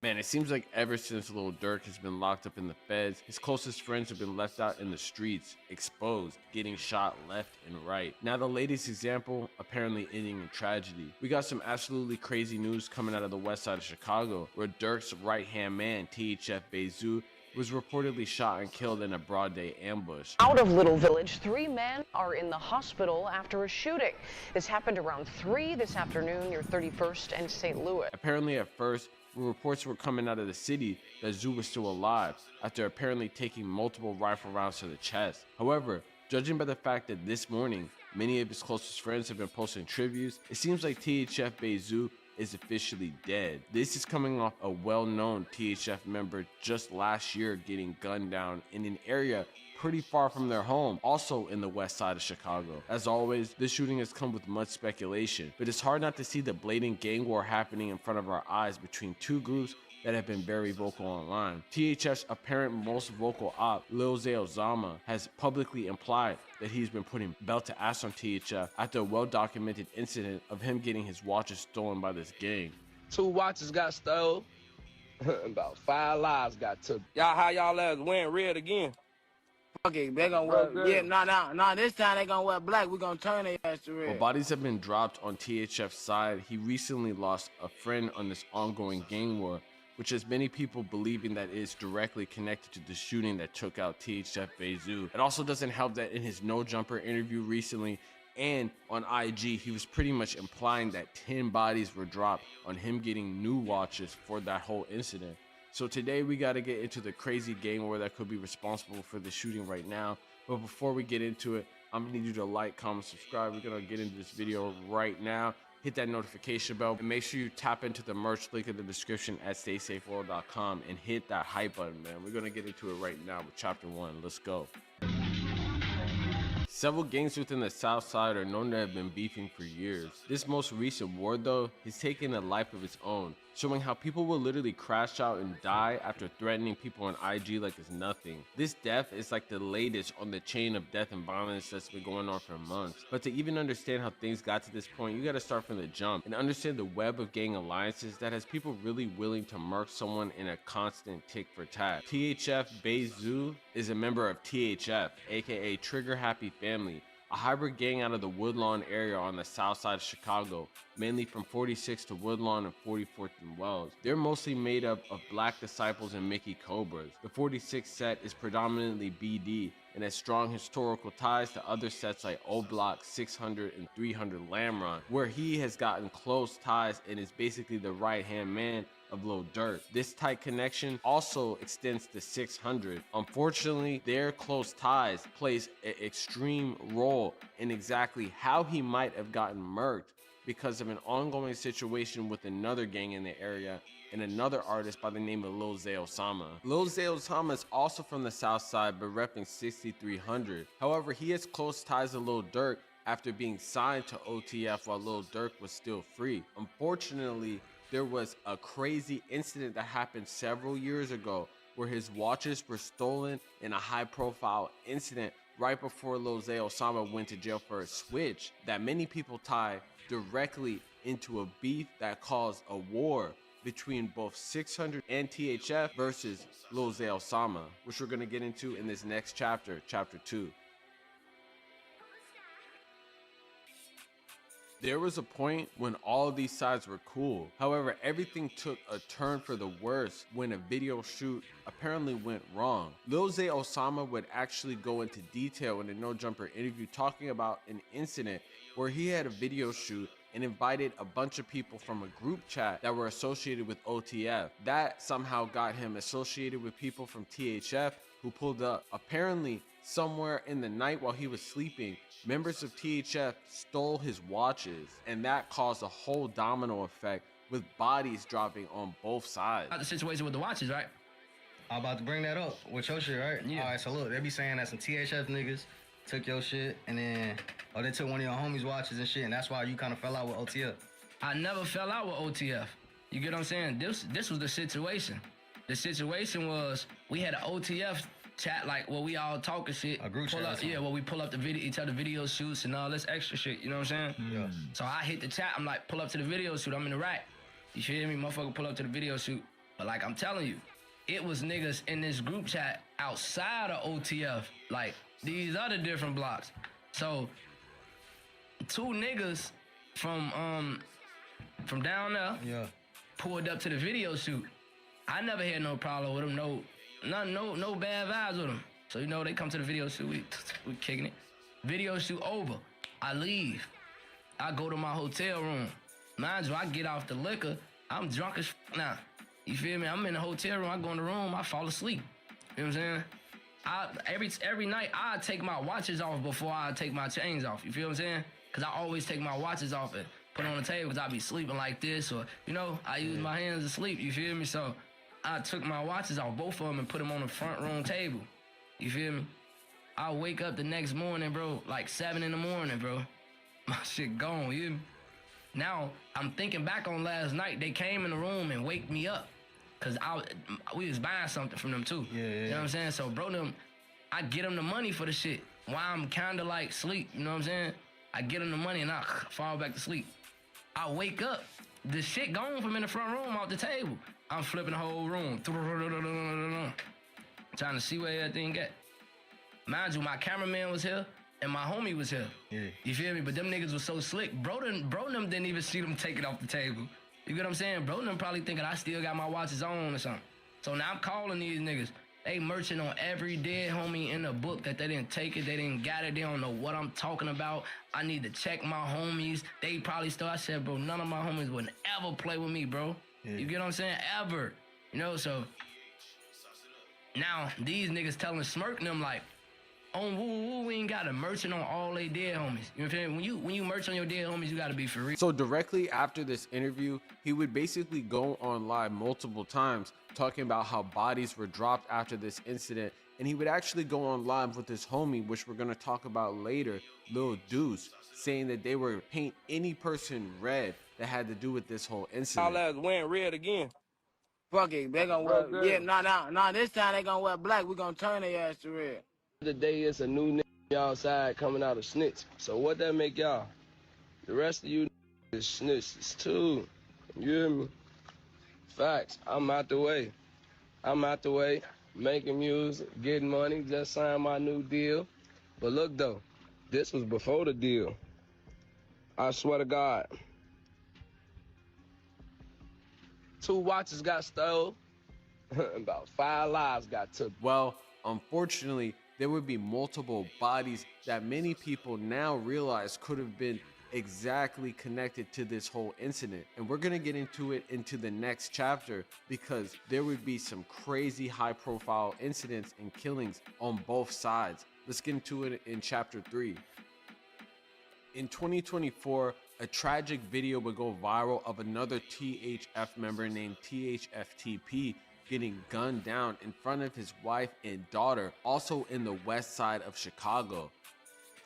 Man, it seems like ever since Lil Durk has been locked up in the feds, his closest friends have been left out in the streets, exposed, getting shot left and right. Now the latest example, apparently ending in tragedy. We got some absolutely crazy news coming out of the west side of Chicago, where Durk's right-hand man, THF Bayzoo, was reportedly shot and killed in a broad day ambush. Out of Little Village, 3 men are in the hospital after a shooting. This happened around 3 this afternoon near 31st and St. Louis. Apparently at first, reports were coming out of the city that Zoo was still alive after apparently taking multiple rifle rounds to the chest. However, judging by the fact that this morning, many of his closest friends have been posting tributes, it seems like THF Bayzoo is officially dead. This is coming off a well-known THF member just last year getting gunned down in an area pretty far from their home, also in the west side of Chicago. As always, this shooting has come with much speculation, but it's hard not to see the blatant gang war happening in front of our eyes between two groups that have been very vocal online. THF's apparent most vocal op, Lil Z Osama, has publicly implied that he's been putting belt to ass on THF after a well-documented incident of him getting his watches stolen by this gang. 2 watches got stolen. About 5 lives got took. Y'all, how y'all ass wearing red again? Okay, they gonna wear, yeah, nah, this time they gonna wear black. We gonna turn their ass to red. While bodies have been dropped on THF's side, he recently lost a friend on this ongoing gang war, which has many people believing that it is directly connected to the shooting that took out THF Bayzoo. It also doesn't help that in his No Jumper interview recently and on IG, he was pretty much implying that 10 bodies were dropped on him getting new watches for that whole incident. So today we got to get into the crazy gang war that could be responsible for the shooting right now. But before we get into it, I'm gonna need you to like, comment, subscribe. We're gonna get into this video right now. Hit that notification bell and make sure you tap into the merch link in the description at staysafeworld.com and hit that hype button, man. We're gonna get into it right now with chapter 1. Let's go. Several gangs within the South Side are known to have been beefing for years. This most recent war, though, has taken a life of its own, showing how people will literally crash out and die after threatening people on IG like it's nothing. This death is like the latest on the chain of death and violence that's been going on for months. But to even understand how things got to this point, you gotta start from the jump and understand the web of gang alliances that has people really willing to murk someone in a constant tick for tat. THF Bayzoo is a member of THF, aka Trigger Happy Family, a hybrid gang out of the Woodlawn area on the south side of Chicago, mainly from 46th to Woodlawn and 44th and Wells. They're mostly made up of Black Disciples and Mickey Cobras. The 46th set is predominantly BD and has strong historical ties to other sets like O Block, 600, and 300 Lamron, where he has gotten close ties and is basically the right-hand man of Lil Durk. This tight connection also extends to 600. Unfortunately, their close ties plays an extreme role in exactly how he might have gotten murked because of an ongoing situation with another gang in the area and another artist by the name of Lil Z Osama. Lil Z Osama is also from the South Side but repping 6300. However, he has close ties to Lil Durk after being signed to OTF while Lil Durk was still free. Unfortunately, there was a crazy incident that happened several years ago where his watches were stolen in a high-profile incident right before Lil Z Osama went to jail for a switch that many people tie directly into a beef that caused a war between both 600 and THF versus Lil Z Osama, which we're going to get into in this next chapter, chapter 2. There was a point when all of these sides were cool. However, everything took a turn for the worse when a video shoot apparently went wrong. Lil Z Osama would actually go into detail in a No Jumper interview talking about an incident where he had a video shoot and invited a bunch of people from a group chat that were associated with OTF. That somehow got him associated with people from THF who pulled up. Apparently, somewhere in the night while he was sleeping, members of THF stole his watches, and that caused a whole domino effect with bodies dropping on both sides. The situation with the watches, right? I'm about to bring that up with your shit, right? Yeah. All right, so look, they be saying that some THF niggas took your shit, and then, they took one of your homies' watches and shit, and that's why you kind of fell out with OTF. I never fell out with OTF. You get what I'm saying? This was the situation. The situation was, we had an OTF chat, like, where we all talking shit. A group chat. Yeah, where we pull up the video, each other video shoots and all this extra shit, you know what I'm saying? Yeah. So I hit the chat, I'm like, pull up to the video shoot, I'm in the rack. You feel me? Motherfucker pull up to the video shoot. But like I'm telling you, it was niggas in this group chat outside of OTF, like these other different blocks. So, two niggas from down there pulled up to the video shoot. I never had no problem with them, no bad vibes with them. So, you know, they come to the video shoot, we kicking it. Video shoot over, I leave. I go to my hotel room. Mind you, I get off the liquor, I'm drunk as now. You feel me? I'm in the hotel room, I go in the room, I fall asleep. You know what I'm saying? Every night, I take my watches off before I take my chains off. You feel what I'm saying? Because I always take my watches off and put on the table because I be sleeping like this, or, you know, I use my hands to sleep. You feel me? So I took my watches off, both of them, and put them on the front room table. You feel me? I wake up the next morning, bro, like 7 in the morning, bro. My shit gone, you hear me? Now, I'm thinking back on last night. They came in the room and wake me up. Because we was buying something from them, too. Yeah. You know what I'm saying? So, bro, I get them the money for the shit while I'm kind of like sleep. You know what I'm saying? I get them the money and I fall back to sleep. I wake up. The shit gone from in the front room off the table. I'm flipping the whole room. Trying to see where everything at. Mind you, my cameraman was here and my homie was here. Yeah. You feel me? But them niggas was so slick. Bro them didn't even see them take it off the table. You get what I'm saying? Bro, them probably thinking I still got my watches on or something. So now I'm calling these niggas. They merching on every dead homie in the book that they didn't take it, they didn't got it, they don't know what I'm talking about. I need to check my homies. They probably still, I said, bro, none of my homies would ever play with me, bro. Yeah. You get what I'm saying? Ever. You know, so now these niggas telling Smirk and them like, on woo, we ain't got to merchant on all they dead homies. You know what I'm saying? When you merch on your dead homies, you got to be for real. So directly after this interview, he would basically go on live multiple times talking about how bodies were dropped after this incident. And he would actually go on live with his homie, which we're going to talk about later, Lil Deuce, saying that they were paint any person red that had to do with this whole incident. All ass wearing red again. Fuck it, they gonna wear, yeah, nah, this time they gonna wear black. We gonna turn their ass to red. Today it's a new nigga outside coming out of snitch. So what that make y'all? The rest of you is snitches too. You hear me? Facts. I'm out the way. Making music, getting money, just signed my new deal. But look though, this was before the deal. I swear to God. 2 watches got stole. About 5 lives got took. Well, unfortunately, there would be multiple bodies that many people now realize could have been exactly connected to this whole incident. And we're going to get into it into the next chapter because there would be some crazy high profile incidents and killings on both sides. Let's get into it in chapter 3. In 2024, a tragic video would go viral of another THF member named THFTP getting gunned down in front of his wife and daughter, also in the west side of Chicago.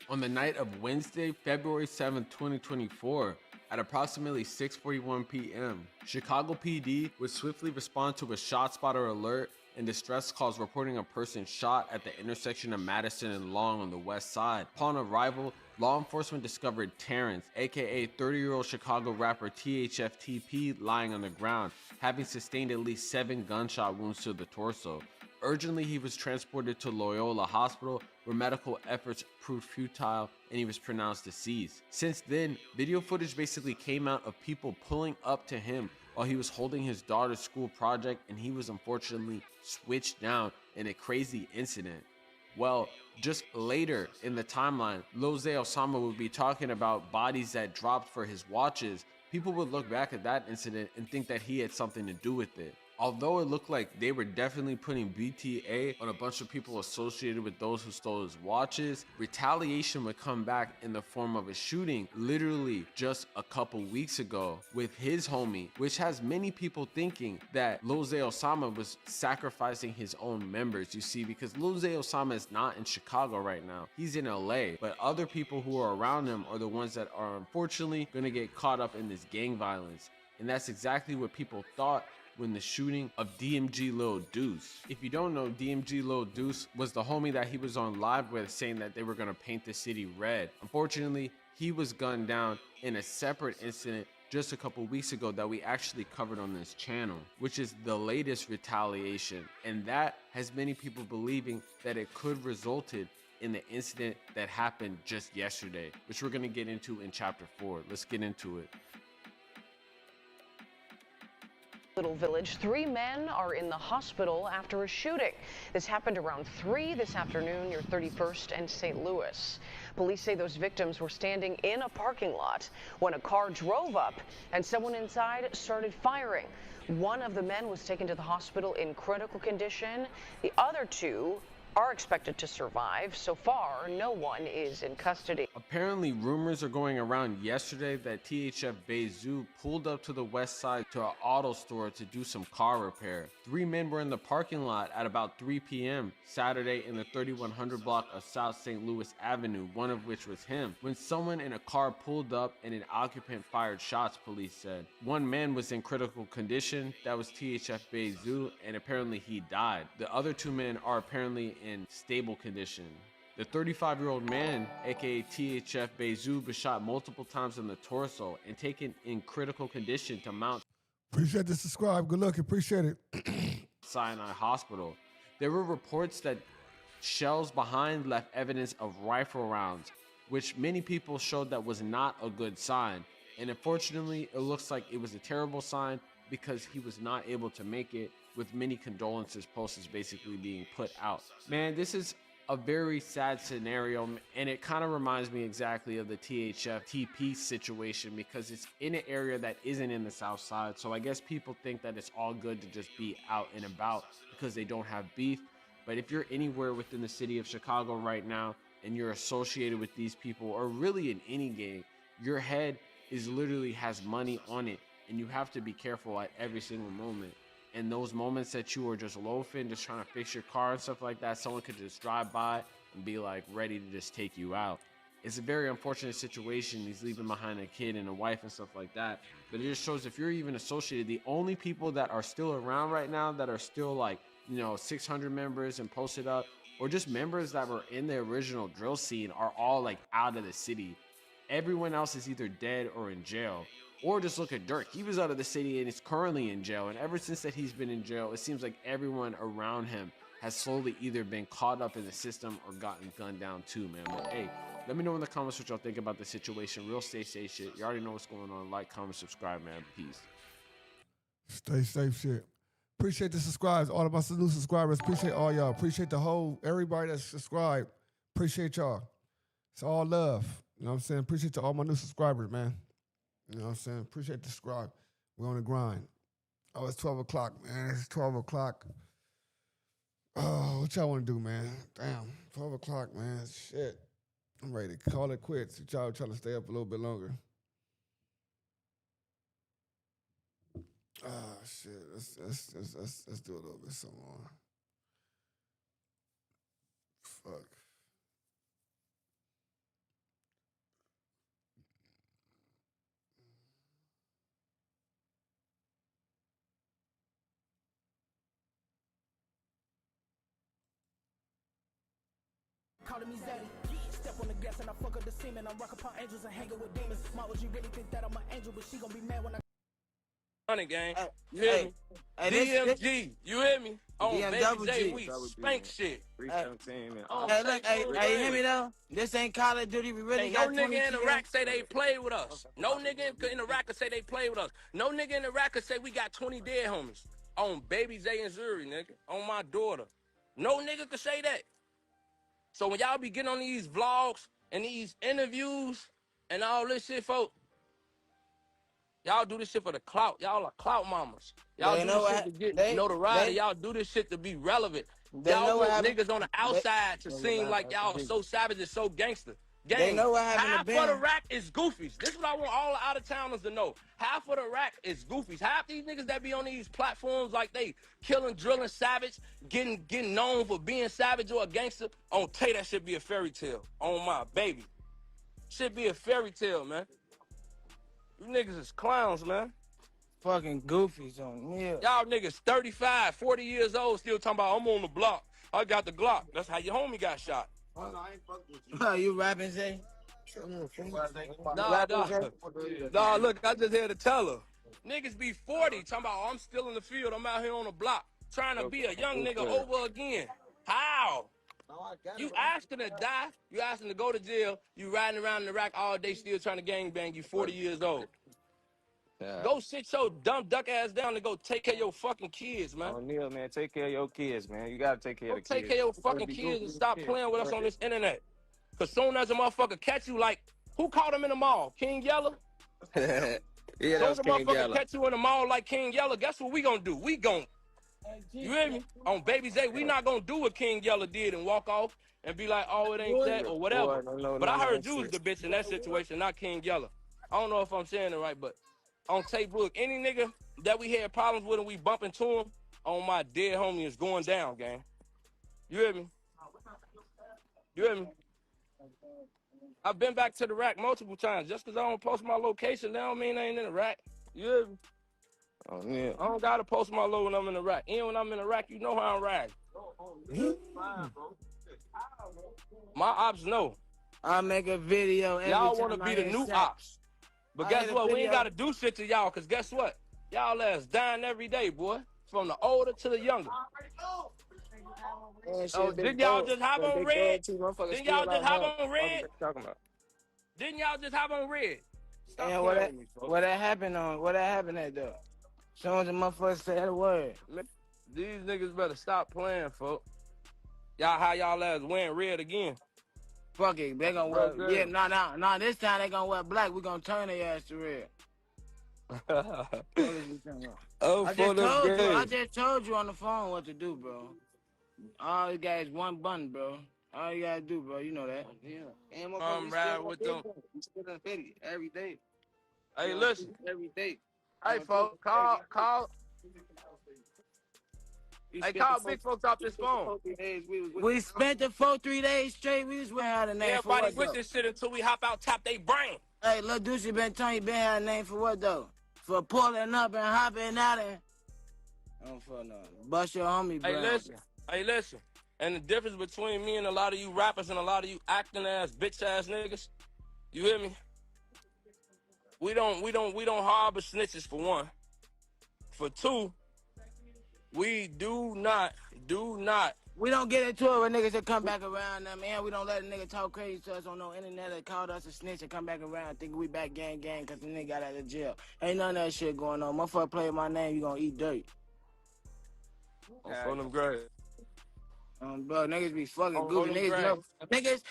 On the night of Wednesday, February 7th, 2024, at approximately 6:41 p.m., Chicago PD would swiftly respond to a shot spotter alert and distress calls reporting a person shot at the intersection of Madison and Long on the west side. Upon arrival, law enforcement discovered Terrence, aka 30-year-old Chicago rapper THFTP, lying on the ground, having sustained at least 7 gunshot wounds to the torso. Urgently, he was transported to Loyola Hospital, where medical efforts proved futile and he was pronounced deceased. Since then, video footage basically came out of people pulling up to him while he was holding his daughter's school project, and he was unfortunately switched down in a crazy incident. Well, just later in the timeline, Lil Z Osama would be talking about bodies that dropped for his watches. People would look back at that incident and think that he had something to do with it. Although it looked like they were definitely putting BTA on a bunch of people associated with those who stole his watches, retaliation would come back in the form of a shooting literally just a couple weeks ago with his homie, which has many people thinking that Lil Z Osama was sacrificing his own members, you see, because Lil Z Osama is not in Chicago right now. He's in LA, but other people who are around him are the ones that are unfortunately going to get caught up in this gang violence. And that's exactly what people thought when the shooting of DMG Lil Deuce. If you don't know, DMG Lil Deuce was the homie that he was on live with saying that they were gonna paint the city red. Unfortunately, he was gunned down in a separate incident just a couple weeks ago that we actually covered on this channel, which is the latest retaliation. And that has many people believing that it could resulted in the incident that happened just yesterday, which we're gonna get into in chapter 4. Let's get into it. Little Village, 3 men are in the hospital after a shooting. This happened around 3 this afternoon near 31st and St. Louis. Police say those victims were standing in a parking lot when a car drove up and someone inside started firing. One of the men was taken to the hospital in critical condition. The other 2 are expected to survive. So far, no one is in custody. Apparently, rumors are going around yesterday that THF Bayzoo pulled up to the west side to an auto store to do some car repair. 3 men were in the parking lot at about 3 p.m. Saturday in the 3100 block of South St. Louis Avenue, one of which was him, when someone in a car pulled up and an occupant fired shots, police said. 1 man was in critical condition, that was THF Bayzoo, and apparently he died. The other 2 men are apparently in stable condition. The 35-year-old man, aka THF Bayzoo, was shot multiple times in the torso and taken in critical condition to Mount Appreciate the subscribe. Good luck. Appreciate it. Sinai Hospital. There were reports that shells behind left evidence of rifle rounds, which many people showed that was not a good sign. And unfortunately, it looks like it was a terrible sign because he was not able to make it, with many condolences posters basically being put out. Man, this is a very sad scenario, and it kind of reminds me exactly of the THF TP situation because it's in an area that isn't in the South Side. So I guess people think that it's all good to just be out and about because they don't have beef. But if you're anywhere within the city of Chicago right now and you're associated with these people, or really in any gang, your head is literally has money on it, and you have to be careful at every single moment. And those moments that you are just loafing, just trying to fix your car and stuff like that, someone could just drive by and be like ready to just take you out. It's a very unfortunate situation. He's leaving behind a kid and a wife and stuff like that. But it just shows if you're even associated, the only people that are still around right now that are still like, 600 members and posted up, or just members that were in the original drill scene, are all like out of the city. Everyone else is either dead or in jail. Or just look at Dirk. He was out of the city and is currently in jail. And ever since that he's been in jail, it seems like everyone around him has slowly either been caught up in the system or gotten gunned down too, man. But hey, let me know in the comments what y'all think about the situation. Real stay safe shit. You already know what's going on. Like, comment, subscribe, man. Peace. Stay safe shit. Appreciate the subscribers, all of my new subscribers. Appreciate all y'all. Appreciate everybody that's subscribed. Appreciate y'all. It's all love. You know what I'm saying? Appreciate all my new subscribers, man. You know what I'm saying? Appreciate the subscribe. We're on the grind. Oh, it's 12 o'clock, man. It's 12 o'clock. Oh, what y'all want to do, man? Damn, 12 o'clock, man. Shit. I'm ready to call it quits. Y'all trying to stay up a little bit longer. Oh, shit. Let's do a little bit some more. Fuck. Calling me Zaddy. Step on the gas and I fuck up the semen. I'm rockin' upon angels and hanging with demons. My OG really think that I'm an angel, but she gon' be mad when I. Honey gang, you hear me? DMG, you hear me? On Baby J, we spank shit. 317, man. Hey, look, hey, you hear me though? This ain't Call of Duty. We really got no nigga in the rack say they play with us. No nigga in the rack could say they play with us. No nigga in the rack could say we got 20 dead homies. On Baby J and Zuri, nigga. On my daughter. No nigga could say that. So when y'all be getting on these vlogs and these interviews and all this shit, folks, y'all do this shit for the clout. Y'all are clout mamas. Y'all do this shit to get notoriety. Y'all do this shit to be relevant. Y'all want niggas on the outside to seem like y'all are so savage and so gangster. Gang, they know what happened half to Ben. of the rack is goofies. This is what I want all the out-of-towners to know. Half of the rack is goofies. Half these niggas that be on these platforms like they killing, drilling, savage, getting known for being savage or a gangster, on Tay, that should be a fairy tale. On my baby. Should be a fairy tale, man. You niggas is clowns, man. Fucking goofies on me. Y'all niggas 35, 40 years old still talking about I'm on the block. I got the Glock. That's how your homie got shot. Oh, no, I ain't fucking with you. You rapping, Zay? Nah, look, I just had to tell her. Niggas be 40 talking about, oh, I'm still in the field. I'm out here on the block trying to be a young nigga over again. How? You asking to die. You asking to go to jail. You riding around in the rack all day still trying to gangbang. You 40 years old. Yeah. Go sit your dumb duck ass down and go take care of your fucking kids, man. O'Neal, man, take care of your kids, man. You gotta take care of the kids. Take care of your fucking kids and stop playing with us on this internet. Cause soon as a motherfucker catch you, like, who caught him in the mall? King Yella? Yeah, soon as a motherfucker catch you in the mall like King Yella, guess what we gonna do? We gon', you hear me? On Baby Zay, we not gonna do what King Yella did and walk off and be like, oh, it ain't that or whatever. But I heard you was the bitch in that situation, not King Yella. I don't know if I'm saying it right, but on tape book, any nigga that we had problems with and we bump into him, on my dead homie is going down, gang. You hear me? You hear me? I've been back to the rack multiple times. Just because I don't post my location, that don't mean I ain't in the rack. You hear me? Oh, yeah. I don't got to post my low when I'm in the rack. And when I'm in the rack, you know how I'm riding. My ops know. I'll make a video every y'all time want to be the new ops. But guess what? We ain't got to do shit to y'all, because guess what? Y'all ass dying every day, boy. From the older to the younger. Oh, didn't y'all just hop on red? Didn't y'all just hop on red? Didn't y'all just hop on red? Stop playing with me, folks. What that happened on? What that happened at though? Soon as the motherfucker said a word. These niggas better stop playing, folks. Y'all, how y'all ass wearing red again? Fuck it, they gonna wear. Yeah, nah. This time they gonna wear black. We gonna turn their ass to red. Oh, I just told you on the phone what to do, bro. All you got is one button, bro. All you gotta do, bro. You know that. Yeah. And ride with them. We still in Philly every day. Hey, listen. Every day. Hey, folks, call. Hey, call big folks off this phone. We spent the 3 days straight. We was wearing a name Everybody for what, with this shit until we hop out, tap they brain. Hey, Lil Deucey been telling you been had a name for what though? For pulling up and hopping out and for no. Bust your homie, bro. Hey, listen. And the difference between me and a lot of you rappers and a lot of you acting ass, bitch ass niggas, you hear me? We don't harbor snitches for one. For two, we do not. We don't get into it with niggas that come back around them, man. We don't let a nigga talk crazy to us on no internet that called us a snitch and come back around thinking we back gang because the nigga got out of jail. Ain't none of that shit going on. Motherfucker play my name, you gonna eat dirt. On them great. Bro, niggas be fucking goofy.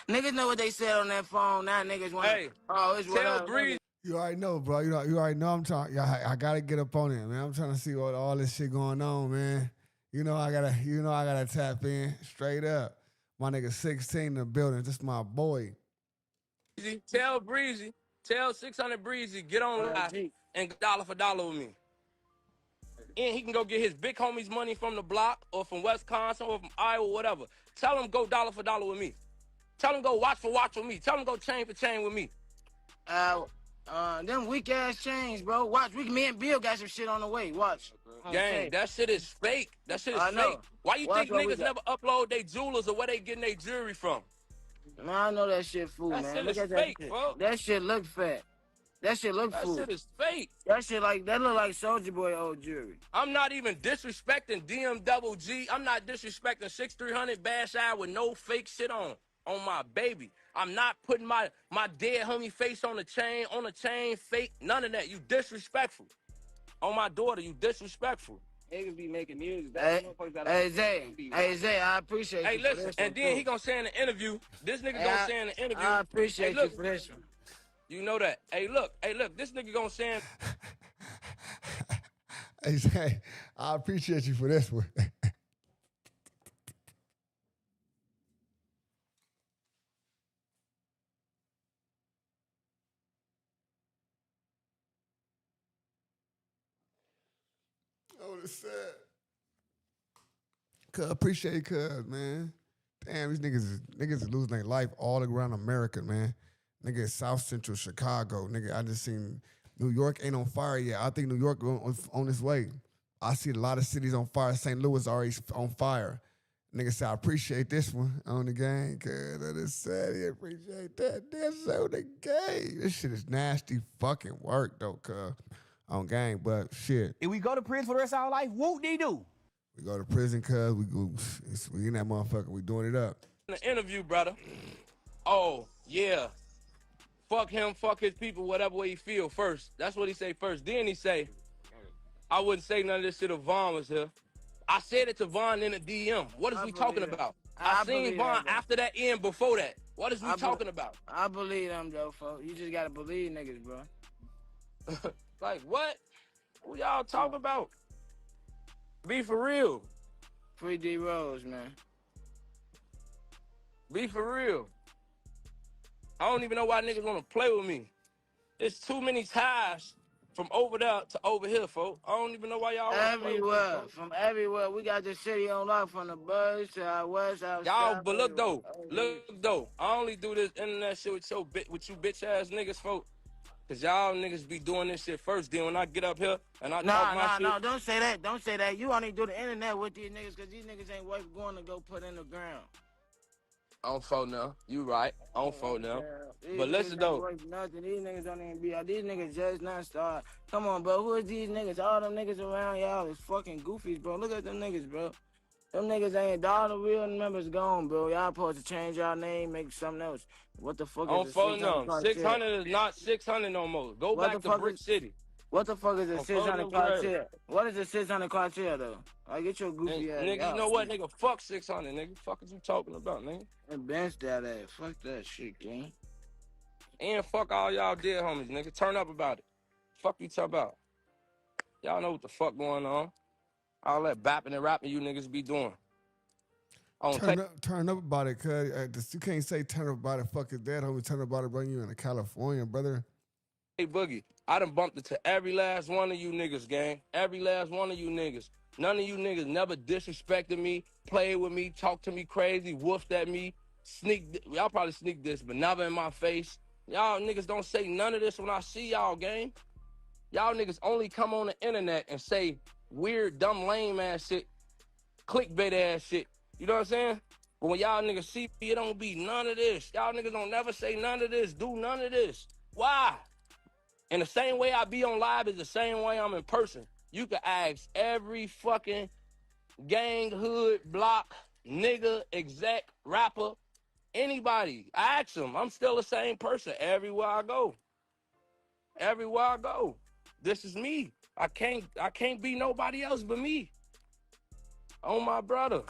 Niggas know what they said on that phone. Now niggas want it's tell Breeze. You already know, bro. You already know I'm trying. I gotta get up on it, man. I'm trying to see what all this shit going on, man. I gotta tap in straight up. My nigga 16 in the building. This my boy. Tell Breezy, tell 600 Breezy, get on live and dollar for dollar with me. And he can go get his big homies money from the block or from Wisconsin or from Iowa, whatever. Tell him go dollar for dollar with me. Tell him go watch for watch with me. Tell him go chain for chain with me. Them weak ass chains, bro. Watch, me and Bill got some shit on the way. Watch. Gang, that shit is fake. That shit is fake. Why you think niggas never upload their jewelers or where they getting their jewelry from? Man, I know that shit fool, man. That shit is fake, bro. That shit look fat. That shit look fool. That shit is fake. That look like Soulja Boy old jewelry. I'm not even disrespecting DM I'm not disrespecting 6300 Bash Eye with no fake shit on my baby. I'm not putting my dead homie face on the chain, fake, none of that. You disrespectful. On my daughter, you disrespectful. Niggas be making music. Hey, Zay, I appreciate you. Hey, listen, and then he gonna say in the interview, this nigga gonna say in the interview. I appreciate you for this one. You know that. Hey, look, this nigga gonna say. Hey, Zay, I appreciate you for this one. Oh, it's sad. Appreciate it, cuz, man. Damn, these niggas is losing their life all around America, man. Nigga, South Central Chicago. Nigga, I just seen New York ain't on fire yet. I think New York on its way. I see a lot of cities on fire. St. Louis already on fire. Nigga said, I appreciate this one on the game, cuz that is sad. He appreciate that. That's on the game. This shit is nasty fucking work, though, cuz. On gang, but shit. If we go to prison for the rest of our life, whoop-de-doo. We go to prison, cuz we in that motherfucker. We doing it up. In the interview, brother. Oh, yeah. Fuck him, fuck his people, whatever way he feel first. That's what he say first. Then he say, I wouldn't say none of this shit if Vaughn was here. I said it to Vaughn in the DM. What is we talking about? I seen Vaughn after that and before that. What is we talking about? I believe them, though, folks. You just gotta believe niggas, bro. Like, what? Who y'all talking about? Be for real. Free D Rose, man. Be for real. I don't even know why niggas want to play with me. There's too many ties from over there to over here, folks. I don't even know why y'all want to play with me, from everywhere. We got the city on lock from the Buds to our west, our y'all, south. but look though. I only do this internet shit with you bitch ass niggas, folks. Cause y'all niggas be doing this shit first. Then when I get up here and I talk my shit. No, don't say that. Don't say that. You only do the internet with these niggas because these niggas ain't worth going to go put in the ground. I don't phone now. You right. I don't phone now. But listen though. Nothing. These niggas don't even be out. These niggas just not start. Come on, bro. Who is these niggas? All them niggas around y'all is fucking goofies, bro. Look at them niggas, bro. Them niggas ain't all the real members gone, bro. Y'all supposed to change y'all name, make something else. What the fuck On is the phone 600 them. criteria? 600 is not 600 no more. Go What back the to fuck Brick is City. what the fuck is the On phone 600 them dreads. criteria? What is the 600 criteria though? I get your And, goofy ass nigga, you out. know what, nigga? Fuck 600, nigga. Fuck is you talking about, nigga? And bench that ass. Fuck that shit, gang. And fuck all y'all dead homies, nigga. Turn up about it. Fuck you talk about. Y'all know what the fuck going on. All that bapping and rapping you niggas be doing. Turn up about it, cuz. You can't say turn up about it, fuck is that, homie. Turn up about it, bring you into California, brother. Hey, Boogie, I done bumped into every last one of you niggas, gang. Every last one of you niggas. None of you niggas never disrespected me, played with me, talked to me crazy, woofed at me, y'all probably sneak this, but never in my face. Y'all niggas don't say none of this when I see y'all, gang. Y'all niggas only come on the internet and say weird, dumb, lame ass shit, clickbait ass shit. You know what I'm saying? But when y'all niggas see me, it don't be none of this. Y'all niggas don't never say none of this, do none of this. Why? And the same way I be on live is the same way I'm in person. You can ask every fucking gang, hood, block, nigga, exec, rapper, anybody. I ask them. I'm still the same person everywhere I go. Everywhere I go. This is me. I can't be nobody else but me. Oh, my brother.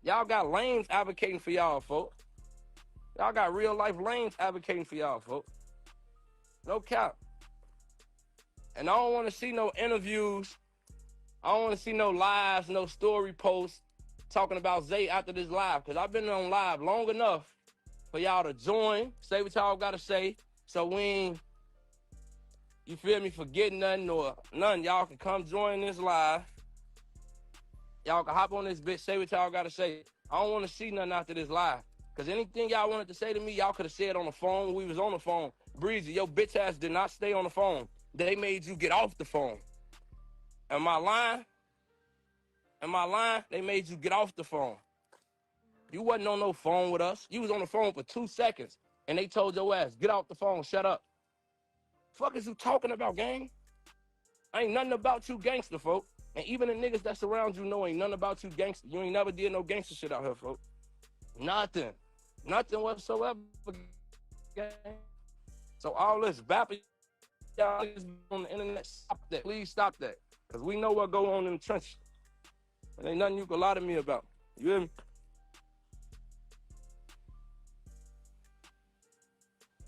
Y'all got lames advocating for y'all, folks. Y'all got real life lames advocating for y'all, folks. No cap. And I don't want to see no interviews. I don't want to see no lives, no story posts talking about Zay after this live. Because I've been on live long enough for y'all to join, say what y'all got to say. So we ain't, you feel me, forget nothing or nothing. Y'all can come join this live. Y'all can hop on this bitch, say what y'all got to say. I don't want to see nothing after this live. Because anything y'all wanted to say to me, y'all could have said on the phone when we was on the phone. Breezy, your bitch ass did not stay on the phone. They made you get off the phone. Am I lying? Am I lying? They made you get off the phone. You wasn't on no phone with us. You was on the phone for 2 seconds, and they told your ass, get off the phone, shut up. Fuck is you talking about, gang? Ain't nothing about you gangster, folk. And even the niggas that surround you know ain't nothing about you gangster. You ain't never did no gangster shit out here, folk. Nothing. Nothing whatsoever, gang. So all this bapping y'all niggas on the internet, stop that. Please stop that. Because we know what go on in the trenches. And ain't nothing you can lie to me about. You hear me?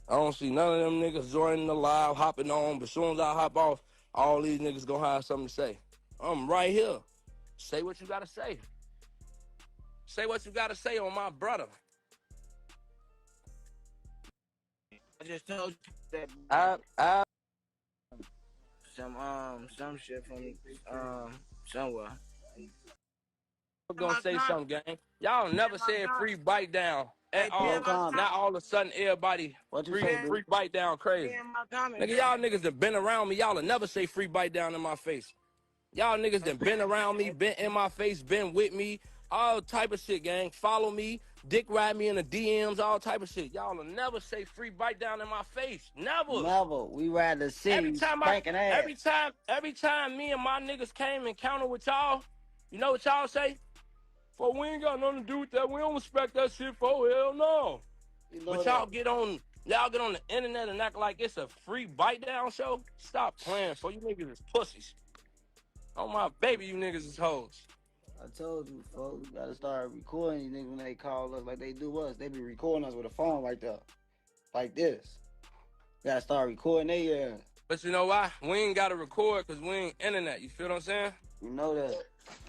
I don't see none of them niggas joining the live, hopping on. But as soon as I hop off, all these niggas gonna have something to say. I'm right here. Say what you gotta say. Say what you gotta say on my brother. I just told you that some shit from somewhere. I'm gonna say something, gang. Y'all never said free bite down at all. Not all of a sudden everybody free bite down crazy. Nigga, y'all niggas that been around me, y'all will never say free bite down in my face. Y'all niggas that been around me, been in my face, been with me, all type of shit, gang. Follow me, dick ride me in the DMs, all type of shit. Y'all will never say free bite down in my face. Never. Never. We ride the city, spanking ass. Every time me and my niggas came and counter with y'all, you know what y'all say? For we ain't got nothing to do with that. We don't respect that shit, for hell no. But y'all get on the internet and act like it's a free bite down show. Stop playing, for you niggas is pussies. Oh my baby, you niggas is hoes. I told you, folks, we gotta start recording these niggas when they call us like they do us. They be recording us with a phone right there. Like this. We gotta start recording their ass. But you know why? We ain't gotta record because we ain't internet. You feel what I'm saying? You know that.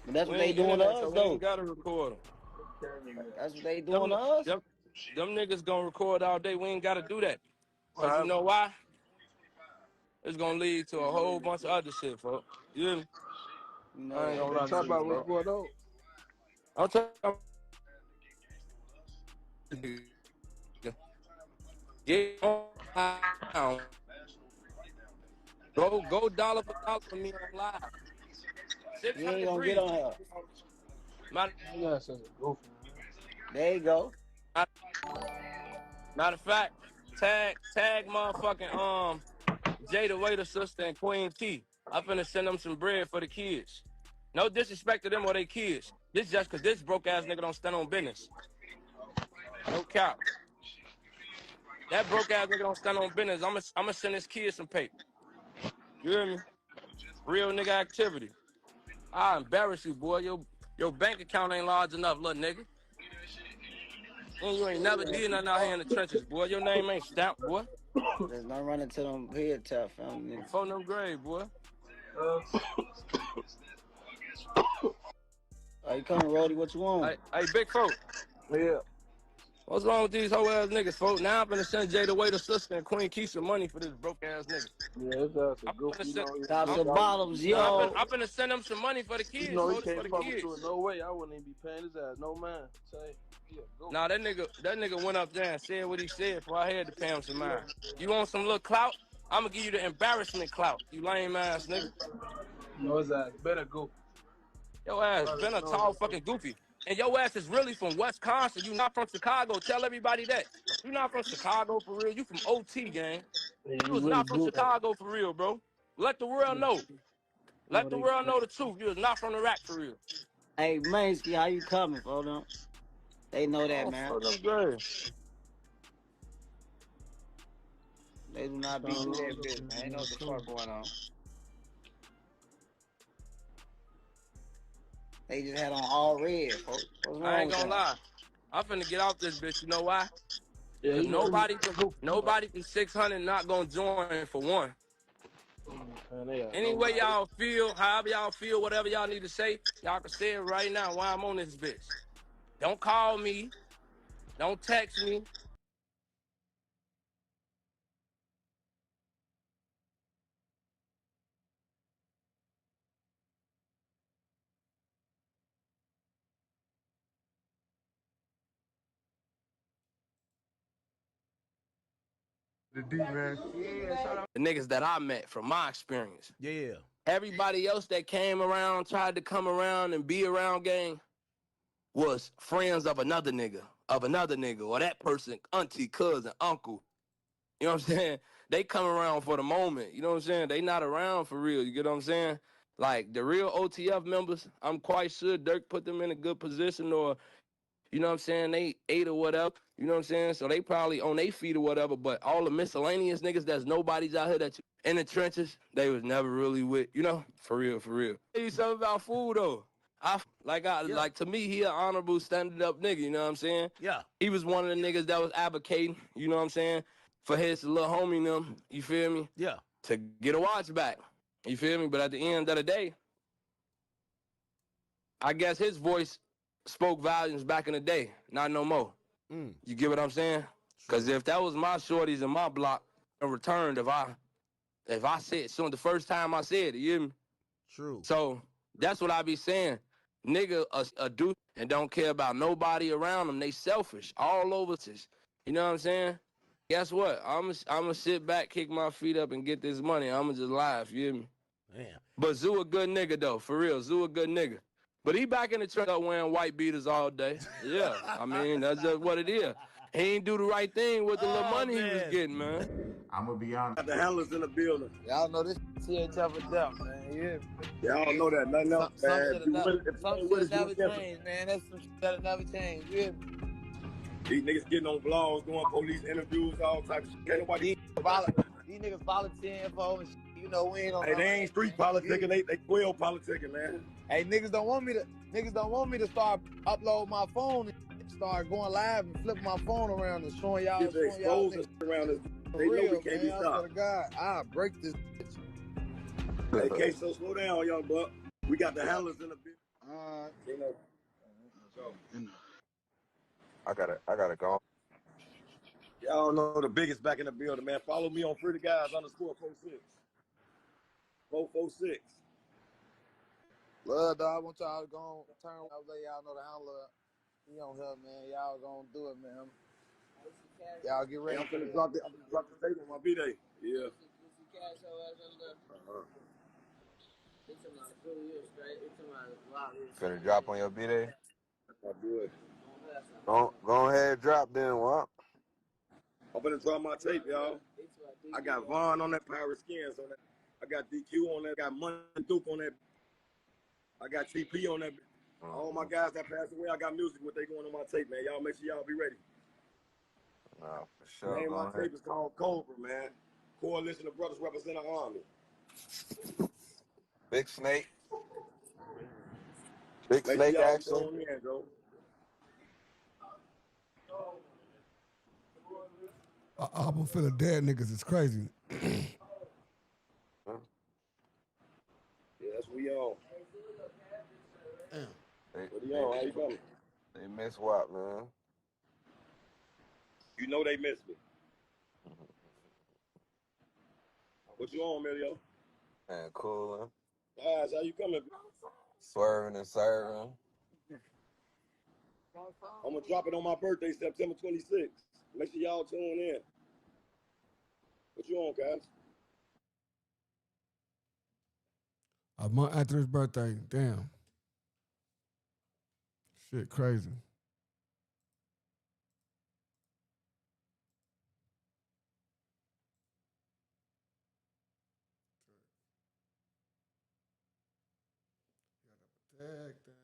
But that's what they doing to us, so though. We ain't gotta record them. That's what they doing to us? Them niggas gonna record all day. We ain't gotta do that. Because you know why? It's gonna lead to a whole bunch of other shit, folks. You hear me? I ain't gonna talk about record though. I'm talking about get on. Go dollar for dollar for me on live. You ain't gonna get on here. There you go. Matter of fact, tag motherfucking Jada Waiter sister and Queen T. I'm finna send them some bread for the kids. No disrespect to them or their kids. This just because this broke ass nigga don't stand on business. No cap. That broke ass nigga don't stand on business. I'ma send his kids some paper. You hear me? Real nigga activity. I embarrass you, boy. Your bank account ain't large enough, little nigga. And you ain't never did nothing out here in the trenches, boy. Your name ain't stamped, boy. There's no running to them head tough, family. Phone them grave, boy. Are you coming, Roddy? What you want? Hey, big folk. Yeah. What's wrong with these whole ass niggas, folk? Now I'm finna send Jada Waiter sister and Queen Keisha money for this broke ass nigga. Yeah, it's a goofy, Tops and bottoms, yo. I'm finna send them some money for the kids. You know he folks, for can't the fuck kids. with you in no way. I wouldn't even be paying his ass. No man. Say, yeah, go. Nah, that nigga went up there and said what he said before I had to pay him some mind. You want some little clout? I'ma give you the embarrassment clout, you lame ass nigga. No, his ass better go. Your ass been a tall fucking goofy. And your ass is really from Wisconsin. You not from Chicago. Tell everybody that. You not from Chicago for real. You from OT, gang. Yeah, You was not from Chicago for real, bro. Let the world know. Let the world know the truth. You was not from the rack for real. Hey, Mainsky, how you coming, bro? They know that, man. They do not be doing that bitch, man. Ain't know what the fuck going on. They just had on all red, folks. What's wrong I ain't with gonna that? lie. I'm finna get off this bitch. You know why? Yeah, Cause nobody from 600 not gonna join for one. Any way y'all feel, however y'all feel, whatever y'all need to say, y'all can say it right now while I'm on this bitch. Don't call me. Don't text me. The D, man. Yeah, shout out. The niggas that I met from my experience. Yeah. Everybody else that came around, tried to come around and be around gang, was friends of another nigga, or that person, auntie, cousin, uncle. You know what I'm saying? They come around for the moment. You know what I'm saying? They not around for real. You get what I'm saying? Like the real OTF members, I'm quite sure Dirk put them in a good position, or you know what I'm saying, they ate or whatever. You know what I'm saying? So they probably on their feet or whatever. But all the miscellaneous niggas that's nobody's out here that you in the trenches, they was never really with, you know, for real, for real. Tell you something about food though. Like to me, he an honorable standing up nigga, you know what I'm saying? Yeah. He was one of the niggas that was advocating, you know what I'm saying, for his little homie them, you feel me? Yeah. To get a watch back. You feel me? But at the end of the day, I guess his voice spoke volumes back in the day, not no more. You get what I'm saying? Because if that was my shorties in my block, I returned if I said so the first time I said it, you hear me? True. So that's what I be saying. Nigga a dude and don't care about nobody around them. They selfish all over this. You know what I'm saying? Guess what? I'ma sit back, kick my feet up, and get this money. I'ma just laugh, you hear me? Man. But Zoo a good nigga though, for real. Zoo a good nigga. But he back in the truck wearing white beaters all day. Yeah, I mean, that's just what it is. He ain't do the right thing with the little money he was getting, man. I'm gonna be honest. The handlers in the building. Y'all know this THF for death, man. Yeah. Y'all know that. Nothing else, Some shit never change, man. That's some shit that'll never change. Yeah. These niggas getting on vlogs, doing police interviews, all types of shit. Can't nobody. These niggas volunteering for and shit. You know we ain't on. Hey, they ain't street politicking. They quail politicking, man. Hey, niggas don't want me to start upload my phone and start going live and flipping my phone around and showing y'all. Exposing around this. They know we can't be stopped. I swear to God, I'll break this bitch. Hey, K-So, slow down, young buck. We got the handlers in the building. I gotta go. Y'all know the biggest back in the building, man. Follow me on Pretty Guys _46. 446. Love, dog. I want y'all to go on, turn. I was like, y'all know the handler. He on here, man. Y'all gonna do it, man. Y'all get ready. I'm gonna drop the tape on my B-Day. Yeah. Finna drop on your B-Day? I do it. Go ahead, drop then, what? I'm gonna drop my tape, y'all. I got Vaughn on that Pirate Skins on that. I got DQ on that. I got Money Duke on that. I got TP on that. All my guys that passed away, I got music what they going on my tape, man. Y'all make sure y'all be ready. Nah, for sure. The name Go of my ahead. tape is called Cobra, man. Coalition of Brothers Represent the Army. Big Snake. Big Make Snake sure y'all action. tune in, bro. Album full of dead niggas is crazy. Yeah, that's what we on. They, What you on? How you coming? they miss WAP, man. You know they miss me. What you on, Emilio? Man, coolin'. Guys, how you coming? Swerving and serving. I'm gonna drop it on my birthday, September 26th. Make sure y'all tune in. What you on, guys? A month after his birthday, damn. Shit, crazy. Tag thing.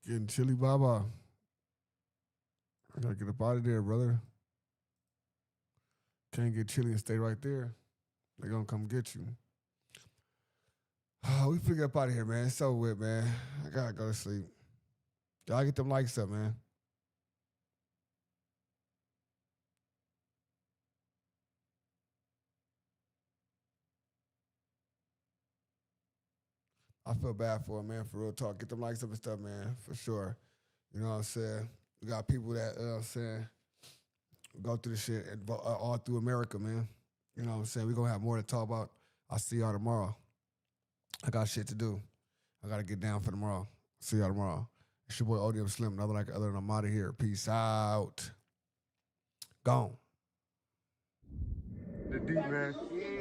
Getting chilly, Baba. I gotta get up out of there, brother. Can't get chilly and stay right there. They're gonna come get you. Oh, we figure up out of here, man. It's so weird, man. I gotta go to sleep. Y'all get them likes up, man. I feel bad for him, man, for real talk. Get them likes up and stuff, man, for sure. You know what I'm saying? We got people that, I'm saying, go through the shit and, all through America, man. You know what I'm saying? We're going to have more to talk about. I'll see y'all tomorrow. I got shit to do. I got to get down for tomorrow. See y'all tomorrow. It's your boy ODM Slim. Nothing like other than I'm out of here. Peace out. Gone. The D, man.